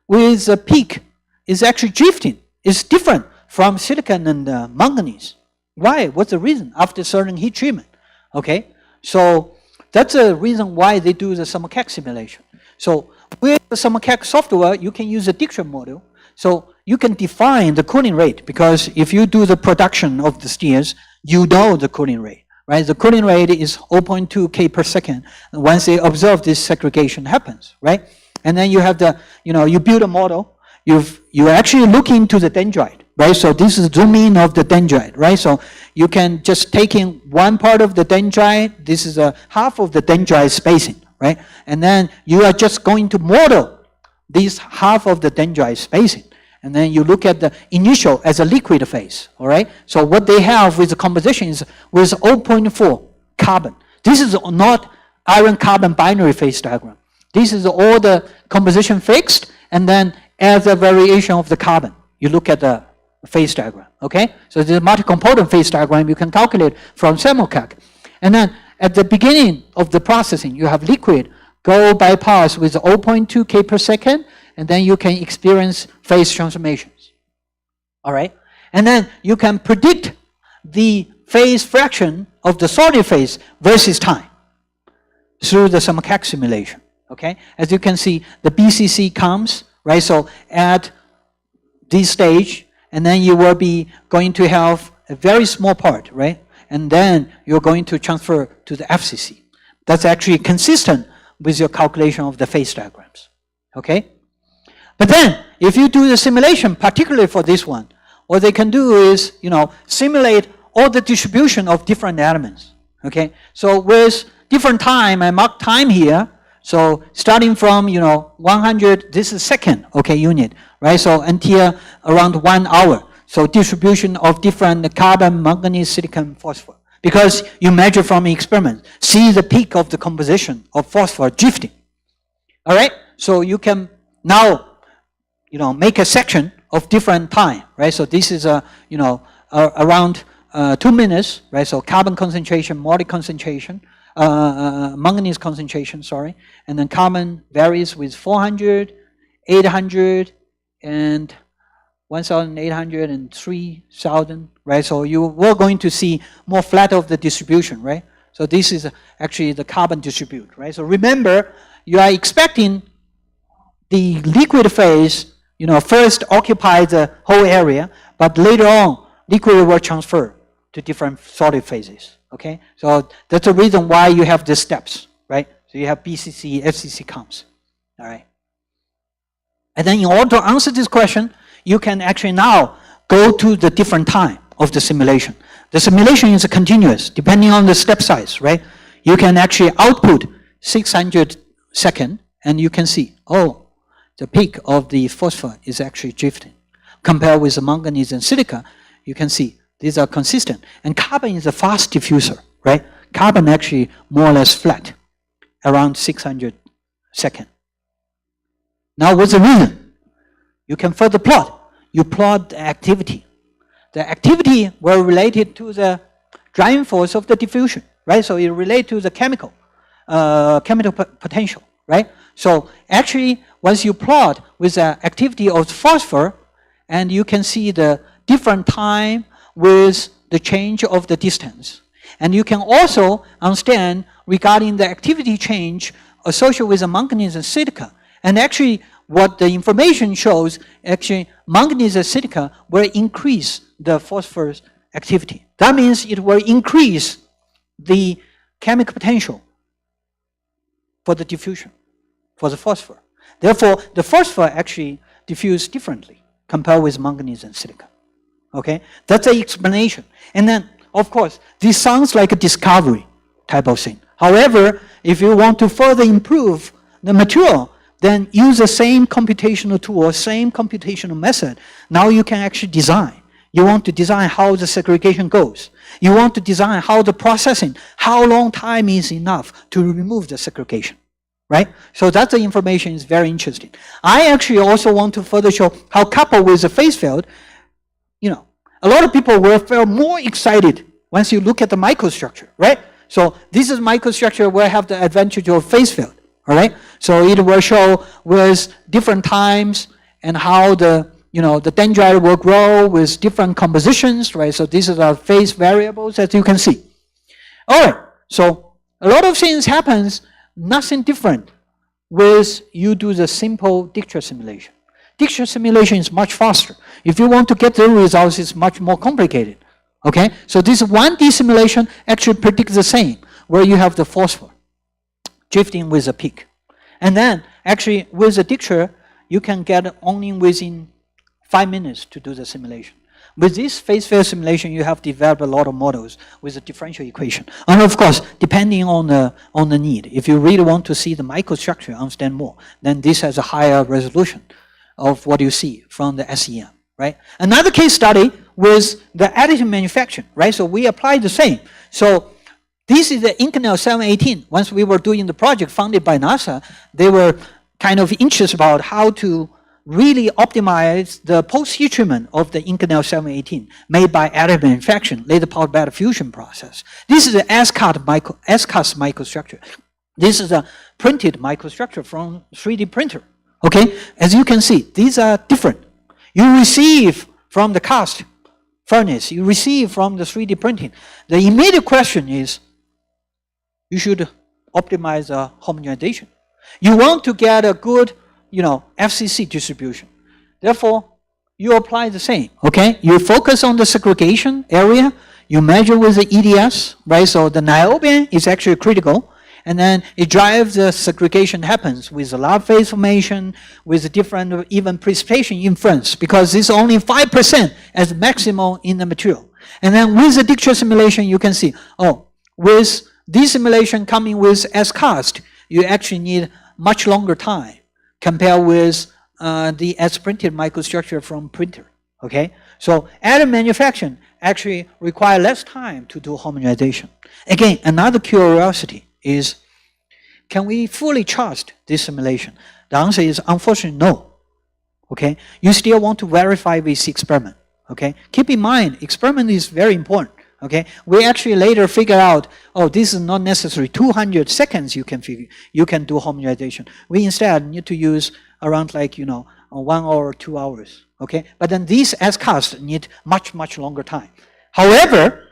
with the peak is actually drifting. It's different from silicon and manganese. Why? What's the reason? After certain heat treatment, okay? So that's the reason why they do the simulcalc simulation. So with the simulcalc software, you can use a dicture model. So you can define the cooling rate, because if you do the production of the steels, you know the cooling rate, right? The cooling rate is 0.2 K per second. Once they observe this segregation happens, right? And then you have the, you build a model, you actually look into the dendrite, right? So this is zoom in of the dendrite, right? So you can just take in one part of the dendrite, this is a half of the dendrite spacing, right? And then you are just going to model this half of the dendrite spacing. And then you look at the initial as a liquid phase, all right? So what they have with the composition is with 0.4 carbon. This is not iron-carbon binary phase diagram. This is all the composition fixed, and then as a variation of the carbon, you look at the phase diagram, okay? So the multi-component phase diagram you can calculate from simulcalc. And then at the beginning of the processing, you have liquid go bypass with 0.2 K per second, and then you can experience phase transformations, all right? And then you can predict the phase fraction of the solid phase versus time through the simulcalc simulation, okay? As you can see, the BCC comes, right? So at this stage, and then you will be going to have a very small part, right? And then you're going to transfer to the FCC. That's actually consistent with your calculation of the phase diagrams, okay? But then, if you do the simulation, particularly for this one, what they can do is, simulate all the distribution of different elements, okay? So with different time, I mark time here. So starting from, 100, this is second, okay, unit, right? So until around 1 hour. So distribution of different carbon, manganese, silicon, phosphor. Because you measure from experiment, see the peak of the composition of phosphor drifting. All right? So you can now, make a section of different time, right? So this is around 2 minutes, right? So carbon concentration, moly concentration, manganese concentration, sorry, and then carbon varies with 400, 800, and 1,800 and 3,000, right? So you were going to see more flat of the distribution, right? So this is actually the carbon distribute, right? So remember, you are expecting the liquid phase, first occupy the whole area, but later on, liquid will transfer to different solid phases, okay? So that's the reason why you have the steps, right? So you have BCC, FCC counts, all right? And then in order to answer this question, you can actually now go to the different time of the simulation. The simulation is continuous, depending on the step size, right? You can actually output 600 seconds, and you can see, oh, the peak of the phosphor is actually drifting. Compared with the manganese and silica, you can see these are consistent. And carbon is a fast diffuser, right? Carbon actually more or less flat, around 600 seconds. Now what's the reason? You can further plot. You plot the activity. The activity were related to the driving force of the diffusion, right? So it relates to the chemical potential, right? So actually, once you plot with the activity of phosphor, and you can see the different time with the change of the distance. And you can also understand regarding the activity change associated with the manganese and silica. And actually, what the information shows, actually, manganese and silica will increase the phosphorus activity. That means it will increase the chemical potential for the diffusion, for the phosphor. Therefore, the phosphor actually diffuse differently compared with manganese and silica. Okay, that's the explanation. And then, of course, this sounds like a discovery type of thing. However, if you want to further improve the material, then use the same computational tool, same computational method. Now you can actually design. You want to design how the segregation goes. You want to design how the processing, how long time is enough to remove the segregation, right? So that the information is very interesting. I actually also want to further show how coupled with the phase field, a lot of people will feel more excited once you look at the microstructure, right? So this is microstructure will have the advantage of phase field, all right? So it will show with different times and how the dendrite will grow with different compositions, right? So these are the phase variables that you can see. All right, so a lot of things happens, nothing different with you do the simple Dijkstra simulation. Dijkstra simulation is much faster. If you want to get the results, it's much more complicated, okay? So this 1D simulation actually predicts the same, where you have the phosphor drifting with a peak. And then, actually, with the Dijkstra, you can get only within 5 minutes to do the simulation. With this phase field simulation, you have developed a lot of models with a differential equation. And of course, depending on the need, if you really want to see the microstructure, understand more, then this has a higher resolution of what you see from the SEM, right? Another case study with the additive manufacturing, right? So we apply the same. So this is the Inconel 718. Once we were doing the project funded by NASA, they were kind of interested about how to really optimize the post-heat treatment of the Inconel 718 made by additive manufacturing, later powered by the fusion process. This is the SCAS microstructure. This is a printed microstructure from 3D printer. Okay, as you can see, these are different. You receive from the cast furnace, you receive from the 3D printing. The immediate question is, you should optimize the homogenization. You want to get a good, FCC distribution. Therefore, you apply the same, okay? You focus on the segregation area, you measure with the EDS, right? So the niobium is actually critical. And then it drives the segregation happens with the lab phase formation, with different even precipitation inference, because this is only 5% as maximum in the material. And then with the Dijkstra simulation, you can see, with this simulation coming with S-cast, you actually need much longer time compared with the S-printed microstructure from printer, okay? So additive manufacturing actually require less time to do homogenization. Again, another curiosity is, can we fully trust this simulation? The answer is unfortunately no. Okay, you still want to verify with experiment. Okay, keep in mind, experiment is very important. Okay, we actually later figure out, oh, this is not necessary. 200 seconds you can do homogenization. We instead need to use around 1 hour or 2 hours. Okay, but then these S-cast need much longer time. However,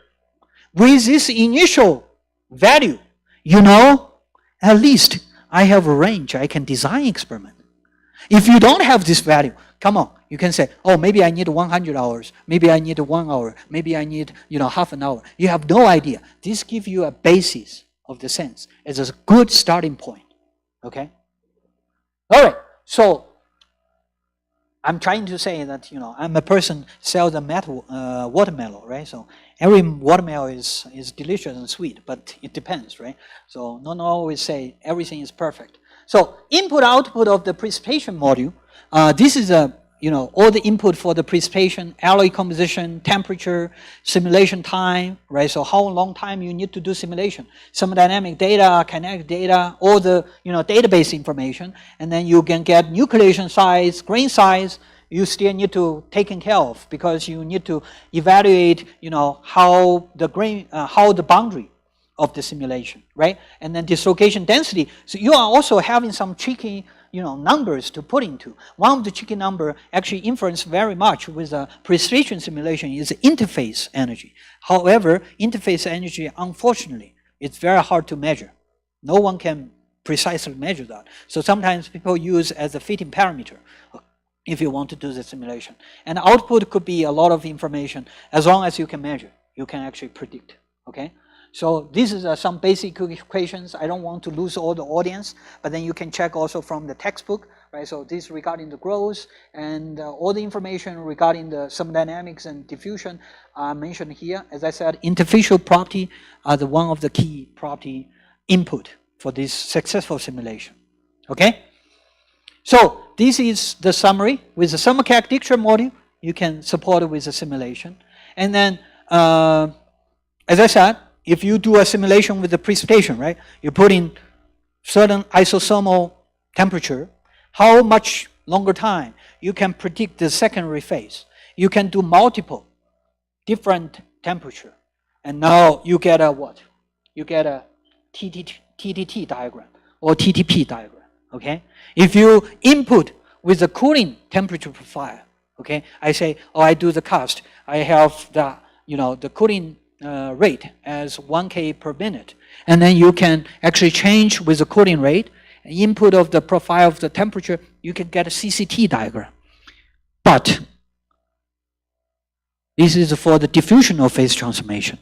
with this initial value, at least I have a range. I can design experiment. If you don't have this value, come on, you can say, oh, maybe I need 100 hours, maybe I need 1 hour, maybe I need half an hour. You have no idea. This gives you a basis of the sense as a good starting point. Okay? All right, so I'm trying to say that, I'm a person sells a watermelon, right? So every watermelon is delicious and sweet, but it depends, right? So not always say everything is perfect. So input output of the precipitation module, this is all the input for the precipitation, alloy composition, temperature, simulation time, right? So how long time you need to do simulation, thermodynamic data, kinetic data, all the database information, and then you can get nucleation size, grain size. You still need to take care of because you need to evaluate, how the boundary of the simulation, right? And then dislocation density. So you are also having some tricky, numbers to put into. One of the tricky number actually influence very much with a precipitation simulation is interface energy. However, interface energy, unfortunately, it's very hard to measure. No one can precisely measure that. So sometimes people use as a fitting parameter if you want to do the simulation. And output could be a lot of information. As long as you can measure, you can actually predict, okay? So this is some basic equations. I don't want to lose all the audience, but then you can check also from the textbook, right? So this regarding the growth and all the information regarding the thermodynamics and diffusion are mentioned here. As I said, interfacial property are one of the key property input for this successful simulation, okay? So this is the summary. With the thermocalc dictionary module, you can support it with the simulation. And then, as I said, if you do a simulation with the precipitation, right? You put in certain isothermal temperature, how much longer time you can predict the secondary phase. You can do multiple different temperature. And now you get a what? You get a TTT diagram or TTP diagram, okay? If you input with the cooling temperature profile, okay? I say, oh, I do the cast. I have the, the cooling rate as 1K per minute. And then you can actually change with the cooling rate, input of the profile of the temperature, you can get a CCT diagram. But this is for the diffusional phase transformation.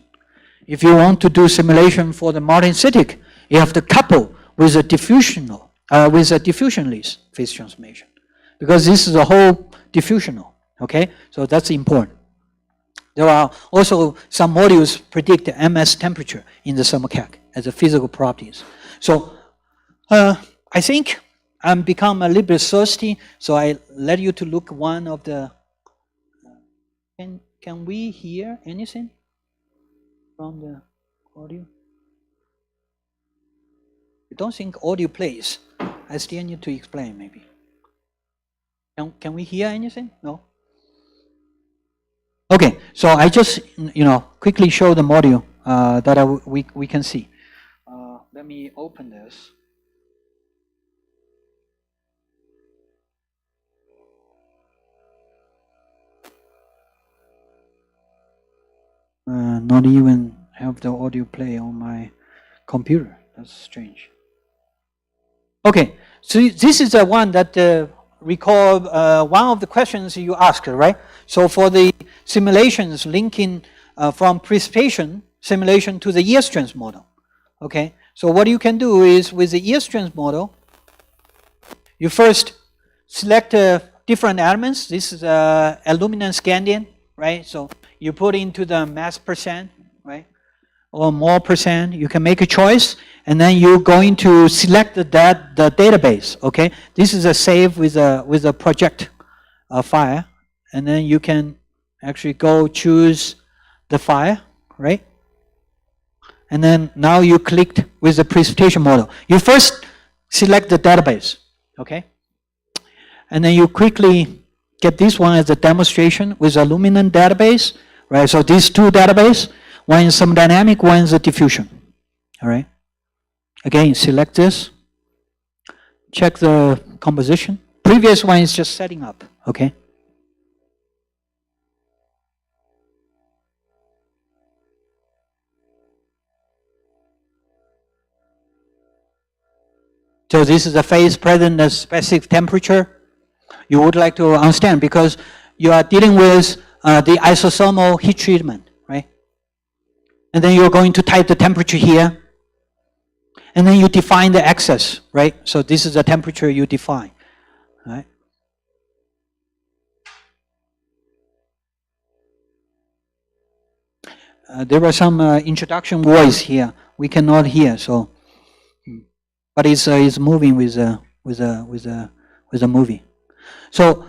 If you want to do simulation for the multicyclic, you have to couple with a diffusional, with a diffusionless phase transformation. Because this is a whole diffusional, okay? So that's important. There are also some modules predict the MS temperature in the thermocalc as a physical properties. So I think I'm become a little bit thirsty, so I let you to look one of the. Can we hear anything from the audio? I don't think audio plays. I still need to explain maybe. Can we hear anything? No. Okay, so I just quickly show the module that we can see. Let me open this. Not even have the audio play on my computer. That's strange. Okay, so this is the one that recall one of the questions you asked, right? So for the simulations linking from precipitation simulation to the year strength model, okay? So what you can do is with the year strength model, you first select different elements. This is aluminum scandium, right? So you put into the mass percent, right? Or more percent, you can make a choice, and then you're going to select the database, okay? This is a save with a project file, and then you can actually go choose the file, right? And then now you clicked with the precipitation model. You first select the database, okay? And then you quickly get this one as a demonstration with a Luminant database, right? So these two databases, one is thermodynamic, one is a diffusion, all right? Again, select this, check the composition. Previous one is just setting up, okay? So this is the phase present at specific temperature. You would like to understand because you are dealing with the isosomal heat treatment, right? And then you're going to type the temperature here. And then you define the axis, right? So this is the temperature you define, right? There were some introduction words here. We cannot hear, so. But it's moving with the movie. So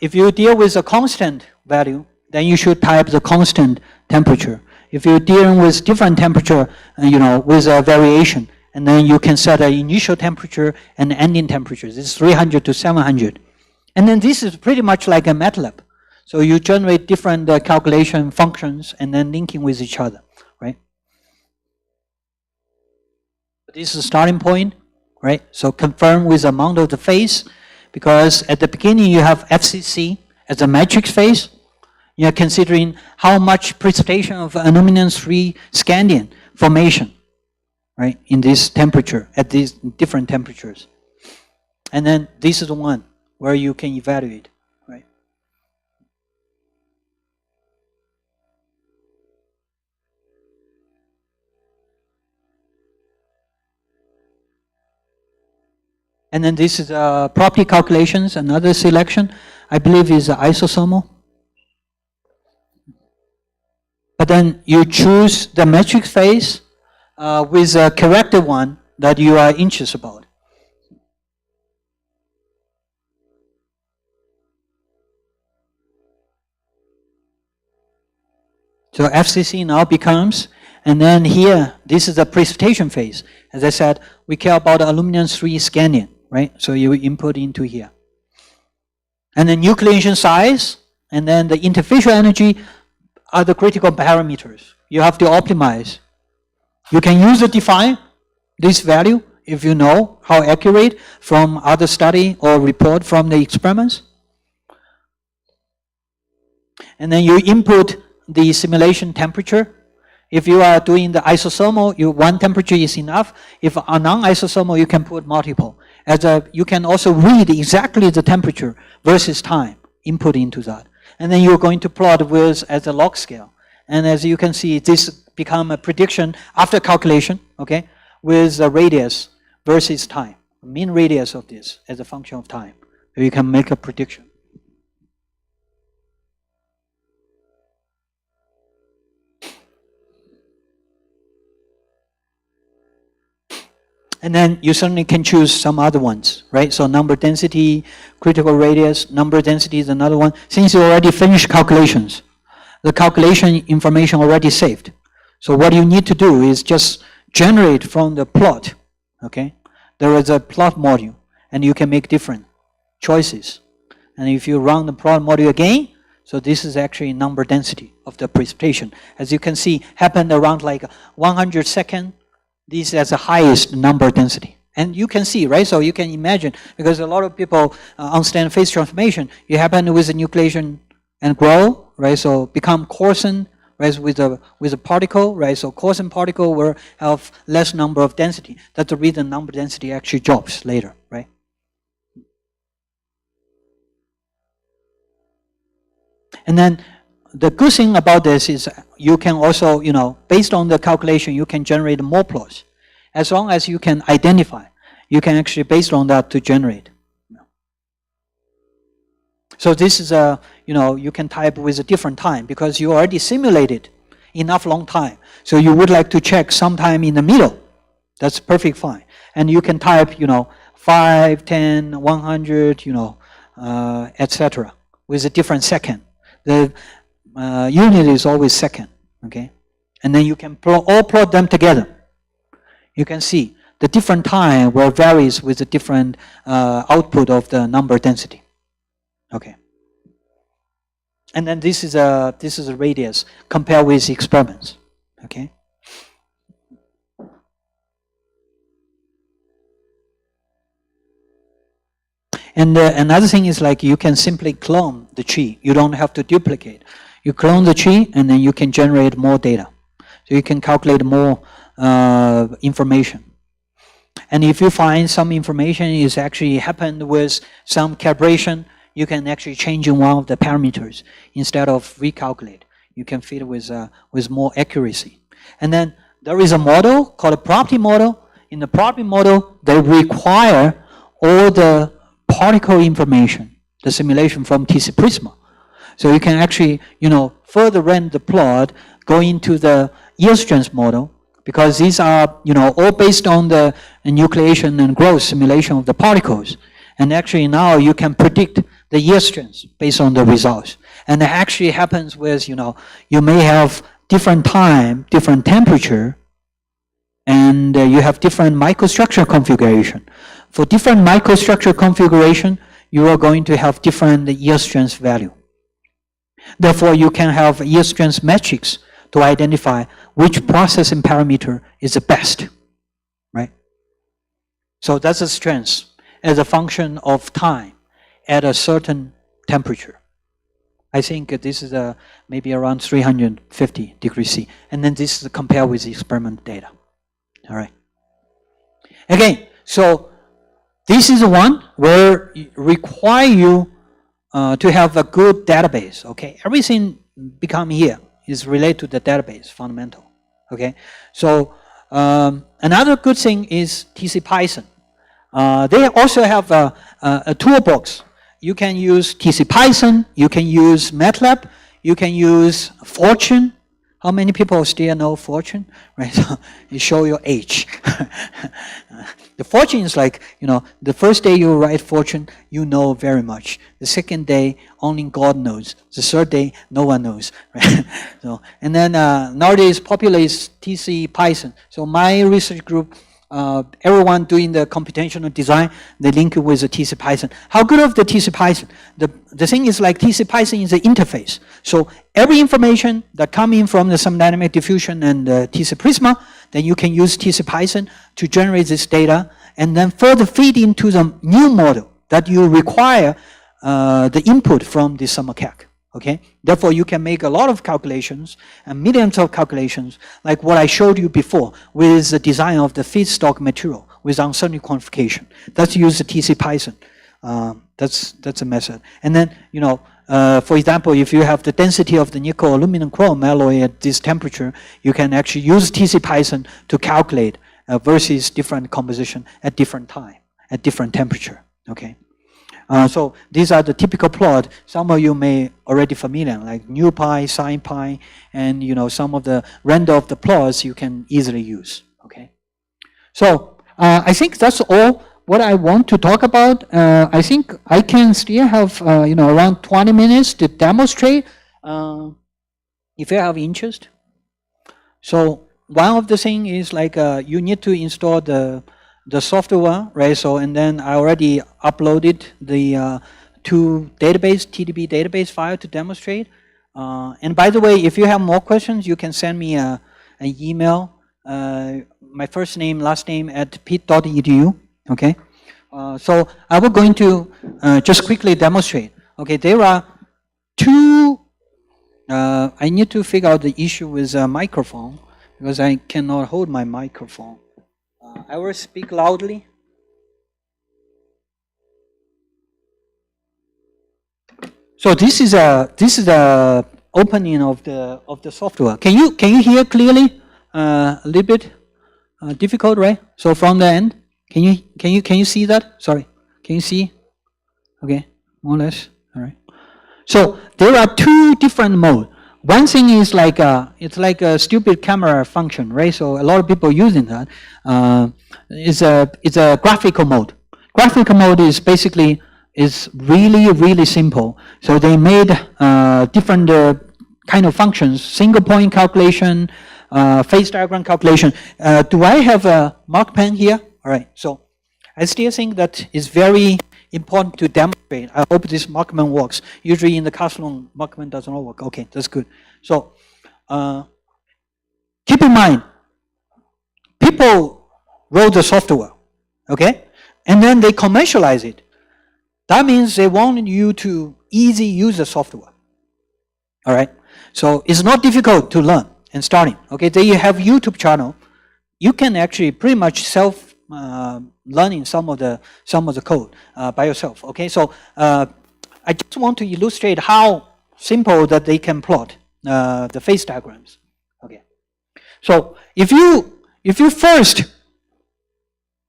if you deal with a constant value, then you should type the constant temperature. If you're dealing with different temperature, with a variation, and then you can set an initial temperature and ending temperature. This is 300 to 700. And then this is pretty much like a MATLAB. So you generate different calculation functions and then linking with each other, right? This is the starting point, right? So confirm with the amount of the phase, because at the beginning you have FCC as a matrix phase. You're considering how much precipitation of aluminum-3 scandium formation, right, in this temperature, at these different temperatures. And then this is the one where you can evaluate, right? And then this is property calculations, another selection, I believe is isosomal. But then you choose the matrix phase with a corrected one that you are interested about. So FCC now becomes, and then here, this is the precipitation phase. As I said, we care about aluminum-3 scandium, right? So you input into here. And the nucleation size, and then the interfacial energy are the critical parameters. You have to optimize. You can use the define, this value, if you know how accurate from other study or report from the experiments. And then you input the simulation temperature. If you are doing the isosomal, one temperature is enough. If a non-isosomal, you can put multiple. You can also read exactly the temperature versus time input into that. And then you're going to plot with as a log scale. And as you can see, this become a prediction after calculation, okay, with a radius versus time. Mean radius of this as a function of time. So you can make a prediction. And then you certainly can choose some other ones, right? So number density, critical radius, number density is another one. Since you already finished calculations, the calculation information already saved. So what you need to do is just generate from the plot, okay? There is a plot module, and you can make different choices. And if you run the plot module again, so this is actually number density of the precipitation. As you can see, happened around like 100 seconds. This is the highest number density. And you can see, right? So you can imagine, because a lot of people understand phase transformation, you happen with the nucleation and grow, right? So become coarsen, right, with a particle, right? So coarsen particle will have less number of density. That's the reason number density actually drops later, right? And then the good thing about this is you can also, based on the calculation, you can generate more plots. As long as you can identify, you can actually, based on that, to generate. So this is you can type with a different time because you already simulated enough long time. So you would like to check sometime in the middle. That's perfect fine. And you can type, 5, 10, 100, etc. with a different second. The unit is always second, okay? And then you can all plot them together. You can see the different time will varies with the different output of the number density. Okay. And then this is a radius compared with experiments. Okay. And another thing is like you can simply clone the tree. You don't have to duplicate. You clone the tree and then you can generate more data. So you can calculate more information. And if you find some information is actually happened with some calibration, you can actually change in one of the parameters instead of recalculate. You can fit with more accuracy. And then there is a model called a property model. In the property model, they require all the particle information, the simulation from TC Prisma. So you can actually, further run the plot, go into the yield strength model, because these are, all based on the nucleation and growth simulation of the particles. And actually now you can predict the yield strength based on the results. And it actually happens with, you may have different time, different temperature, and you have different microstructure configuration. For different microstructure configuration, you are going to have different yield strength value. Therefore, you can have yield strength metrics to identify which processing parameter is the best, right? So that's a strength as a function of time at a certain temperature. I think this is maybe around 350 degrees C. And then this is compared with the experiment data. All right. Again, so this is one where it require you to have a good database. Okay, everything become here is related to the database, fundamental. Okay, so another good thing is TC Python. They also have a toolbox. You can use TC Python, you can use MATLAB, you can use Fortune. How many people still know Fortune? Right, so you show your age. The Fortune is like, the first day you write Fortune, you know very much. The second day, only God knows. The third day, no one knows. Right? So, and then nowadays, popular is TC Python. So my research group, everyone doing the computational design, they link it with the TC Python. How good of the TC Python? The thing is like TC Python is the interface. So every information that come in from the thermodynamic diffusion and TC Prisma, then you can use TC Python to generate this data and then further feed into the new model that you require the input from the SummerCalc. Okay, therefore you can make a lot of calculations and millions of calculations, like what I showed you before with the design of the feedstock material with uncertainty quantification. That's use the TC Python. That's a method. And then for example, if you have the density of the nickel aluminum chrome alloy at this temperature, you can actually use TC Python to calculate versus different composition at different time, at different temperature. Okay. So these are the typical plot. Some of you may already familiar, like nu pi, sin pi, and some of the render of the plots you can easily use. Okay. So I think that's all what I want to talk about. I think I can still have around 20 minutes to demonstrate if you have interest. So one of the thing is like you need to install the software, right? So, and then I already uploaded the two database, TDB database file to demonstrate. And by the way, if you have more questions, you can send me an email, my first name, last name @pit.edu, okay? So I will going to just quickly demonstrate. Okay, there are two, I need to figure out the issue with a microphone because I cannot hold my microphone. I will speak loudly. So this is a opening of the software. Can you hear clearly? A little bit difficult, right? So from the end, can you see that? Sorry, can you see? Okay, more or less. All right. So there are two different modes. One thing is like it's like a stupid camera function, right? So a lot of people using that. It's a graphical mode. Graphical mode is basically really simple. So they made different kind of functions: single point calculation, phase diagram calculation. Do I have a mark pen here? All right, so I still think that it's very important to demonstrate. I hope this Markman works. Usually in the classroom, Markman does not work. Okay, that's good. So keep in mind, people wrote the software, okay? And then they commercialize it. That means they want you to easy use the software. All right? So it's not difficult to learn and starting. Okay, then you have YouTube channel. You can actually pretty much self learning some of the code by yourself. Okay, so I just want to illustrate how simple that they can plot the phase diagrams. Okay, so if you first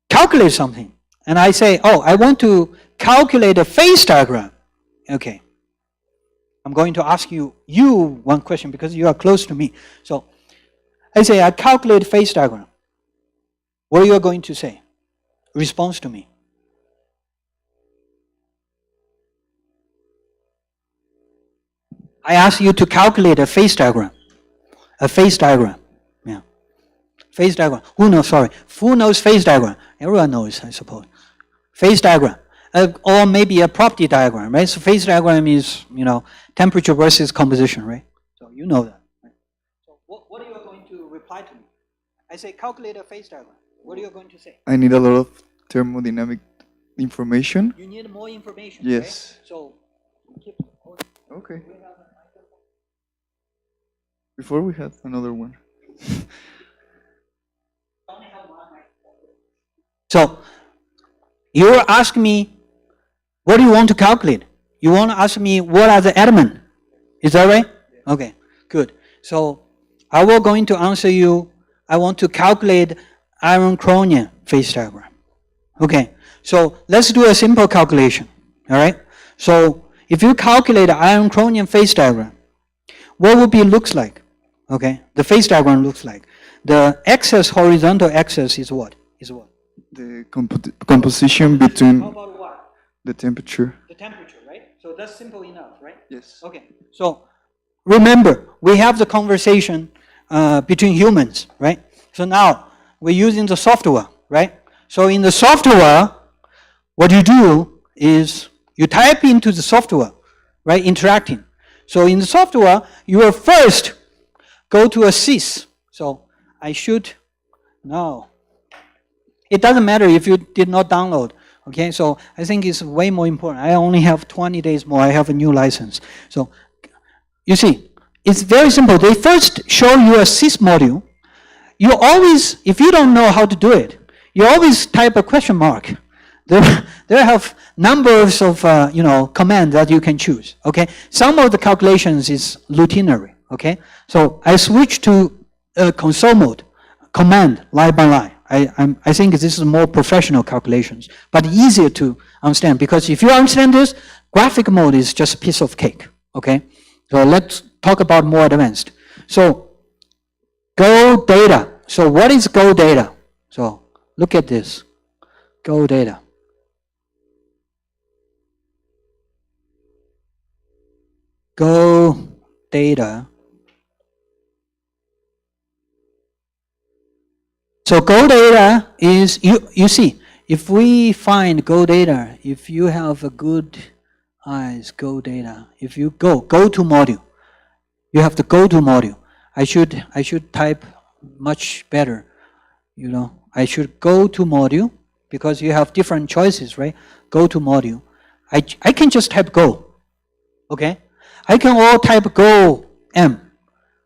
calculate something, and I say, oh, I want to calculate a phase diagram. Okay, I'm going to ask you one question because you are close to me. So I say I calculate phase diagram. What are you going to say? Response to me. I ask you to calculate a phase diagram. A phase diagram. Yeah. Phase diagram. Who knows? Sorry. Who knows phase diagram? Everyone knows, I suppose. Phase diagram. Or maybe a property diagram, right? So phase diagram is, temperature versus composition, right? So you know that. Right? So what are you going to reply to me? I say calculate a phase diagram. What are you going to say? I need a lot of thermodynamic information. You need more information. Yes. Right? So keep Okay. Before we had another one. So you ask me, what do you want to calculate? You want to ask me what are the elements? Is that right? Okay, good. So I will going to answer you, I want to calculate iron chromium phase diagram. Okay, so let's do a simple calculation. All right. So if you calculate iron chromium phase diagram, what would be looks like? Okay, the phase diagram looks like the axis, horizontal axis is what? The composition between How about what? the temperature. The temperature, right? So that's simple enough, right? Yes. Okay. So remember, we have the conversation between humans, right? So now we're using the software, right? So in the software, what you do is you type into the software, right? Interacting. So in the software, you will first go to a sys. So I should no. It doesn't matter if you did not download. Okay, so I think it's way more important. I only have 20 days more. I have a new license. So you see, it's very simple. They first show you a sys module. You always, if you don't know how to do it, you always type a question mark. There have numbers of commands that you can choose. Okay, some of the calculations is routinary. Okay, so I switch to console mode, command line by line. I think this is more professional calculations, but easier to understand because if you understand this, graphic mode is just a piece of cake. Okay, so let's talk about more advanced. So Go data. So what is Go data? So look at this. Go data. Go data. So Go data is, you see, if we find Go data, if you have a good eyes, Go data, if you go to module, you have to go to module. I should type much better, you know. I should go to module because you have different choices, right? Go to module. I can just type go, okay? I can all type go M.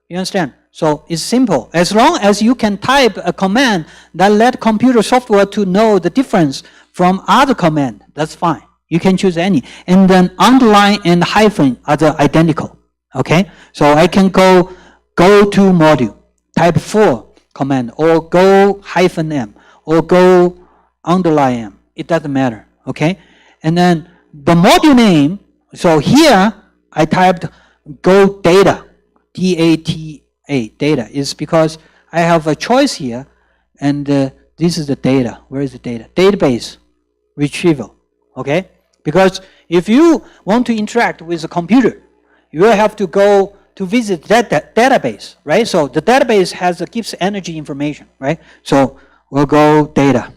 You understand? So it's simple. As long as you can type a command that let computer software to know the difference from other command, that's fine. You can choose any. And then underline and hyphen are the identical. Okay? So I can go to module, type 4 command, or go hyphen M, or go underline M. It doesn't matter. Okay? And then the module name, so here I typed go data, D-A-T-A, data, is because I have a choice here, and this is the data. Where is the data? Database retrieval, okay? Because if you want to interact with a computer, you will have to go to visit that database, right? So the database gives energy information, right? So we'll go data.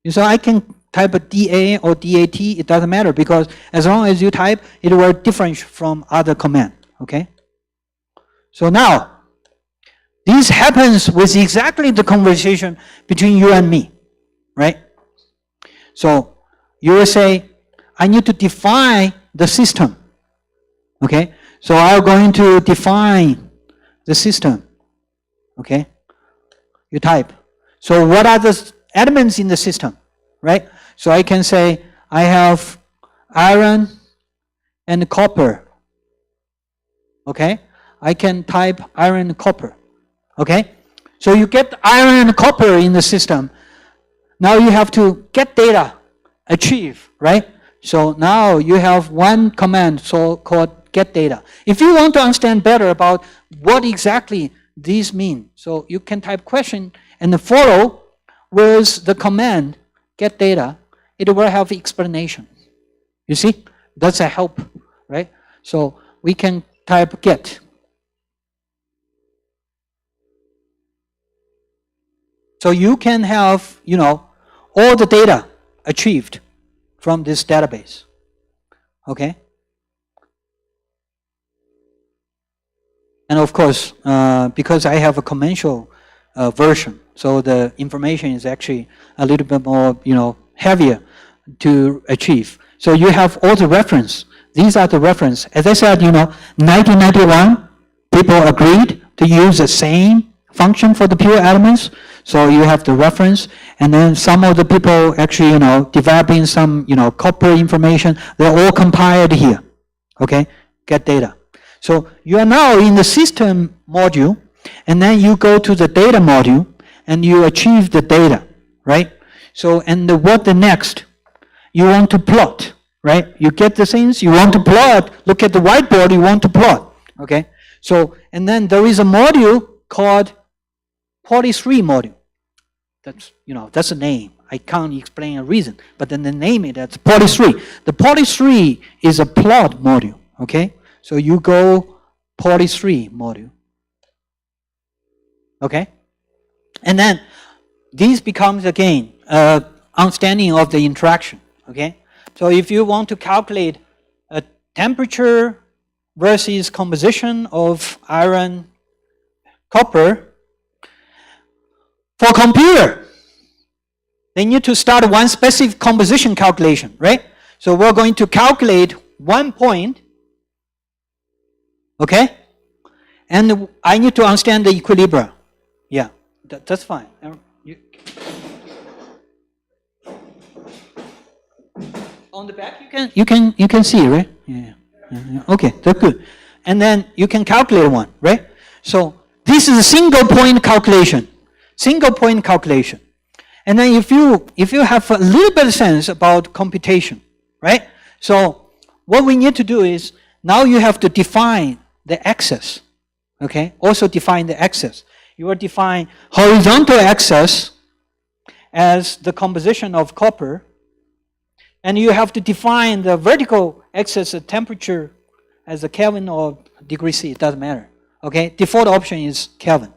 So I can type a DA or DAT, it doesn't matter, because as long as you type, it will differ from other command, okay? So now, this happens with exactly the conversation between you and me, right? So you will say, I need to define the system, okay? So I'm going to define the system, okay? You type. So what are the elements in the system, right? So I can say, I have iron and copper, okay? I can type iron and copper, okay? So you get iron and copper in the system. Now you have to get data, achieve, right? So now you have one command called get data. If you want to understand better about what exactly these mean, so you can type question and follow with the command get data. It will have explanation. You see, that's a help, right? So we can type get. So you can have, you know, all the data achieved from this database, okay? And of course, because I have a commercial version, so the information is actually a little bit more, you know, heavier to achieve. So you have all the reference. These are the reference. As I said, you know, 1991, people agreed to use the same function for the pure elements. So you have the reference, and then some of the people actually, you know, developing some, you know, copper information. They're all compiled here. Okay, get data. So you are now in the system module, and then you go to the data module, and you achieve the data, right? So, and what the next? You want to plot, right? You get the things, you want to plot, look at the whiteboard, you want to plot, okay? So, and then there is a module called Poly3 module. That's, you know, that's a name. I can't explain a reason, but then the name it as Poly3. The Poly3 is a plot module, okay? So you go Poly3 module, okay? And then this becomes again understanding of the interaction, okay? So if you want to calculate a temperature versus composition of iron, copper, for computer, they need to start one specific composition calculation, right? So we're going to calculate 1 point, okay? And I need to understand the equilibrium. Yeah, that's fine. On the back, you can see, right? Yeah. Okay, that's good. And then you can calculate one, right? So this is a single point calculation. Single point calculation. And then if you have a little bit of sense about computation, right? So what we need to do is now you have to define the axis, okay? Also define the axis. You will define horizontal axis as the composition of copper, and you have to define the vertical axis of temperature as a Kelvin or degree C, it doesn't matter, okay? Default option is Kelvin.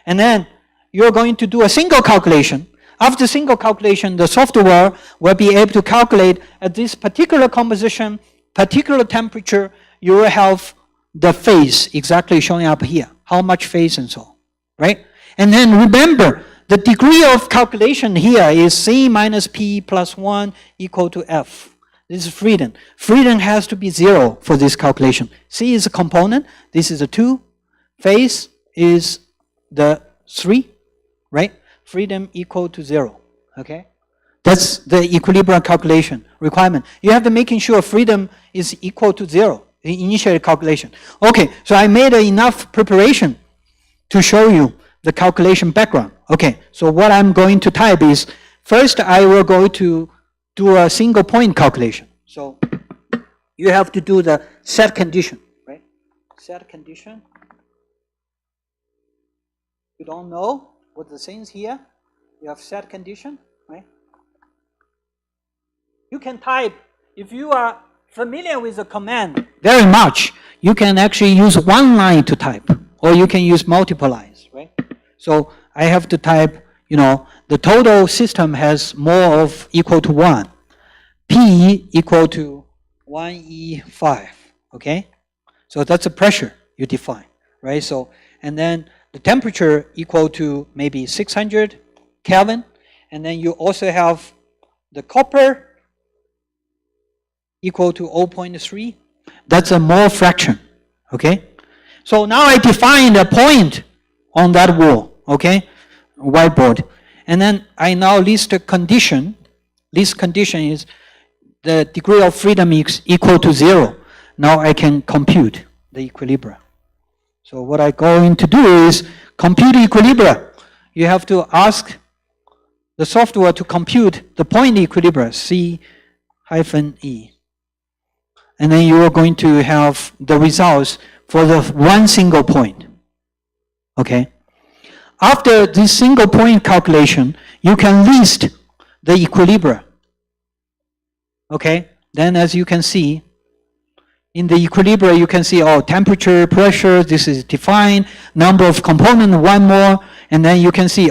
And then you're going to do a single calculation. After single calculation, the software will be able to calculate at this particular composition, particular temperature, you will have the phase exactly showing up here, how much phase and so on, right? And then remember, the degree of calculation here is C minus P plus 1 equal to F. This is freedom. Freedom has to be 0 for this calculation. C is a component, this is a 2, phase is the 3, right? Freedom equal to 0, okay? That's the equilibrium calculation requirement. You have to making sure freedom is equal to 0, the initial calculation. Okay, so I made enough preparation to show you the calculation background. Okay, so what I'm going to type is, first I will go to do a single point calculation. So you have to do the set condition, right? Set condition. You don't know what the things here, you have set condition, right? You can type, if you are familiar with the command very much, you can actually use one line to type, or you can use multiple lines, right? So I have to type, the total system has more of equal to 1. P equal to 1E5, okay? So that's the pressure you define, right? So, and then the temperature equal to maybe 600 Kelvin, and then you also have the copper equal to 0.3. That's a mole fraction, okay? So now I define a point on that wall, okay? Whiteboard. And then I now list a condition. This condition is the degree of freedom is equal to 0. Now I can compute the equilibrium. So what I'm going to do is compute equilibria. You have to ask the software to compute the point equilibria, C-E. And then you are going to have the results for the one single point. Okay? After this single point calculation, you can list the equilibria. Okay? Then as you can see, in the equilibria, you can see, temperature, pressure, this is defined, number of components, one more, and then you can see,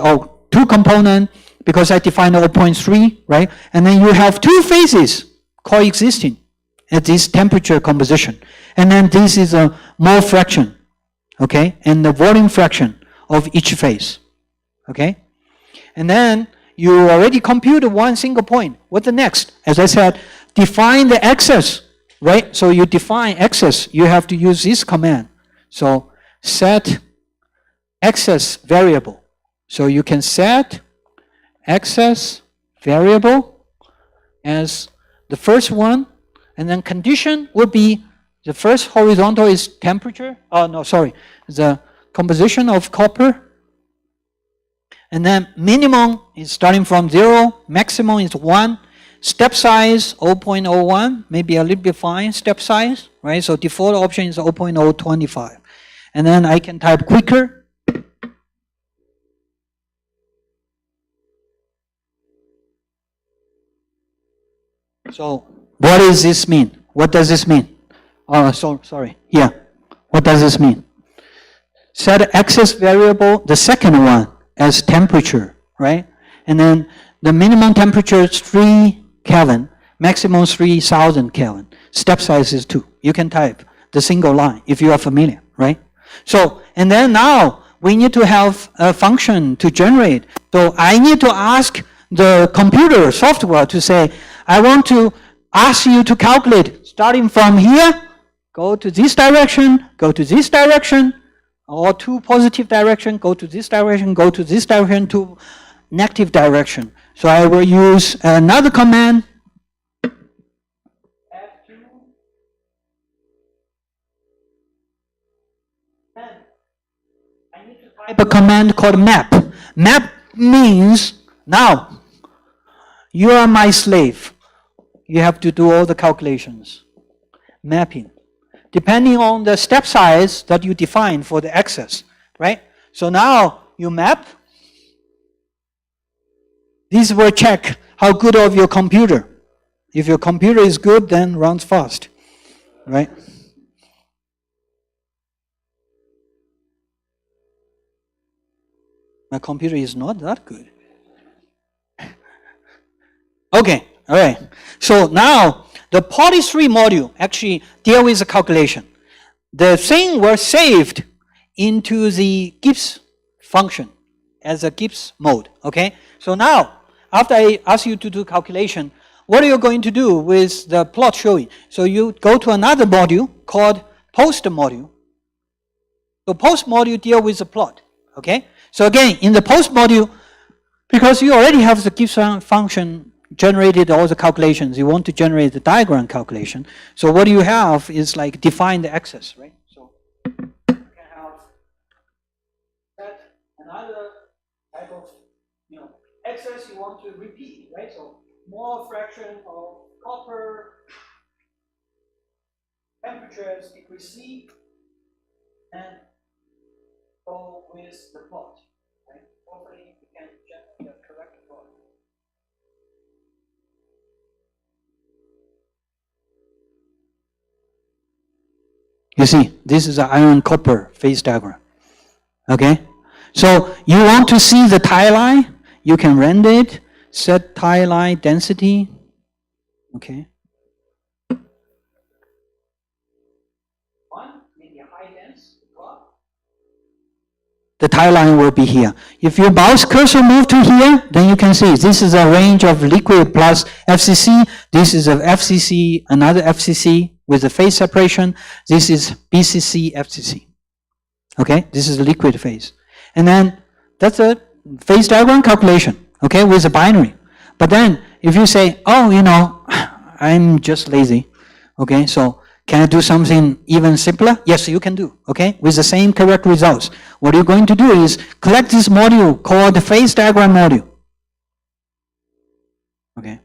two components, because I defined 0.3, right? And then you have two phases coexisting at this temperature composition. And then this is a mole fraction, okay? And the volume fraction of each phase, okay? And then you already computed one single point. What's the next? As I said, define the axis, right? So you define axis, you have to use this command. So set axis variable. So you can set axis variable as the first one, and then condition would be the first horizontal is temperature, the composition of copper. And then minimum is starting from 0, maximum is 1, step size 0.01, maybe a little bit fine step size, right? So default option is 0.025. And then I can type quicker. So what does this mean? What does this mean? Sorry. Yeah. What does this mean? Set axis variable, the second one, as temperature, right? And then the minimum temperature is 3 Kelvin, maximum 3,000 Kelvin. Step size is 2. You can type the single line if you are familiar, right? So, and then now we need to have a function to generate. So I need to ask the computer software to say, I want to ask you to calculate starting from here, go to this direction, or to positive direction, go to this direction, to negative direction. So I will use another command. I need to type a command called map. Map means now you are my slave. You have to do all the calculations. Mapping. Depending on the step size that you define for the axis, right? So now you map. This will check how good of your computer. If your computer is good, then runs fast, right? My computer is not that good. Okay, all right. So now the Poly3 module actually deal with the calculation. The thing was saved into the Gibbs function as a Gibbs mode, okay? So now, after I ask you to do calculation, what are you going to do with the plot showing? So you go to another module called post module. So post module deal with the plot, okay? So again, in the post module, because you already have the Gibbs function generated all the calculations, you want to generate the diagram calculation. So what you have is like define the axis, right? So you can have set another type of axis you want to repeat, right? So mole fraction of copper, temperature is degree C, and go with the plot, right? Hopefully you can generate the correct plot. You see, this is an iron copper phase diagram. Okay? So you want to see the tie line, you can render it, set tile line density, okay. The tile line will be here. If your mouse cursor move to here, then you can see this is a range of liquid plus FCC. This is a FCC, another FCC with a phase separation. This is BCC FCC. Okay, this is liquid phase. And then that's a phase diagram calculation, okay, with a binary. But then if you say, oh, you know, I'm just lazy, okay, so can I do something even simpler? Yes, you can do, okay, with the same correct results. What you're going to do is collect this module called the phase diagram module. Okay.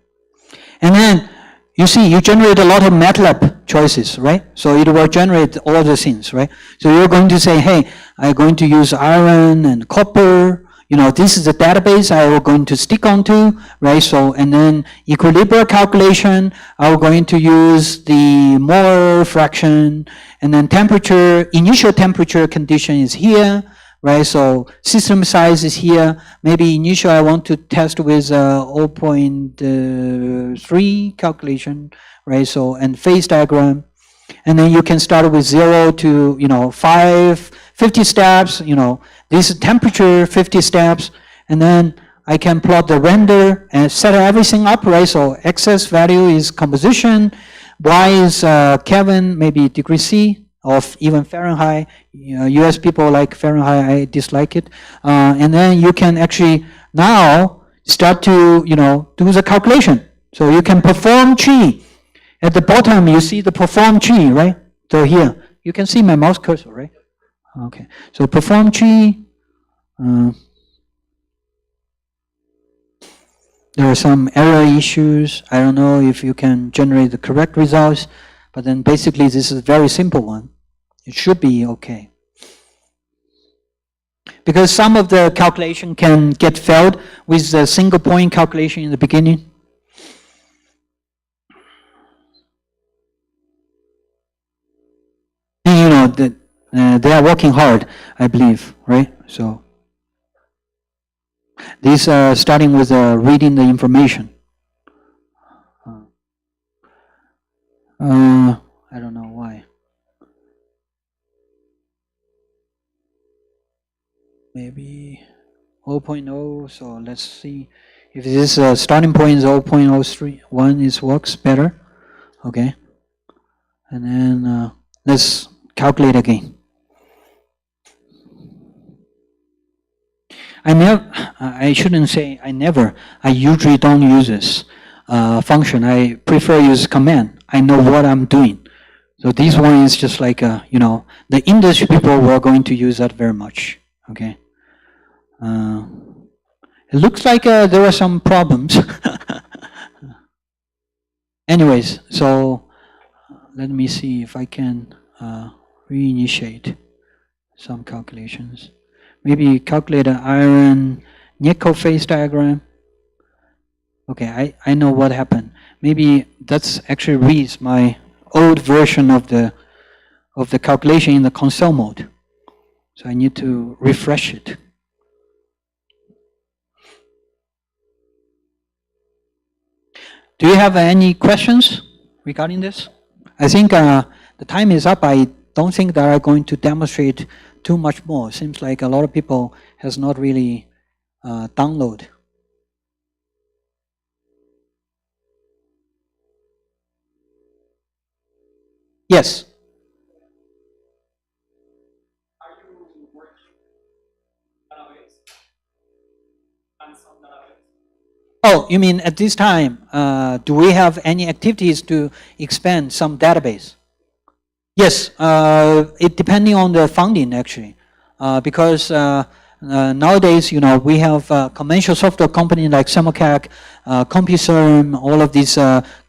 And then you see, you generate a lot of MATLAB choices, right? So it will generate all the things, right? So you're going to say, hey, I'm going to use iron and copper. You know, this is the database I'm going to stick onto, right? So, and then equilibrium calculation, I'm going to use the mole fraction, and then temperature, initial temperature condition is here, right? So system size is here. Maybe initial I want to test with 0.3 calculation, right? So, and phase diagram. And then you can start with 0 to, you know, 50 steps, you know, this is temperature, 50 steps, and then I can plot the render and set everything up, right? So X value is composition, Y is Kelvin, maybe degree C, of even Fahrenheit. You know, US people like Fahrenheit, I dislike it. And then you can actually now start to, you know, do the calculation. So you can perform tree. At the bottom, you see the perform tree, right? So here, you can see my mouse cursor, right? Okay, so perform tree. There are some error issues. I don't know if you can generate the correct results, but then basically this is a very simple one. It should be okay. Because some of the calculation can get failed with the single point calculation in the beginning. And you know, that they are working hard, I believe, right? So these are starting with reading the information. I don't know why. Maybe 0.0, so let's see if this starting point is 0.031, it works better. Okay. And then let's calculate again. I shouldn't say I never. I usually don't use this function. I prefer use command. I know what I'm doing. So this one is just like, you know, the industry people were going to use that very much. Okay. It looks like there are some problems. Anyways, so let me see if I can reinitiate some calculations. Maybe calculate an iron nickel phase diagram. Okay, I know what happened. Maybe that's actually reads my old version of the calculation in the console mode. So I need to refresh it. Do you have any questions regarding this? I think the time is up. I don't think that I'm going to demonstrate too much more. Seems like a lot of people has not really download. Yes. Oh, you mean at this time, do we have any activities to expand some database? Yes, it depending on the funding actually, because nowadays, you know, we have commercial software company like Simulcalc, CompuServe, all of these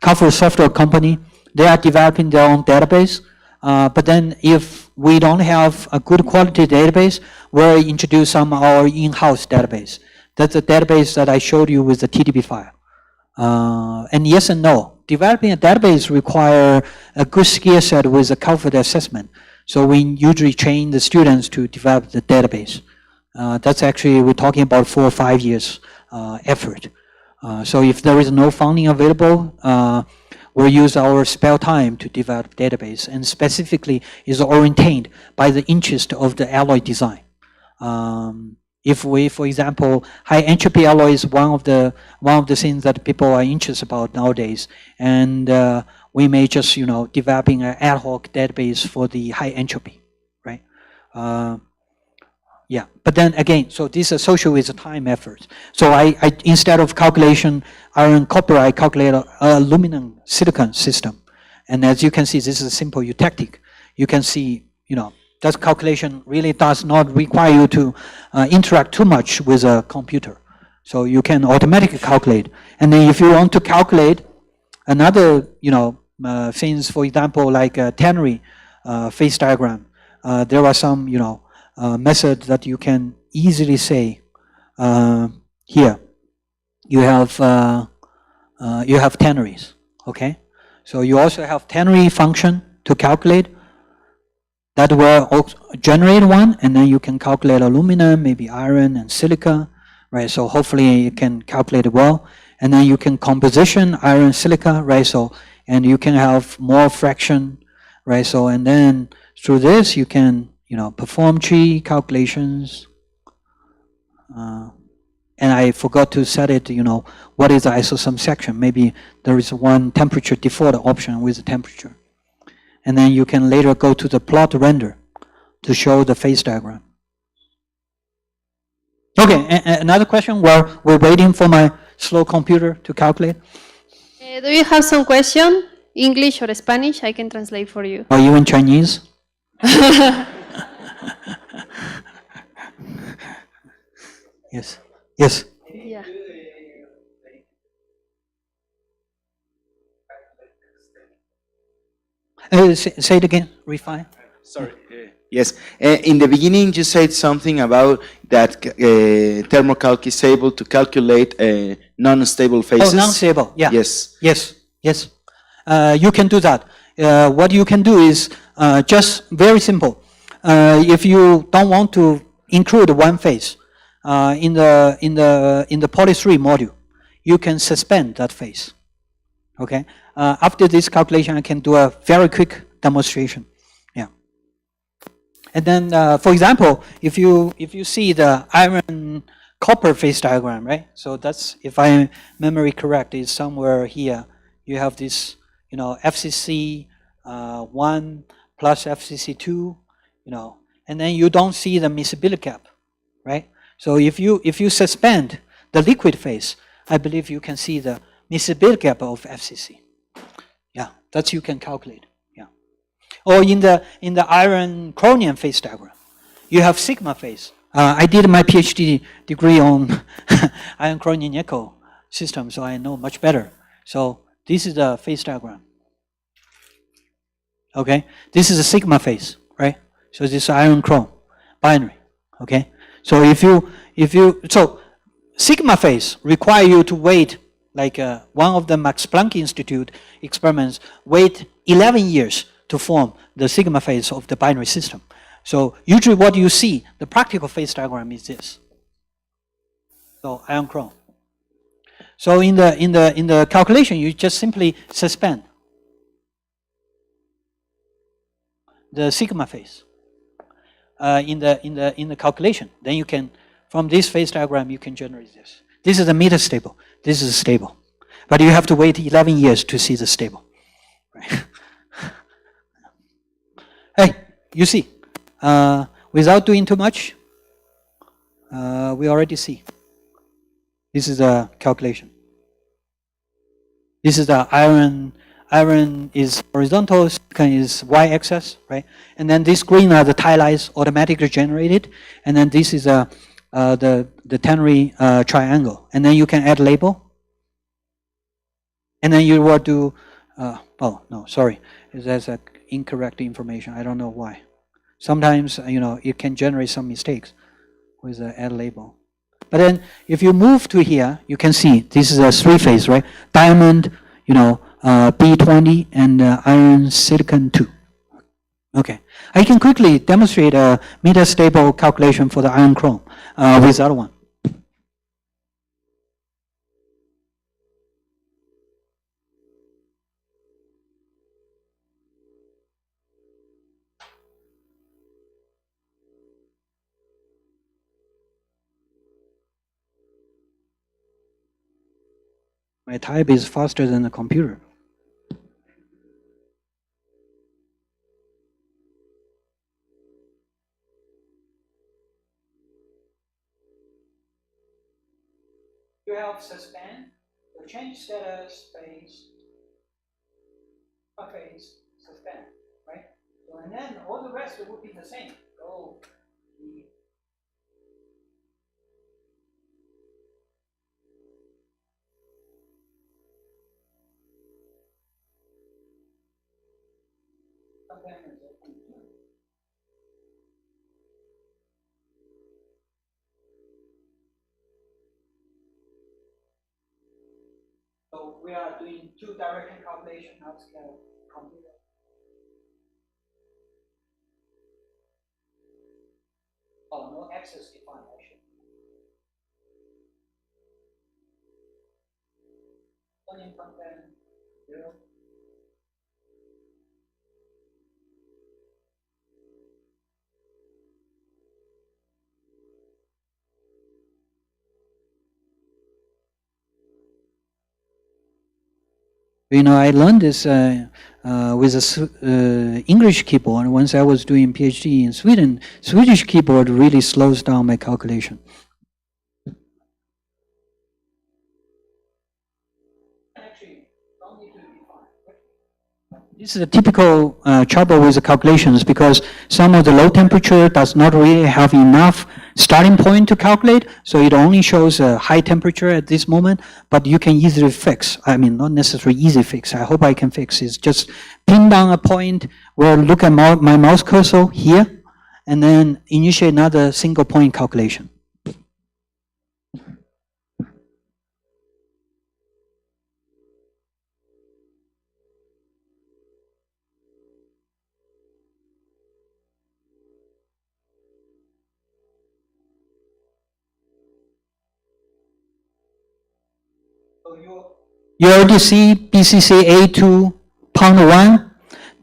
cover software company, they are developing their own database. But then if we don't have a good quality database, we'll introduce some of our in-house database. That's the database that I showed you with the TDB file. And yes and no. Developing a database requires a good skill set with a CALPHAD assessment. So we usually train the students to develop the database. That's actually, we're talking about 4 or 5 years effort. So if there is no funding available, we'll use our spare time to develop database, and specifically is oriented by the interest of the alloy design. If we, for example, high entropy alloy is one of the things that people are interested about nowadays, and we may just developing an ad hoc database for the high entropy, right? Yeah, but then again, so this is associated with time effort. So I instead of calculation iron copper, I calculate a aluminum silicon system, and as you can see, this is a simple eutectic. You can see, that calculation really does not require you to interact too much with a computer. So you can automatically calculate. And then if you want to calculate another, things, for example, like a ternary phase diagram, there are some, methods that you can easily say, here, you have ternaries, okay? So you also have ternary function to calculate. That will generate one, and then you can calculate aluminum, maybe iron and silica, right? So hopefully you can calculate it well. And then you can composition iron, silica, right? So, and you can have more fraction, right? So, and then through this you can, perform tree calculations. And I forgot to set it, what is the isosum section? Maybe there is one temperature default option with the temperature. And then you can later go to the plot render to show the phase diagram. Okay, another question while we're waiting for my slow computer to calculate. Do you have some question? English or Spanish? I can translate for you. Are you in Chinese? Yes. Yes. Yeah. Say it again, refine. Sorry. Yes. In the beginning, you said something about that thermocalc is able to calculate non-stable phases. Oh, non-stable, yeah. Yes. Yes, yes. You can do that. What you can do is just very simple. If you don't want to include one phase in the poly 3 module, you can suspend that phase. Okay. After this calculation, I can do a very quick demonstration. Yeah. And then, for example, if you see the iron copper phase diagram, right? So that's, if I memory correct, is somewhere here. You have this, FCC 1 plus FCC 2, and then you don't see the miscibility gap, right? So if you suspend the liquid phase, I believe you can see the miscibility gap of FCC. Yeah, that's you can calculate. Yeah. Or in the iron chromium phase diagram, you have sigma phase. I did my PhD degree on iron chromium nickel system, so I know much better. So this is the phase diagram. Okay, this is a sigma phase, right? So this is iron chrome binary. Okay, so so sigma phase require you to wait, like one of the Max Planck Institute experiments, wait 11 years to form the sigma phase of the binary system. So usually what you see, the practical phase diagram is this. So iron chrome. So in the calculation, you just simply suspend the sigma phase in the calculation. Then you can, from this phase diagram, you can generate this. This is a metastable. This is stable. But you have to wait 11 years to see the stable. Right? Hey, you see, without doing too much, we already see. This is a calculation. This is the iron. Iron is horizontal, silicon is y-axis, right? And then this green are the tiles automatically generated, and then this is the ternary triangle. And then you can add label. And then you will do, oh no, sorry, there's a incorrect information. I don't know why. Sometimes, it can generate some mistakes with the add label. But then if you move to here, you can see this is a 3-phase, right? Diamond, B20 and iron silicon 2. Okay. I can quickly demonstrate a metastable calculation for the iron chrome with that one. My type is faster than the computer. You have suspend, you change status, phase, suspend, right? So, and then all the rest will be the same. Go. So we are doing two direction calculation outscale computer. Oh, no axis defined actually. Volume content 0. You know, I learned this with a English keyboard. Once I was doing PhD in Sweden, Swedish keyboard really slows down my calculation. This is a typical trouble with the calculations because some of the low temperature does not really have enough starting point to calculate, so it only shows a high temperature at this moment, but you can easily fix. I mean, not necessarily easy fix. I hope I can fix it. Just pin down a point where look at my mouse cursor here, and then initiate another single point calculation. You already see BCC A2 pound 1,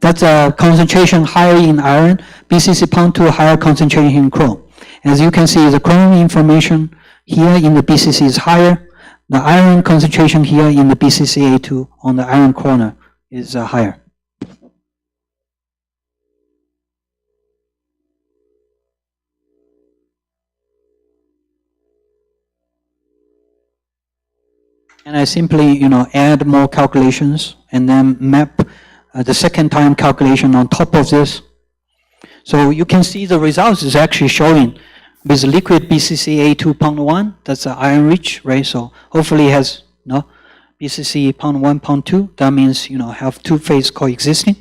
that's a concentration higher in iron, BCC pound 2 higher concentration in chrome. As you can see, the chrome information here in the BCC is higher, the iron concentration here in the BCC A2 on the iron corner is higher. And I simply, add more calculations and then map the second time calculation on top of this. So you can see the results is actually showing with liquid BCC A2 pound 1, that's iron rich, right? So hopefully it has BCC pound 1, pound 2. That means, have two phase coexisting.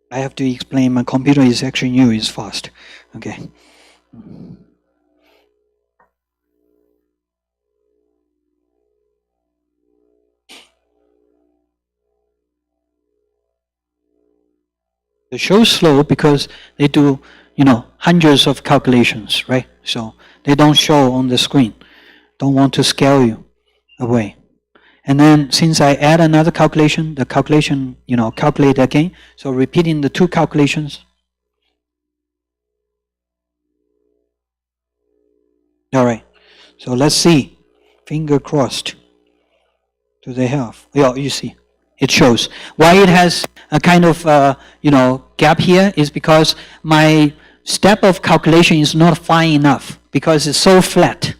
I have to explain my computer is actually new, it's fast. Okay. It shows slow because they do, hundreds of calculations, right? So they don't show on the screen. Don't want to scare you away. And then since I add another calculation, the calculation, calculate again. So repeating the two calculations. All right. So let's see. Finger crossed. Do they have? Yeah, you see. It shows. Why it has a kind of, gap here is because my step of calculation is not fine enough because it's so flat.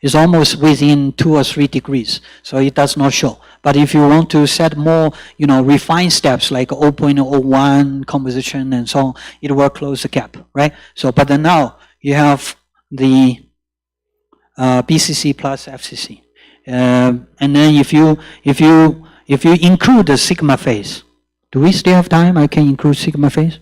It's almost within 2 or 3 degrees, so it does not show. But if you want to set more, refined steps like 0.01 composition and so on, it will close the gap, right? So, but then now you have the BCC plus FCC, and then if you include the sigma phase, do we still have time? I can include sigma phase.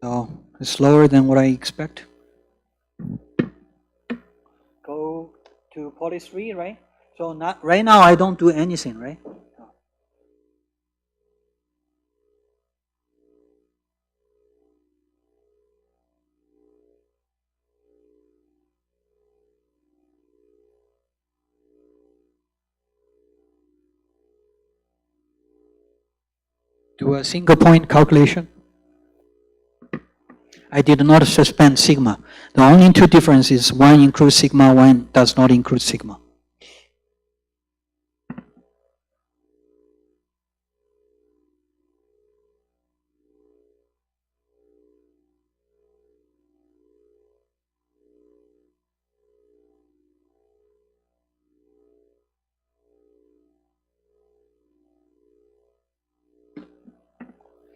So it's slower than what I expect. Go to poly 3, right? So not, right now I don't do anything, right? Do a single point calculation. I did not suspend sigma. The only two differences, one includes sigma, one does not include sigma.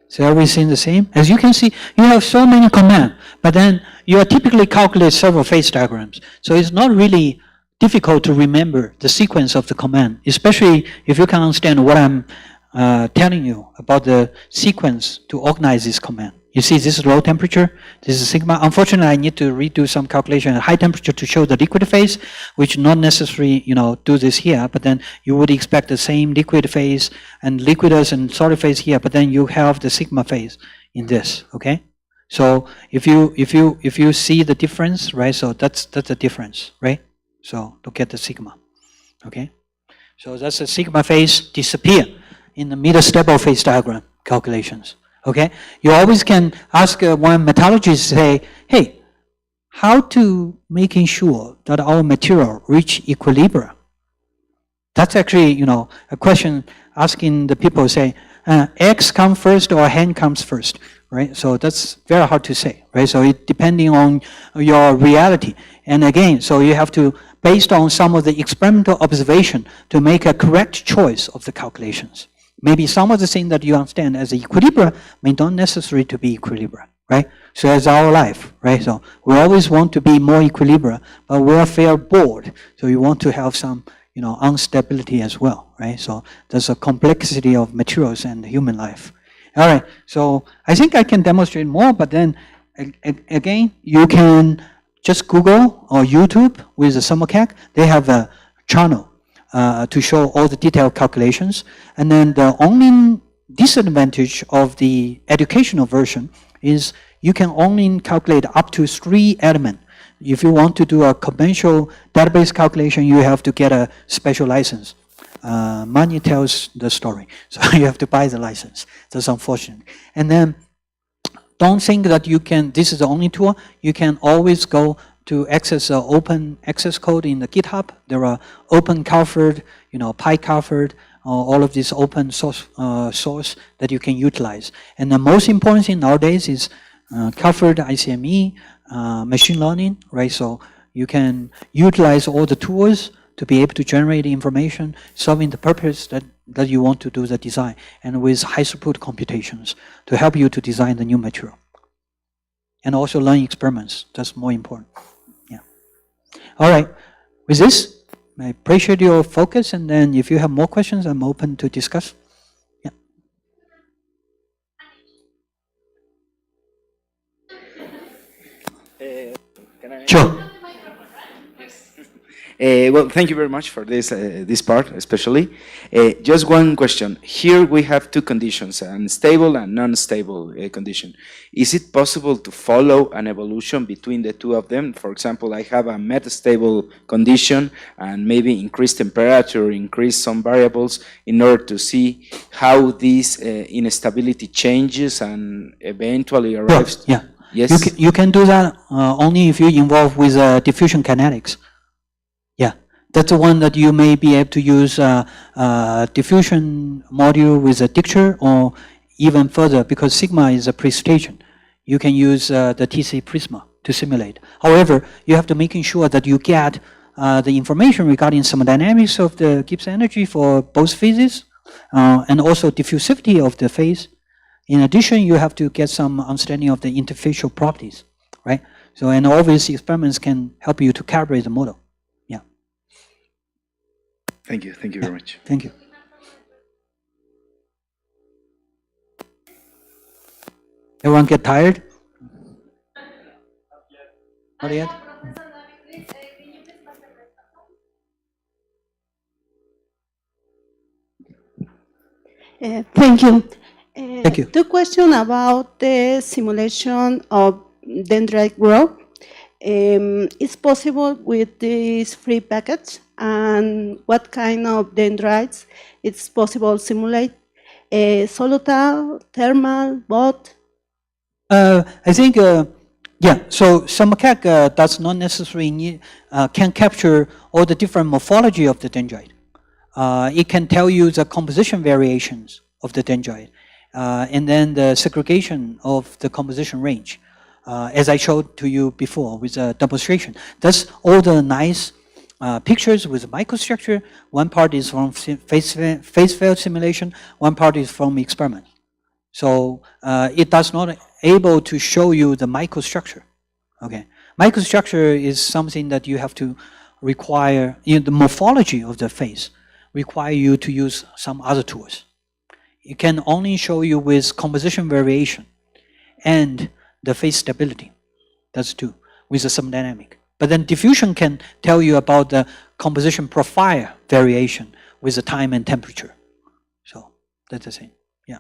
So everything the same? As you can see, you have so many commands, but then you typically calculate several phase diagrams. So it's not really difficult to remember the sequence of the command, especially if you can understand what I'm telling you about the sequence to organize this command. You see, this is low temperature, this is sigma. Unfortunately, I need to redo some calculation at high temperature to show the liquid phase, which not necessarily, do this here, but then you would expect the same liquid phase and liquidus and solid phase here, but then you have the sigma phase in this, okay? So if you see the difference, right? So that's the difference, right? So look at the sigma, okay? So that's the sigma phase disappear in the metastable phase diagram calculations. Okay, you always can ask one metallurgist, say, hey, how to making sure that our material reach equilibrium? That's actually, a question asking the people, say, eggs come first or hen comes first, right? So that's very hard to say, right? So it depending on your reality. And again, so you have to, based on some of the experimental observation, to make a correct choice of the calculations. Maybe some of the things that you understand as equilibrium may not necessarily to be equilibrium, right? So as our life, right? So we always want to be more equilibrium, but we're fair bored. So you want to have some, instability as well, right? So there's a complexity of materials and human life. All right, so I think I can demonstrate more, but then again, you can just Google or YouTube with the SummerCAC. They have a channel to show all the detailed calculations. And then the only disadvantage of the educational version is you can only calculate up to 3 elements. If you want to do a conventional database calculation, you have to get a special license. Money tells the story, so you have to buy the license. That's unfortunate. And then don't think that you can, this is the only tool. You can always go to access open access code in the GitHub. There are open CALPHAD, PyCALPHAD, all of this open source that you can utilize. And the most important thing nowadays is CALPHAD, ICME, machine learning, right? So you can utilize all the tools to be able to generate information, serving the purpose that you want to do the design, and with high throughput computations to help you to design the new material. And also learn experiments, that's more important. Yeah. All right, with this, I appreciate your focus, and then if you have more questions, I'm open to discuss. Yeah. Sure. Well, thank you very much for this part, especially. Just one question. Here we have 2 conditions, an stable and non-stable condition. Is it possible to follow an evolution between the 2 of them? For example, I have a metastable condition and maybe increase temperature, increase some variables in order to see how this instability changes and eventually arrives. Yeah. Yes. You can do that only if you involve with diffusion kinetics. Yeah, that's the one that you may be able to use diffusion module with a dicture, or even further, because sigma is a precipitation. You can use the TC Prisma to simulate. However, you have to making sure that you get the information regarding thermodynamics of the Gibbs energy for both phases, and also diffusivity of the phase. In addition, you have to get some understanding of the interfacial properties, right? So, and all these experiments can help you to calibrate the model. Yeah. Thank you very much. Thank you. Everyone get tired? Not yet? Thank you. Thank you. Two questions about the simulation of dendrite growth. Is possible with this free package, and what kind of dendrites it's possible to simulate? Soluble, thermal, both? I think, yeah, so SumCAC does not necessarily need, can capture all the different morphology of the dendrite. It can tell you the composition variations of the dendrite, and then the segregation of the composition range, as I showed to you before with a demonstration. That's all the nice pictures with microstructure. One part is from phase field simulation, one part is from experiment. So it does not able to show you the microstructure. Okay, microstructure is something that you have to require, the morphology of the phase require you to use some other tools. It can only show you with composition variation and the phase stability. That's two, with the thermodynamic. But then diffusion can tell you about the composition profile variation with the time and temperature. So that's the same. Yeah.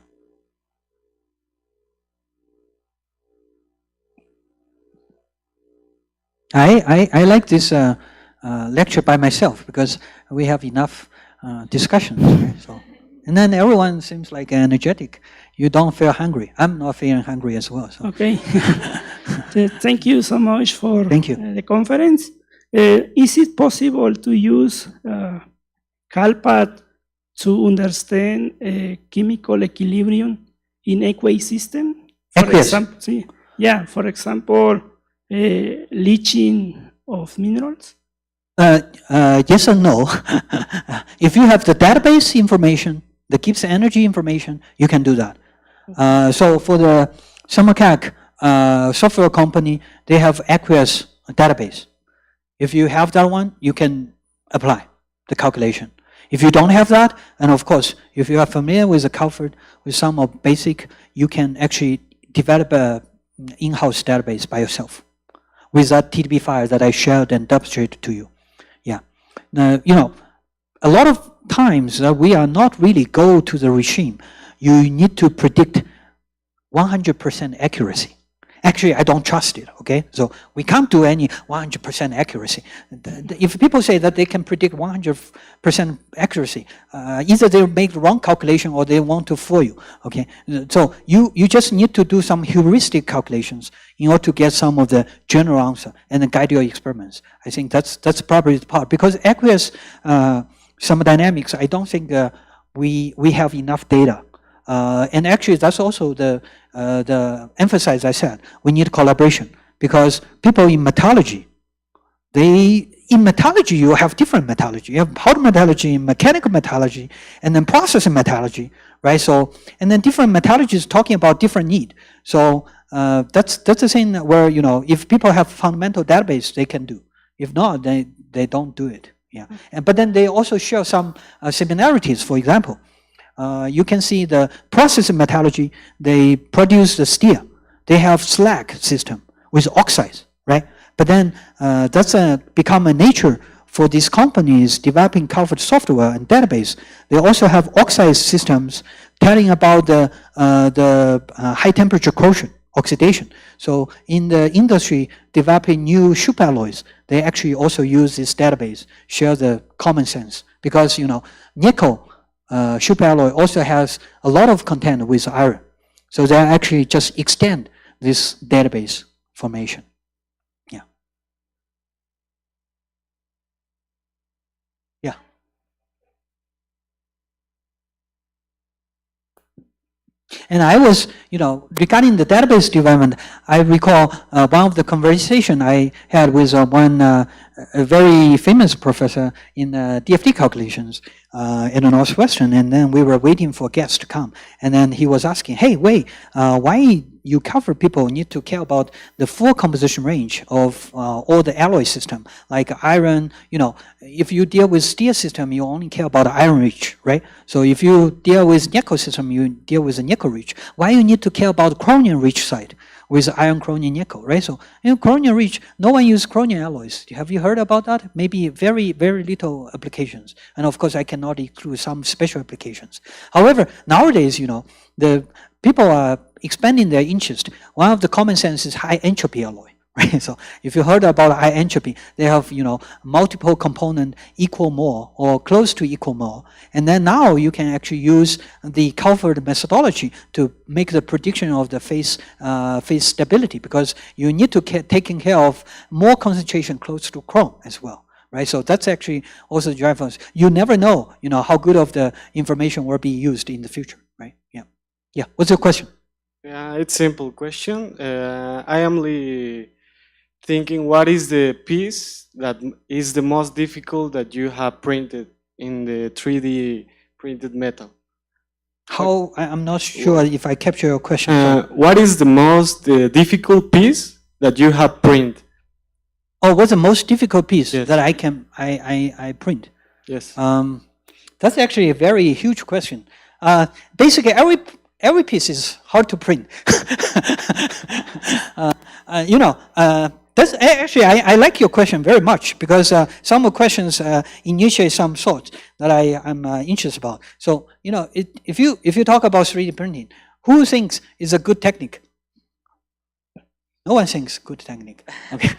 I like this lecture by myself because we have enough discussions. Right? So, and then everyone seems like energetic. You don't feel hungry. I'm not feeling hungry as well. So. Okay. Thank you so much for Thank you. The conference. Is it possible to use CALPHAD to understand chemical equilibrium in aqueous system? For example, yeah, for example, leaching of minerals? Yes and no. If you have the database information that gives energy information, you can do that. So for the SumCAC software company, they have aqueous database. If you have that one, you can apply the calculation. If you don't have that, and of course, if you are familiar with the CALPHAD, with some of basic, you can actually develop a in-house database by yourself with that TDB file that I shared and demonstrated to you. Yeah. Now, a lot of times we are not really go to the regime. You need to predict 100% accuracy. Actually, I don't trust it, okay? So we can't do any 100% accuracy. If people say that they can predict 100% accuracy, either they make the wrong calculation or they want to fool you, okay? So you just need to do some heuristic calculations in order to get some of the general answer and then guide your experiments. I think that's probably the part. Because aqueous thermodynamics, I don't think we have enough data. And actually, that's also the emphasis I said. We need collaboration because people in metallurgy, in metallurgy you have different metallurgy. You have powder metallurgy, mechanical metallurgy, and then processing metallurgy, right? So, and then different metallurgists talking about different need. So that's the thing where if people have fundamental database, they can do. If not, they don't do it. Yeah. But then they also share some similarities. For example. You can see the processing metallurgy, they produce the steel. They have slag system with oxides, right? But then that's become a nature for these companies developing CALPHAD software and database. They also have oxide systems telling about the high temperature corrosion, oxidation. So in the industry developing new superalloys, they actually also use this database, share the common sense. Because, nickel superalloy also has a lot of content with iron. So they actually just extend this database formation. Yeah. Yeah. And I was, regarding the database development, I recall one of the conversation I had with one a very famous professor in DFT calculations in the Northwestern, and then we were waiting for guests to come, and then he was asking, "Hey, Wei, why you cover people need to care about the full composition range of all the alloy system, like iron. If you deal with steel system, you only care about iron rich, right? So if you deal with nickel system, you deal with the nickel rich. Why you need to care about chromium rich side with iron, chromium, nickel, right? So chromium rich, no one uses chromium alloys. Have you heard about that? Maybe very, very little applications. And of course, I cannot include some special applications. However, nowadays, the people are expanding their interest. One of the common sense is high entropy alloy, right? So if you heard about high entropy, they have, multiple component equal more or close to equal more. And then now you can actually use the CALPHAD methodology to make the prediction of the phase stability, because you need to taking care of more concentration close to chrome as well. Right, so that's actually also the drivers. You never know, how good of the information will be used in the future, right? Yeah. What's your question? Yeah, it's a simple question. I am thinking, what is the piece that is the most difficult that you have printed in the 3D printed metal? I'm not sure if I capture your question. What is the most difficult piece that you have printed? Oh, what's the most difficult piece Yes. that I print? Yes. That's actually a very huge question. Basically, every piece is hard to print. That's actually, I like your question very much, because some of the questions initiate some thoughts that I'm interested about. So, if you talk about 3D printing, who thinks is a good technique? No one thinks good technique. Okay,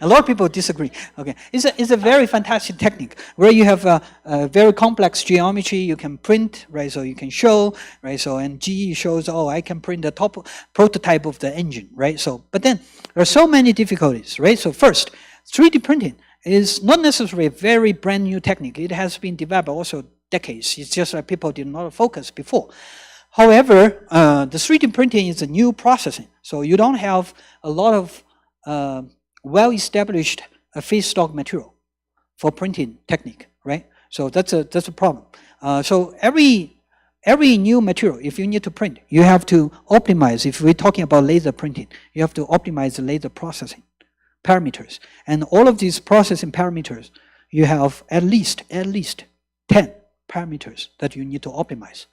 a lot of people disagree. Okay, it's a very fantastic technique where you have a very complex geometry. You can print, right? So you can show, right? So and GE shows, I can print the top prototype of the engine, right? So, but then there are so many difficulties, right? So first, 3D printing is not necessarily a very brand new technique. It has been developed also decades. It's just that people did not focus before. However, the 3D printing is a new processing, so you don't have a lot of well-established feedstock material for printing technique, right? So that's a problem. So every new material, if you need to print, you have to optimize. If we're talking about laser printing, you have to optimize the laser processing parameters, and all of these processing parameters, you have at least 10 parameters that you need to optimize.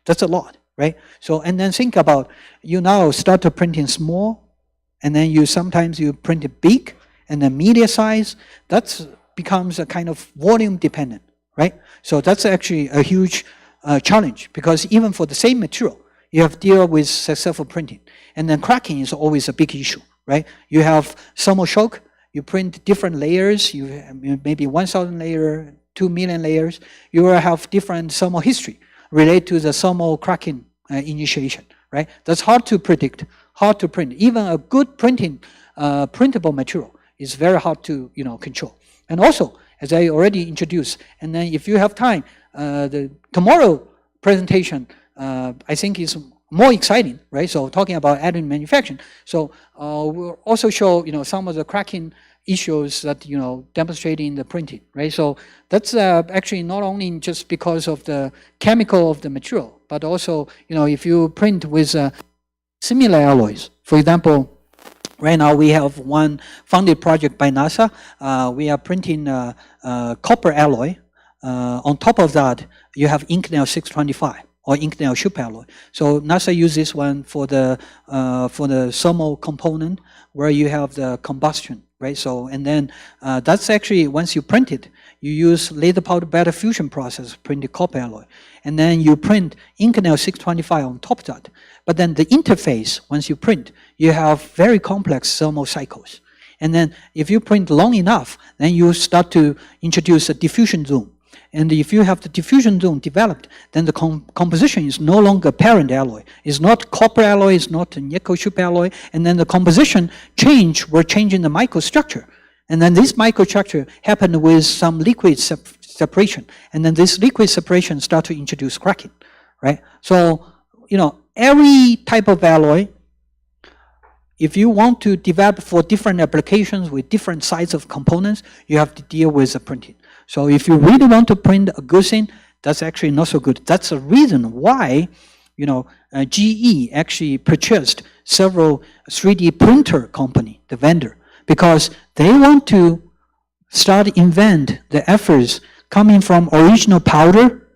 That's a lot. Right? So, and then think about, you now start to printing small, and then sometimes you print it big, and then medium size. That becomes a kind of volume dependent, right? So that's actually a huge challenge, because even for the same material, you have to deal with successful printing. And then cracking is always a big issue, right? You have thermal shock, you print different layers, you have maybe 1,000 layers, 2 million layers, you will have different thermal history related to the thermal cracking initiation, right? That's hard to predict, hard to print. Even a good printable material is very hard to control. And also, as I already introduced, and then if you have time, the tomorrow presentation I think is more exciting, right? So talking about additive manufacturing. So we'll also show some of the cracking issues that demonstrating the printing, right? So that's actually not only just because of the chemical of the material, but also if you print with similar alloys. For example, right now we have one funded project by NASA. We are printing copper alloy. On top of that, you have Inconel 625 or Inconel super alloy. So NASA uses this one for the thermal component where you have the combustion. Right, so and then that's actually once you print it, you use laser powder bed fusion process to print the copper alloy, and then you print Inconel 625 on top of that. But then the interface, once you print, you have very complex thermal cycles, and then if you print long enough, then you start to introduce a diffusion zone. And if you have the diffusion zone developed, then the composition is no longer parent alloy. It's not copper alloy, it's not a nickel super alloy, and then the composition we're changing the microstructure. And then this microstructure happened with some liquid separation. And then this liquid separation start to introduce cracking, right? So, every type of alloy, if you want to develop for different applications with different sizes of components, you have to deal with the printing. So if you really want to print a good thing, that's actually not so good. That's the reason why, GE actually purchased several 3D printer company, the vendor, because they want to start invent the efforts coming from original powder.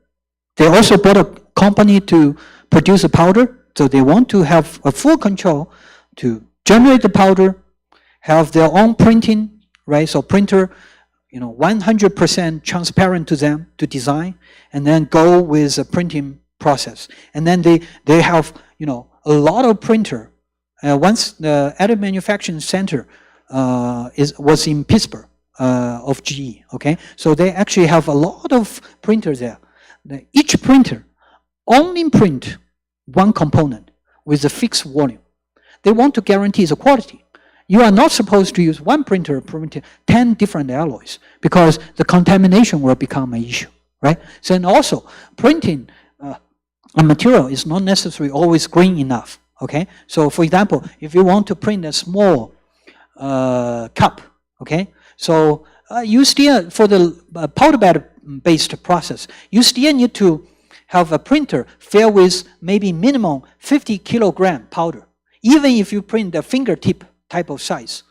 They also bought a company to produce a powder, so they want to have a full control to generate the powder, have their own printing, right? So printer, 100% transparent to them to design, and then go with a printing process. And then they have, a lot of printer. Once the additive manufacturing center was in Pittsburgh of GE, okay? So they actually have a lot of printers there. Each printer only print one component with a fixed volume. They want to guarantee the quality. You are not supposed to use one printer printing 10 different alloys because the contamination will become an issue, right? So and also printing a material is not necessarily always green enough, okay? So for example, if you want to print a small cup, okay? So you still, for the powder bed based process, you still need to have a printer filled with maybe minimum 50 kilogram powder. Even if you print a fingertip type of size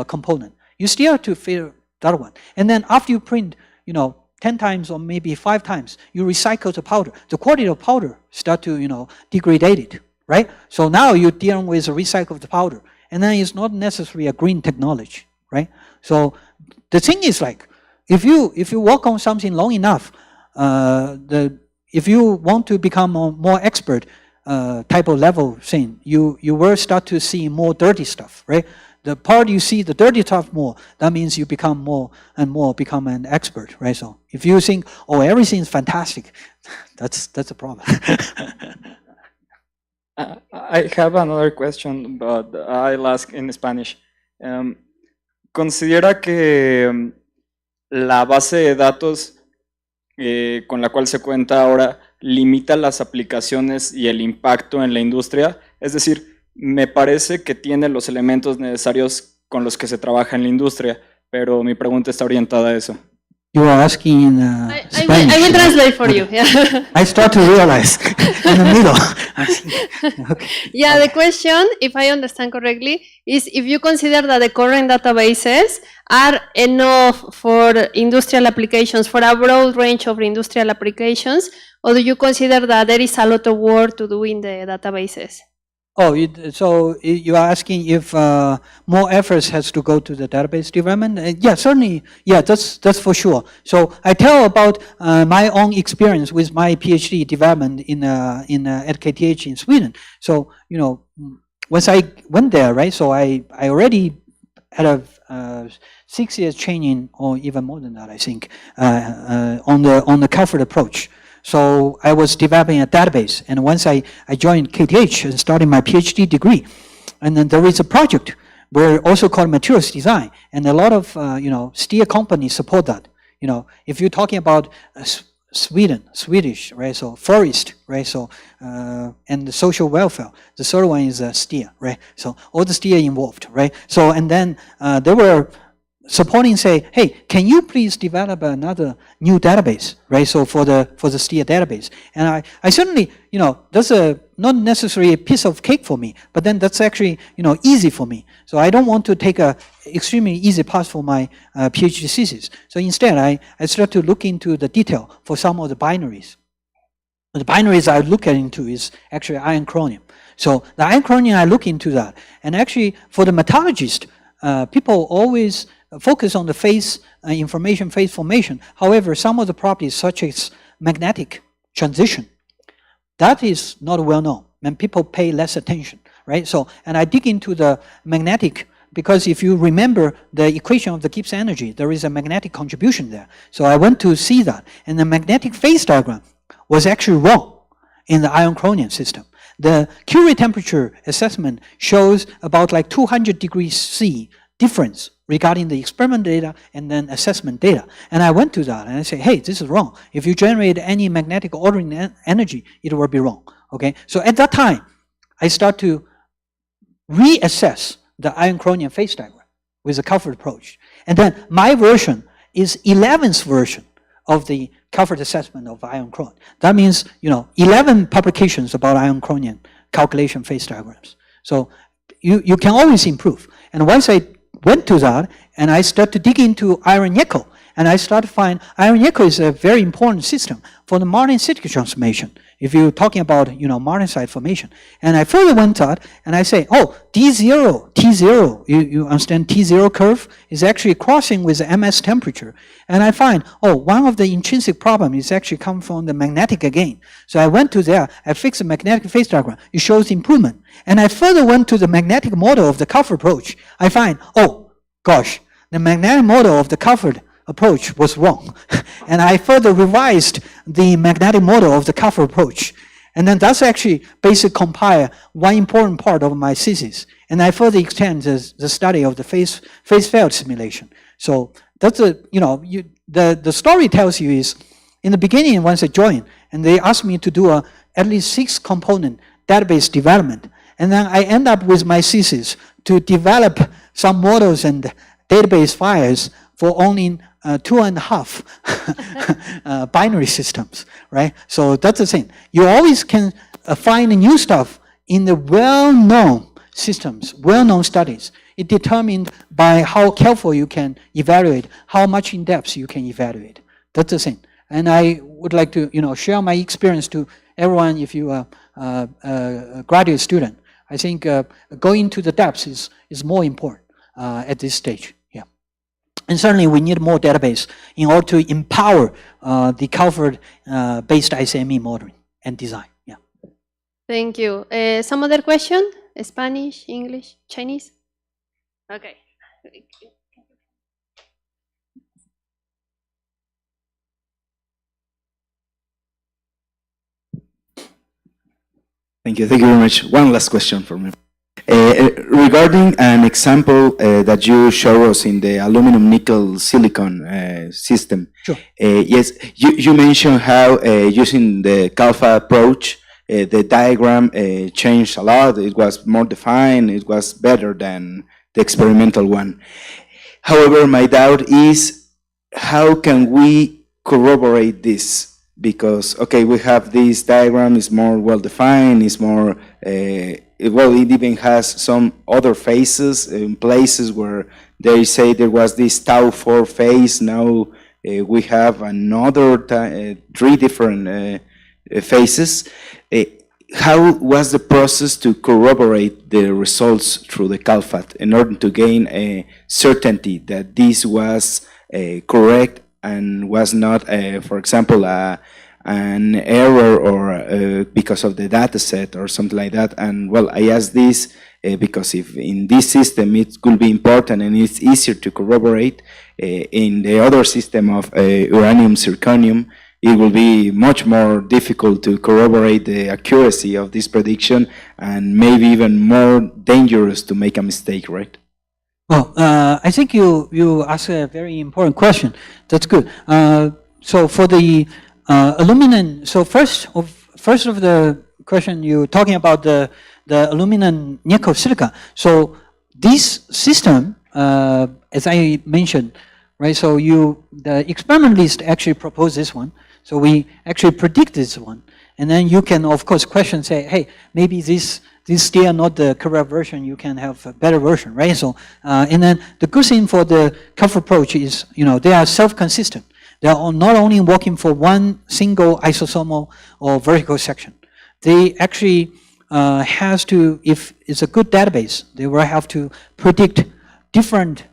component, you still have to fill that one. And then after you print, 10 times or maybe 5 times, you recycle the powder. The quality of powder start to, degrade it, right? So now you're dealing with a recycled powder. And then it's not necessarily a green technology, right? So the thing is like, if you work on something long enough, if you want to become a more expert type of level thing, you will start to see more dirty stuff, right? The part you see the dirty stuff more, that means you become more and more become an expert, right? So if you think, oh, everything is fantastic, that's a problem. I have another question, but I'll ask in Spanish. ¿Considera que la base de datos con la cual se cuenta ahora limita las aplicaciones y el impacto en la industria? Es decir, me parece que tiene los elementos necesarios con los que se trabaja en la industria, pero mi pregunta está orientada a eso. You are asking in Spanish. I will translate for you. Yeah. I start to realize in the middle. Okay. Yeah, the question, if I understand correctly, is if you consider that the current databases are enough for industrial applications, for a broad range of industrial applications, or do you consider that there is a lot of work to do in the databases? Oh, so you are asking if more efforts has to go to the database development? Yeah, certainly. Yeah, that's for sure. So I tell about my own experience with my PhD development at KTH in Sweden. So once I went there, right? So I already had a 6 years training, or even more than that, I think, on the CALPHAD approach. So I was developing a database, and once I joined KTH and started my PhD degree, and then there is a project where also called materials design, and a lot of steel companies support that. If you're talking about Swedish, right? So forest, right? So and the social welfare. The third one is steel, right? So all the steel involved, right? So and then they were supporting, say, hey, can you please develop another new database, right? So for the steel database, and I certainly, that's not necessarily a piece of cake for me, but then that's actually, easy for me. So I don't want to take a extremely easy path for my PhD thesis. So instead, I start to look into the detail for some of the binaries. The binaries I look into is actually iron chromium. So the iron chromium, I look into that, and actually for the metallurgist, people always focus on the phase information, phase formation. However, some of the properties, such as magnetic transition, that is not well known, and people pay less attention, right? So, and I dig into the magnetic, because if you remember the equation of the Gibbs energy, there is a magnetic contribution there. So I went to see that, and the magnetic phase diagram was actually wrong in the iron chromium system. The Curie temperature assessment shows about like 200 degrees C difference regarding the experiment data and then assessment data. And I went to that and I say, hey, this is wrong. If you generate any magnetic ordering energy, it will be wrong, okay? So at that time, I start to reassess the iron chromium phase diagram with the CALPHAD approach. And then my version is 11th version of the CALPHAD assessment of iron chromium. That means, 11 publications about iron chromium calculation phase diagrams. So you can always improve. And once I went to that, and I started to dig into iron-nickel, and I started to find iron-nickel is a very important system for the Martin-Sitka transformation. If you're talking about, Martensite formation. And I further went out, and I say, oh, T0, you understand T0 curve is actually crossing with the MS temperature. And I find, oh, one of the intrinsic problems is actually come from the magnetic again. So I went to there, I fixed the magnetic phase diagram. It shows improvement. And I further went to the magnetic model of the CALPHAD approach. I find, oh, gosh, the magnetic model of the CALPHAD approach was wrong. And I further revised the magnetic model of the CALPHAD approach. And then that's actually basically compile one important part of my thesis. And I further extend the study of the phase field simulation. So that's the story tells you is, in the beginning, once I joined, and they asked me to do at least 6-component database development. And then I end up with my thesis to develop some models and database files for only 2.5 binary systems, right? So that's the thing. You always can find new stuff in the well-known systems, well-known studies. It's determined by how careful you can evaluate, how much in depth you can evaluate. That's the thing. And I would like to, share my experience to everyone. If you are a graduate student, I think going to the depths is more important at this stage. And certainly we need more database in order to empower the CALPHAD-based ICME modeling and design. Yeah. Thank you. Some other question? Spanish, English, Chinese? Okay. Thank you very much. One last question for me. Regarding an example that you show us in the aluminum nickel silicon system, sure. Yes, you mentioned how using the CALPHAD approach, the diagram changed a lot. It was more defined. It was better than the experimental one. However, my doubt is, how can we corroborate this? Because, okay, we have this diagram, is more well-defined, is more, well, it even has some other phases in places where they say there was this tau 4 phase. Now we have another 3 different phases. How was the process to corroborate the results through the CALPHAD in order to gain a certainty that this was correct and was not, for example, an error or because of the data set or something like that? And well, I ask this because if in this system it could be important and it's easier to corroborate, in the other system of uranium zirconium, it will be much more difficult to corroborate the accuracy of this prediction and maybe even more dangerous to make a mistake, right? Well, I think you asked a very important question. That's good. So for the aluminum, so first of the question, you're talking about the aluminum nickel silica. So this system, as I mentioned, right? So the experimentalist actually proposed this one. So we actually predict this one, and then you can, of course, say, hey, maybe this still not the correct version. You can have a better version, right? So, and then the good thing for the CALPHAD approach is, they are self-consistent. They are not only working for one single isosomal or vertical section. They actually has to, if it's a good database, they will have to predict different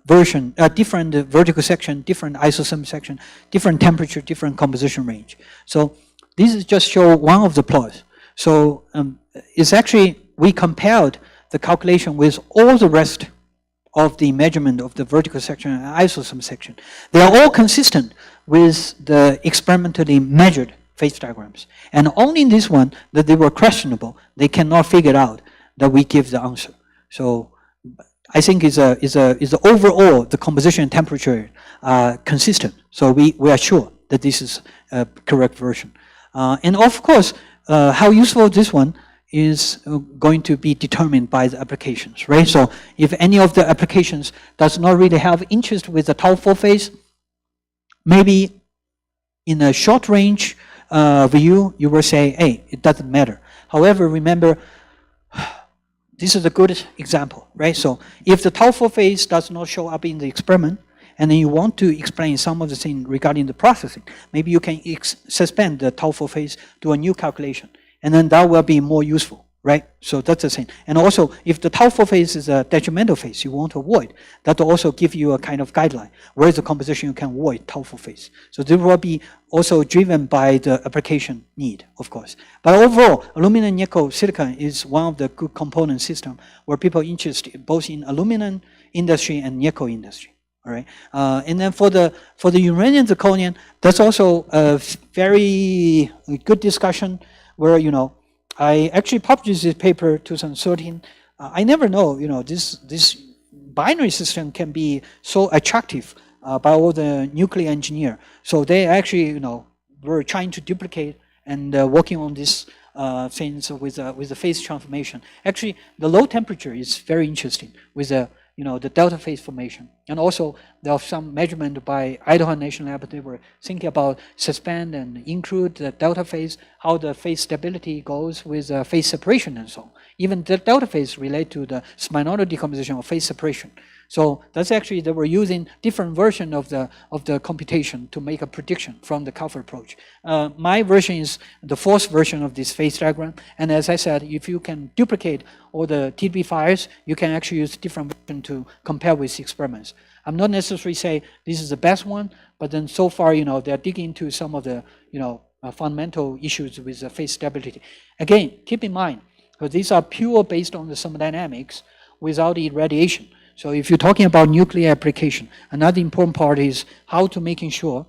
version, different vertical section, different isosome section, different temperature, different composition range. So this is just show one of the plots. So it's actually, we compared the calculation with all the rest of the measurement of the vertical section and isosome section. They are all consistent with the experimentally measured phase diagrams. And only in this one that they were questionable, they cannot figure out that we give the answer. So I think is overall the composition and temperature consistent. So we are sure that this is a correct version. And of course, how useful this one is going to be determined by the applications, right? So if any of the applications does not really have interest with the tau 4 phase, maybe in a short range view, you will say, hey, it doesn't matter. However, remember, this is a good example, right? So if the tau4 phase does not show up in the experiment, and then you want to explain some of the things regarding the processing, maybe you can suspend the tau4 phase to a new calculation, and then that will be more useful, right? So that's the thing. And also, if the tau4 phase is a detrimental phase you want to avoid, that will also give you a kind of guideline. Where is the composition you can avoid tau4 phase? So this will be also driven by the application need, of course. But overall, aluminum, nickel, silicon is one of the good component system where people are interested both in aluminum industry and nickel industry. All right, and then for the uranium zirconium, that's also a very good discussion where, you know, I actually published this paper 2013. I never know, you know, this binary system can be so attractive by all the nuclear engineer. So they actually, you know, were trying to duplicate and working on this things with the phase transformation. Actually, the low temperature is very interesting with the, you know, the delta phase formation. And also there are some measurement by Idaho National Lab. They were thinking about suspend and include the delta phase, how the phase stability goes with phase separation and so on. Even the delta phase relate to the spinodal decomposition or phase separation. So that's actually, they were using different version of the computation to make a prediction from the CALPHAD approach. My version is the fourth version of this phase diagram. And as I said, if you can duplicate all the TDB files, you can actually use different version to compare with experiments. I'm not necessarily say this is the best one, but then so far, you know, they're digging into some of the, you know, fundamental issues with the phase stability. Again, keep in mind, because these are pure based on the thermodynamics without irradiation. So if you're talking about nuclear application, another important part is how to making sure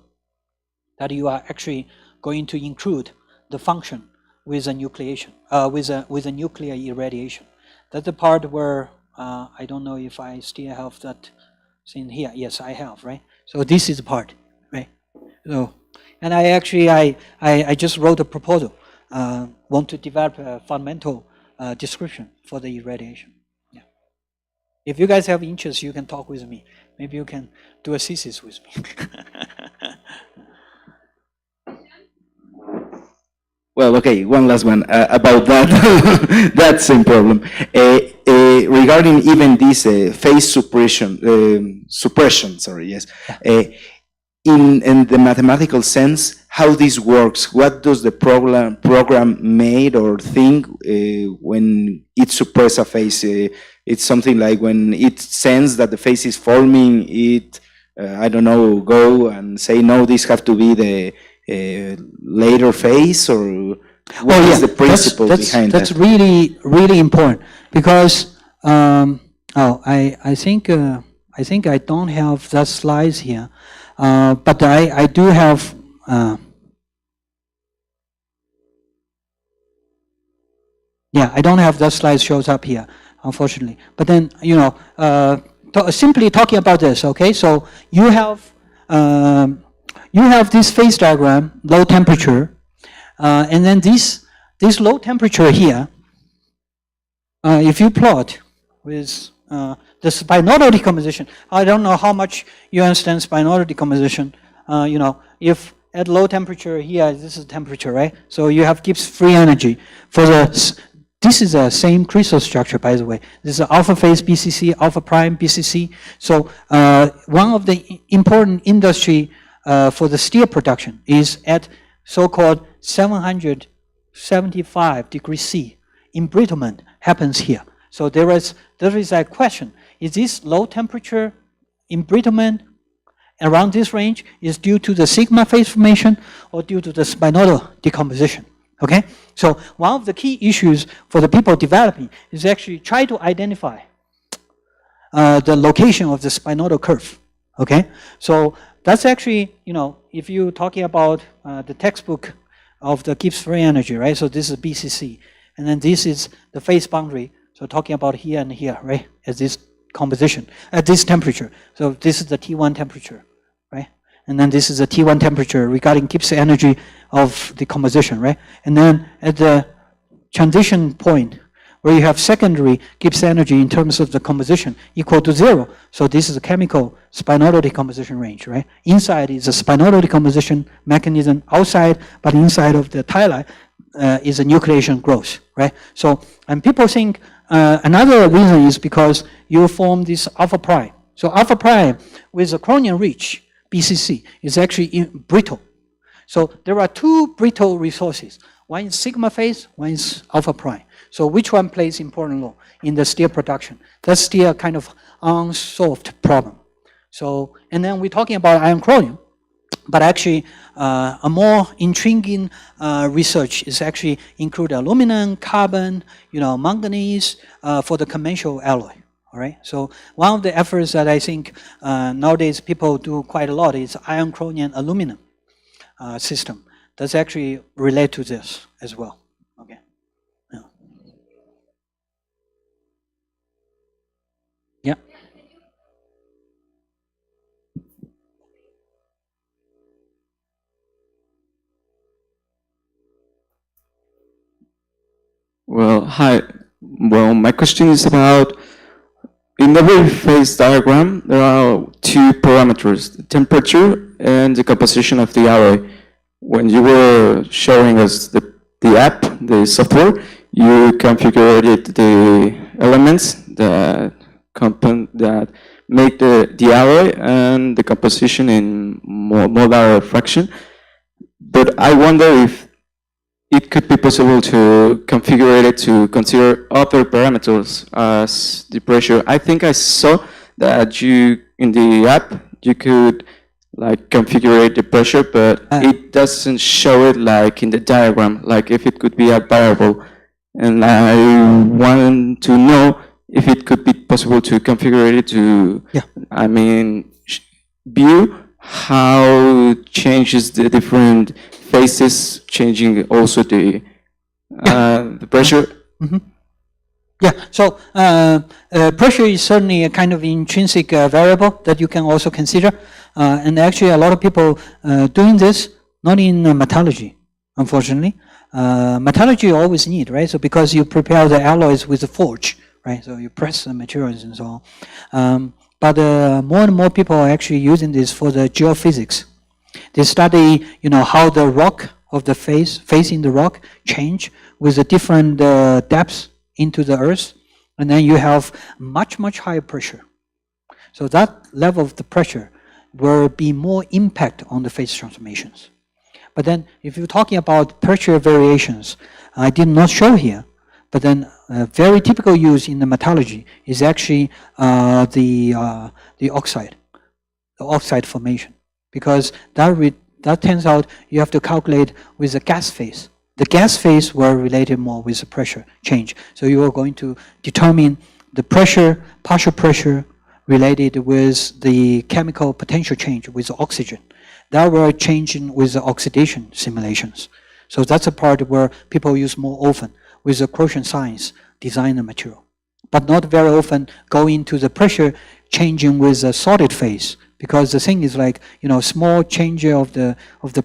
that you are actually going to include the function with a nucleation, with a nuclear irradiation. That's the part where I don't know if I still have that thing here. Yes, I have, right? So this is the part, right? So, and I actually, I just wrote a proposal, want to develop a fundamental description for the irradiation. If you guys have interest, you can talk with me. Maybe you can do a thesis with me. Well, okay, one last one about that. That same problem. Regarding even this phase suppression, sorry, yes. In the mathematical sense, how this works, what does the program made or think when it suppresses a phase? It's something like when it senses that the phase is forming, it, I don't know, go and say, no, this have to be the later phase, or what is the principle behind that? That's really, really important, because, I think I don't have that slides here, but I do have, yeah, I don't have that slide shows up here, unfortunately. But then, you know, simply talking about this, okay? So you have this phase diagram, low temperature, and then this low temperature here, if you plot with the spinodal decomposition, I don't know how much you understand spinodal decomposition. You know, if at low temperature here, this is temperature, right? So you have Gibbs free energy for the. This is the same crystal structure, by the way. This is alpha phase BCC, alpha prime BCC. So one of the important industry for the steel production is at so-called 775 degrees C. Embrittlement happens here. So there is a question: is this low temperature embrittlement around this range is due to the sigma phase formation or due to the spinodal decomposition? Okay, so one of the key issues for the people developing is actually try to identify the location of the spinodal curve. Okay, so that's actually, you know, if you're talking about the textbook of the Gibbs free energy, right? So this is BCC, and then this is the phase boundary. So talking about here and here, right? As this composition at this temperature. So this is the T1 temperature, right? And then this is the T1 temperature regarding Gibbs energy of the composition, right? And then at the transition point where you have secondary Gibbs energy in terms of the composition equal to 0. So this is a chemical spinodal decomposition range, right? Inside is a spinodal decomposition mechanism outside, but inside of the tile is a nucleation growth, right? So, and people think another reason is because you form this alpha prime. So alpha prime with a chromium rich BCC is actually brittle. So there are two brittle resources. One is sigma phase, one is alpha prime. So which one plays important role in the steel production? That's still a kind of unsolved problem. So, and then we're talking about iron chromium, but actually a more intriguing research is actually include aluminum, carbon, manganese for the conventional alloy. All right. So one of the efforts that I think nowadays people do quite a lot is iron chromium aluminum system. That's actually relate to this as well. Okay. Yeah. Yeah. Well, hi. Well, my question is about, in every phase diagram, there are two parameters, the temperature and the composition of the alloy. When you were showing us the app, the software, you configured the elements that make the alloy and the composition in molar fraction. But I wonder if it could be possible to configure it to consider other parameters as the pressure. I think I saw that in the app, you could configure the pressure, but it doesn't show it in the diagram, if it could be a variable. And I want to know if it could be possible to configure it to, view how changes the different phases, changing also the pressure. Mm-hmm. Yeah, so pressure is certainly a kind of intrinsic variable that you can also consider. And actually a lot of people doing this, not in metallurgy, unfortunately. Metallurgy you always need, right? So because you prepare the alloys with the forge, right? So you press the materials and so on. But more and more people are actually using this for the geophysics. They study, how the rock of the face in the rock change with the different depths into the earth, and then you have much, much higher pressure. So that level of the pressure will be more impact on the phase transformations. But then if you're talking about pressure variations, I did not show here, but then very typical use in the metallurgy is actually the oxide formation, because that turns out you have to calculate with the gas phase. The gas phase were related more with the pressure change. So you are going to determine the pressure, partial pressure related with the chemical potential change with oxygen. That were changing with the oxidation simulations. So that's a part where people use more often with the corrosion science, design the material. But not very often go into the pressure changing with the solid phase, because the thing is small change of the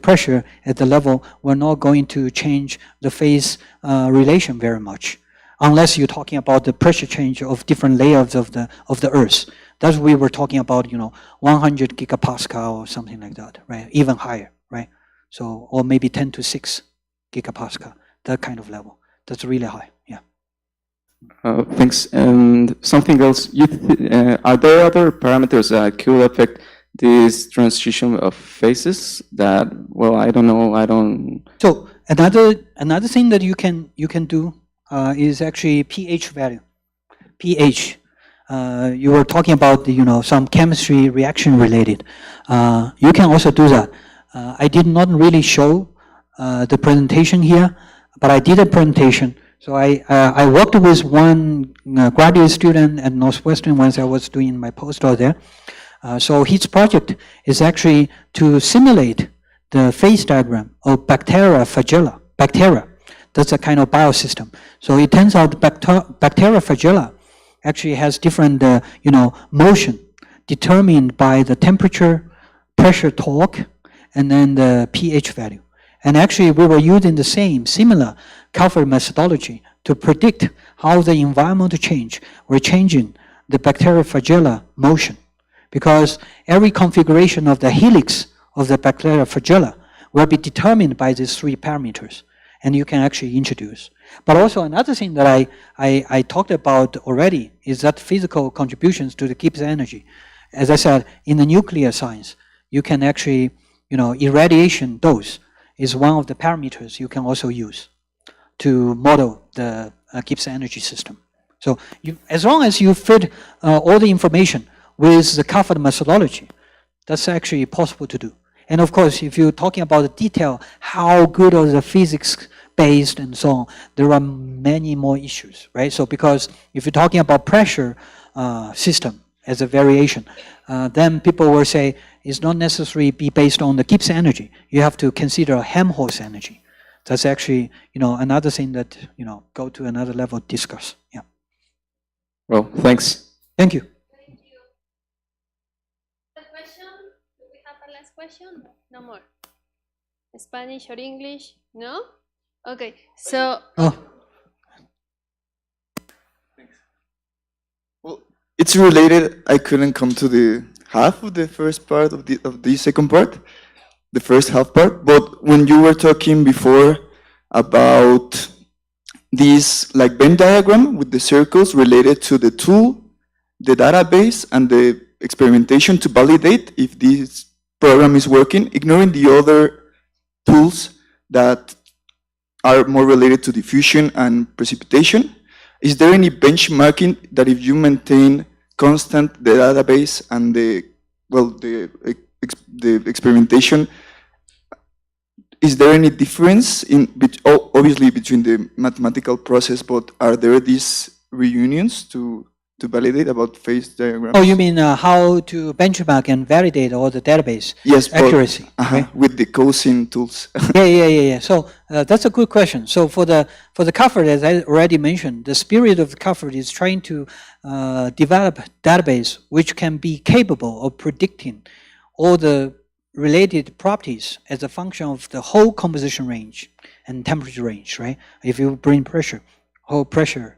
pressure at the level, we're not going to change the phase relation very much, unless you're talking about the pressure change of different layers of the earth. That's we were talking about, 100 gigapascal or something like that, right? Even higher, right? So, or maybe 10 to 6 gigapascal, that kind of level. That's really high, yeah. Thanks. And something else, are there other parameters that could affect this transition of phases that, well, I don't know, So another thing that you can do is actually pH value. pH. You were talking about some chemistry reaction related. You can also do that. I did not really show the presentation here, but I did a presentation. So I worked with one graduate student at Northwestern once I was doing my postdoc there. So his project is actually to simulate the phase diagram of bacteria flagella. Bacteria, that's a kind of biosystem. So it turns out bacteria flagella actually has different motion determined by the temperature, pressure, torque, and then the pH value. And actually we were using the similar CALPHAD methodology to predict how the environmental change were changing the bacteria flagella motion, because every configuration of the helix of the bacteria flagella will be determined by these three parameters, and you can actually introduce. But also another thing that I talked about already is that physical contributions to the Gibbs energy. As I said, in the nuclear science, you can actually, irradiation dose is one of the parameters you can also use to model the Gibbs energy system. So as long as you fit all the information with the CALPHAD methodology, that's actually possible to do. And of course, if you're talking about the detail, how good are the physics based and so on, there are many more issues, right? So because if you're talking about pressure system as a variation, then people will say it's not necessarily be based on the Gibbs energy. You have to consider Helmholtz energy. That's actually, another thing that, go to another level to discuss. Yeah. Well, thanks. Thank you. Do we have a last question? No more. Spanish or English? No? Okay, so... Oh. Well, it's related. I couldn't come to the half of the first part of the second part, the first half part. But when you were talking before about this like Venn diagram with the circles related to the tool, the database, and the experimentation to validate if this program is working, ignoring the other tools that are more related to diffusion and precipitation, is there any benchmarking that if you maintain constant the database and the experimentation, is there any difference obviously between the mathematical process, but are there these reunions to validate about phase diagrams? Oh, you mean how to benchmark and validate all the database accuracy? Right? With the COSIN tools. Yeah. So that's a good question. So for the CALPHAD, as I already mentioned, the spirit of the CALPHAD is trying to develop database which can be capable of predicting all the related properties as a function of the whole composition range and temperature range, right? If you bring pressure, whole pressure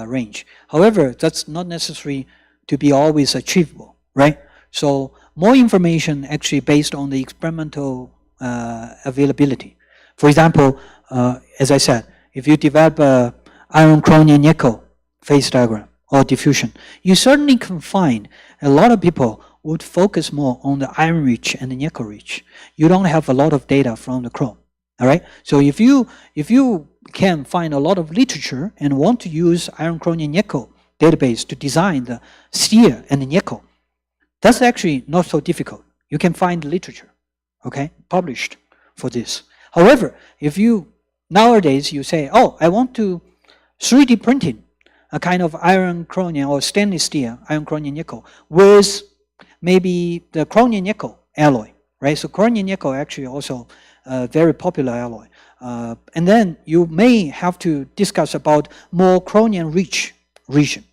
range. However, that's not necessary to be always achievable, right? So more information actually based on the experimental availability. For example, as I said, if you develop a iron, chromium, nickel phase diagram or diffusion, you certainly can find a lot of people would focus more on the iron rich and the nickel rich. You don't have a lot of data from the chrome, all right? So if you can find a lot of literature and want to use iron, chromium, nickel database to design the steel and the nickel, that's actually not so difficult. You can find literature, okay, published for this. However, if you, nowadays you say, oh, I want to 3D printing a kind of iron, chromium, or stainless steel, iron, chromium, nickel, with maybe the chromium nickel alloy, right? So chromium nickel actually also a very popular alloy. And then you may have to discuss about more chromium rich region.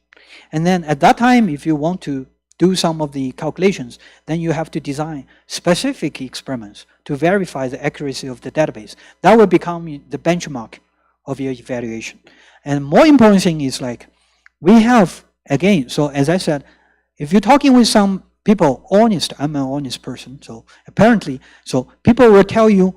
And then at that time, if you want to do some of the calculations, then you have to design specific experiments to verify the accuracy of the database. That will become the benchmark of your evaluation. And more important thing is like, we have, again, so as I said, if you're talking with some people, honest, I'm an honest person, so apparently, so people will tell you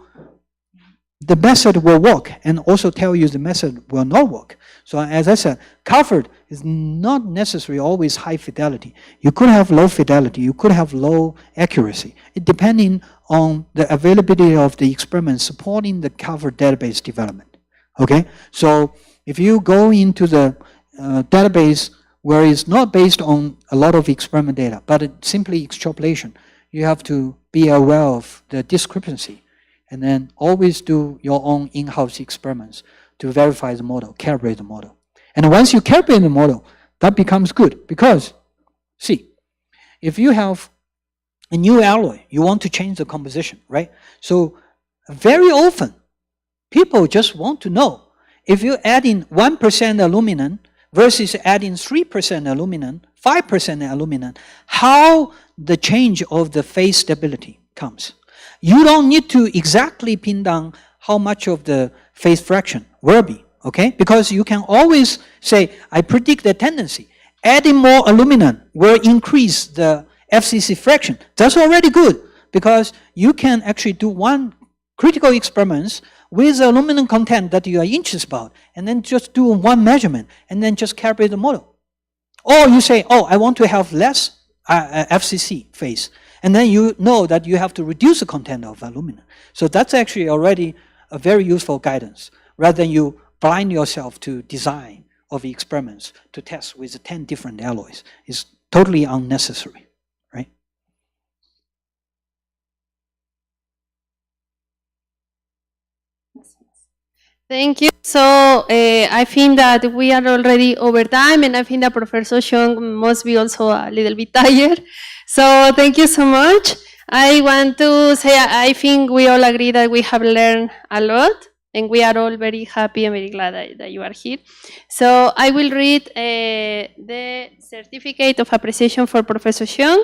the method will work and also tell you the method will not work. So as I said, CALPHAD is not necessarily always high fidelity. You could have low fidelity, you could have low accuracy, it depending on the availability of the experiment supporting the CALPHAD database development. Okay, so if you go into the database where it's not based on a lot of experiment data, but it's simply extrapolation, you have to be aware of the discrepancy and then always do your own in-house experiments to verify the model, calibrate the model. And once you calibrate the model, that becomes good because, see, if you have a new alloy, you want to change the composition, right? So very often, people just want to know if you add in 1% aluminum versus adding 3% aluminum, 5% aluminum, how the change of the phase stability comes. You don't need to exactly pin down how much of the phase fraction will be, okay? Because you can always say, I predict the tendency. Adding more aluminum will increase the FCC fraction. That's already good because you can actually do one critical experiments with the aluminum content that you are interested about, and then just do one measurement, and then just calibrate the model. Or you say, oh, I want to have less FCC phase, and then you know that you have to reduce the content of aluminum. So that's actually already a very useful guidance, rather than you blind yourself to design of the experiments to test with 10 different alloys. It's totally unnecessary, right? Thank you. So I think that we are already over time, and I think that Professor Xiong must be also a little bit tired. So thank you so much. I want to say I think we all agree that we have learned a lot, and we are all very happy and very glad that you are here. So I will read the certificate of appreciation for Professor Xiong.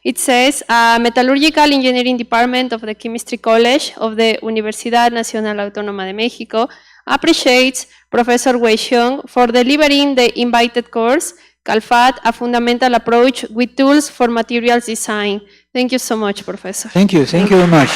It says, Metallurgical Engineering Department of the Chemistry College of the Universidad Nacional Autónoma de México appreciates Professor Wei Xiong for delivering the invited course, CALPHAD, a fundamental approach with tools for materials design. Thank you so much, Professor. Thank you very much.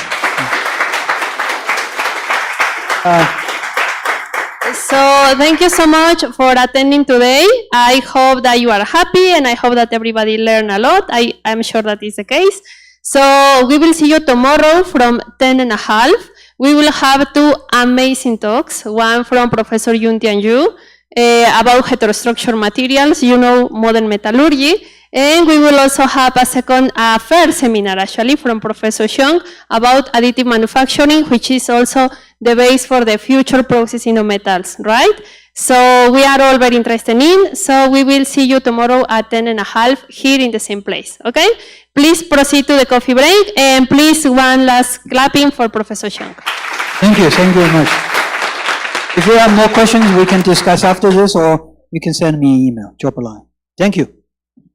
So thank you so much for attending today. I hope that you are happy, and I hope that everybody learned a lot. I'm sure that is the case. So we will see you tomorrow from 10:30. We will have two amazing talks, one from Professor Yun Tianyu about heterostructure materials, modern metallurgy, and we will also have a first seminar actually from Professor Xiong about additive manufacturing, which is also the base for the future processing of metals, right? So we are all very interested in, so we will see you tomorrow at 10:30 here in the same place, okay? Please proceed to the coffee break, and please one last clapping for Professor Xiong. Thank you very much. If you have more questions, we can discuss after this, or you can send me an email, drop a line. Thank you.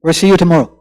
We'll see you tomorrow.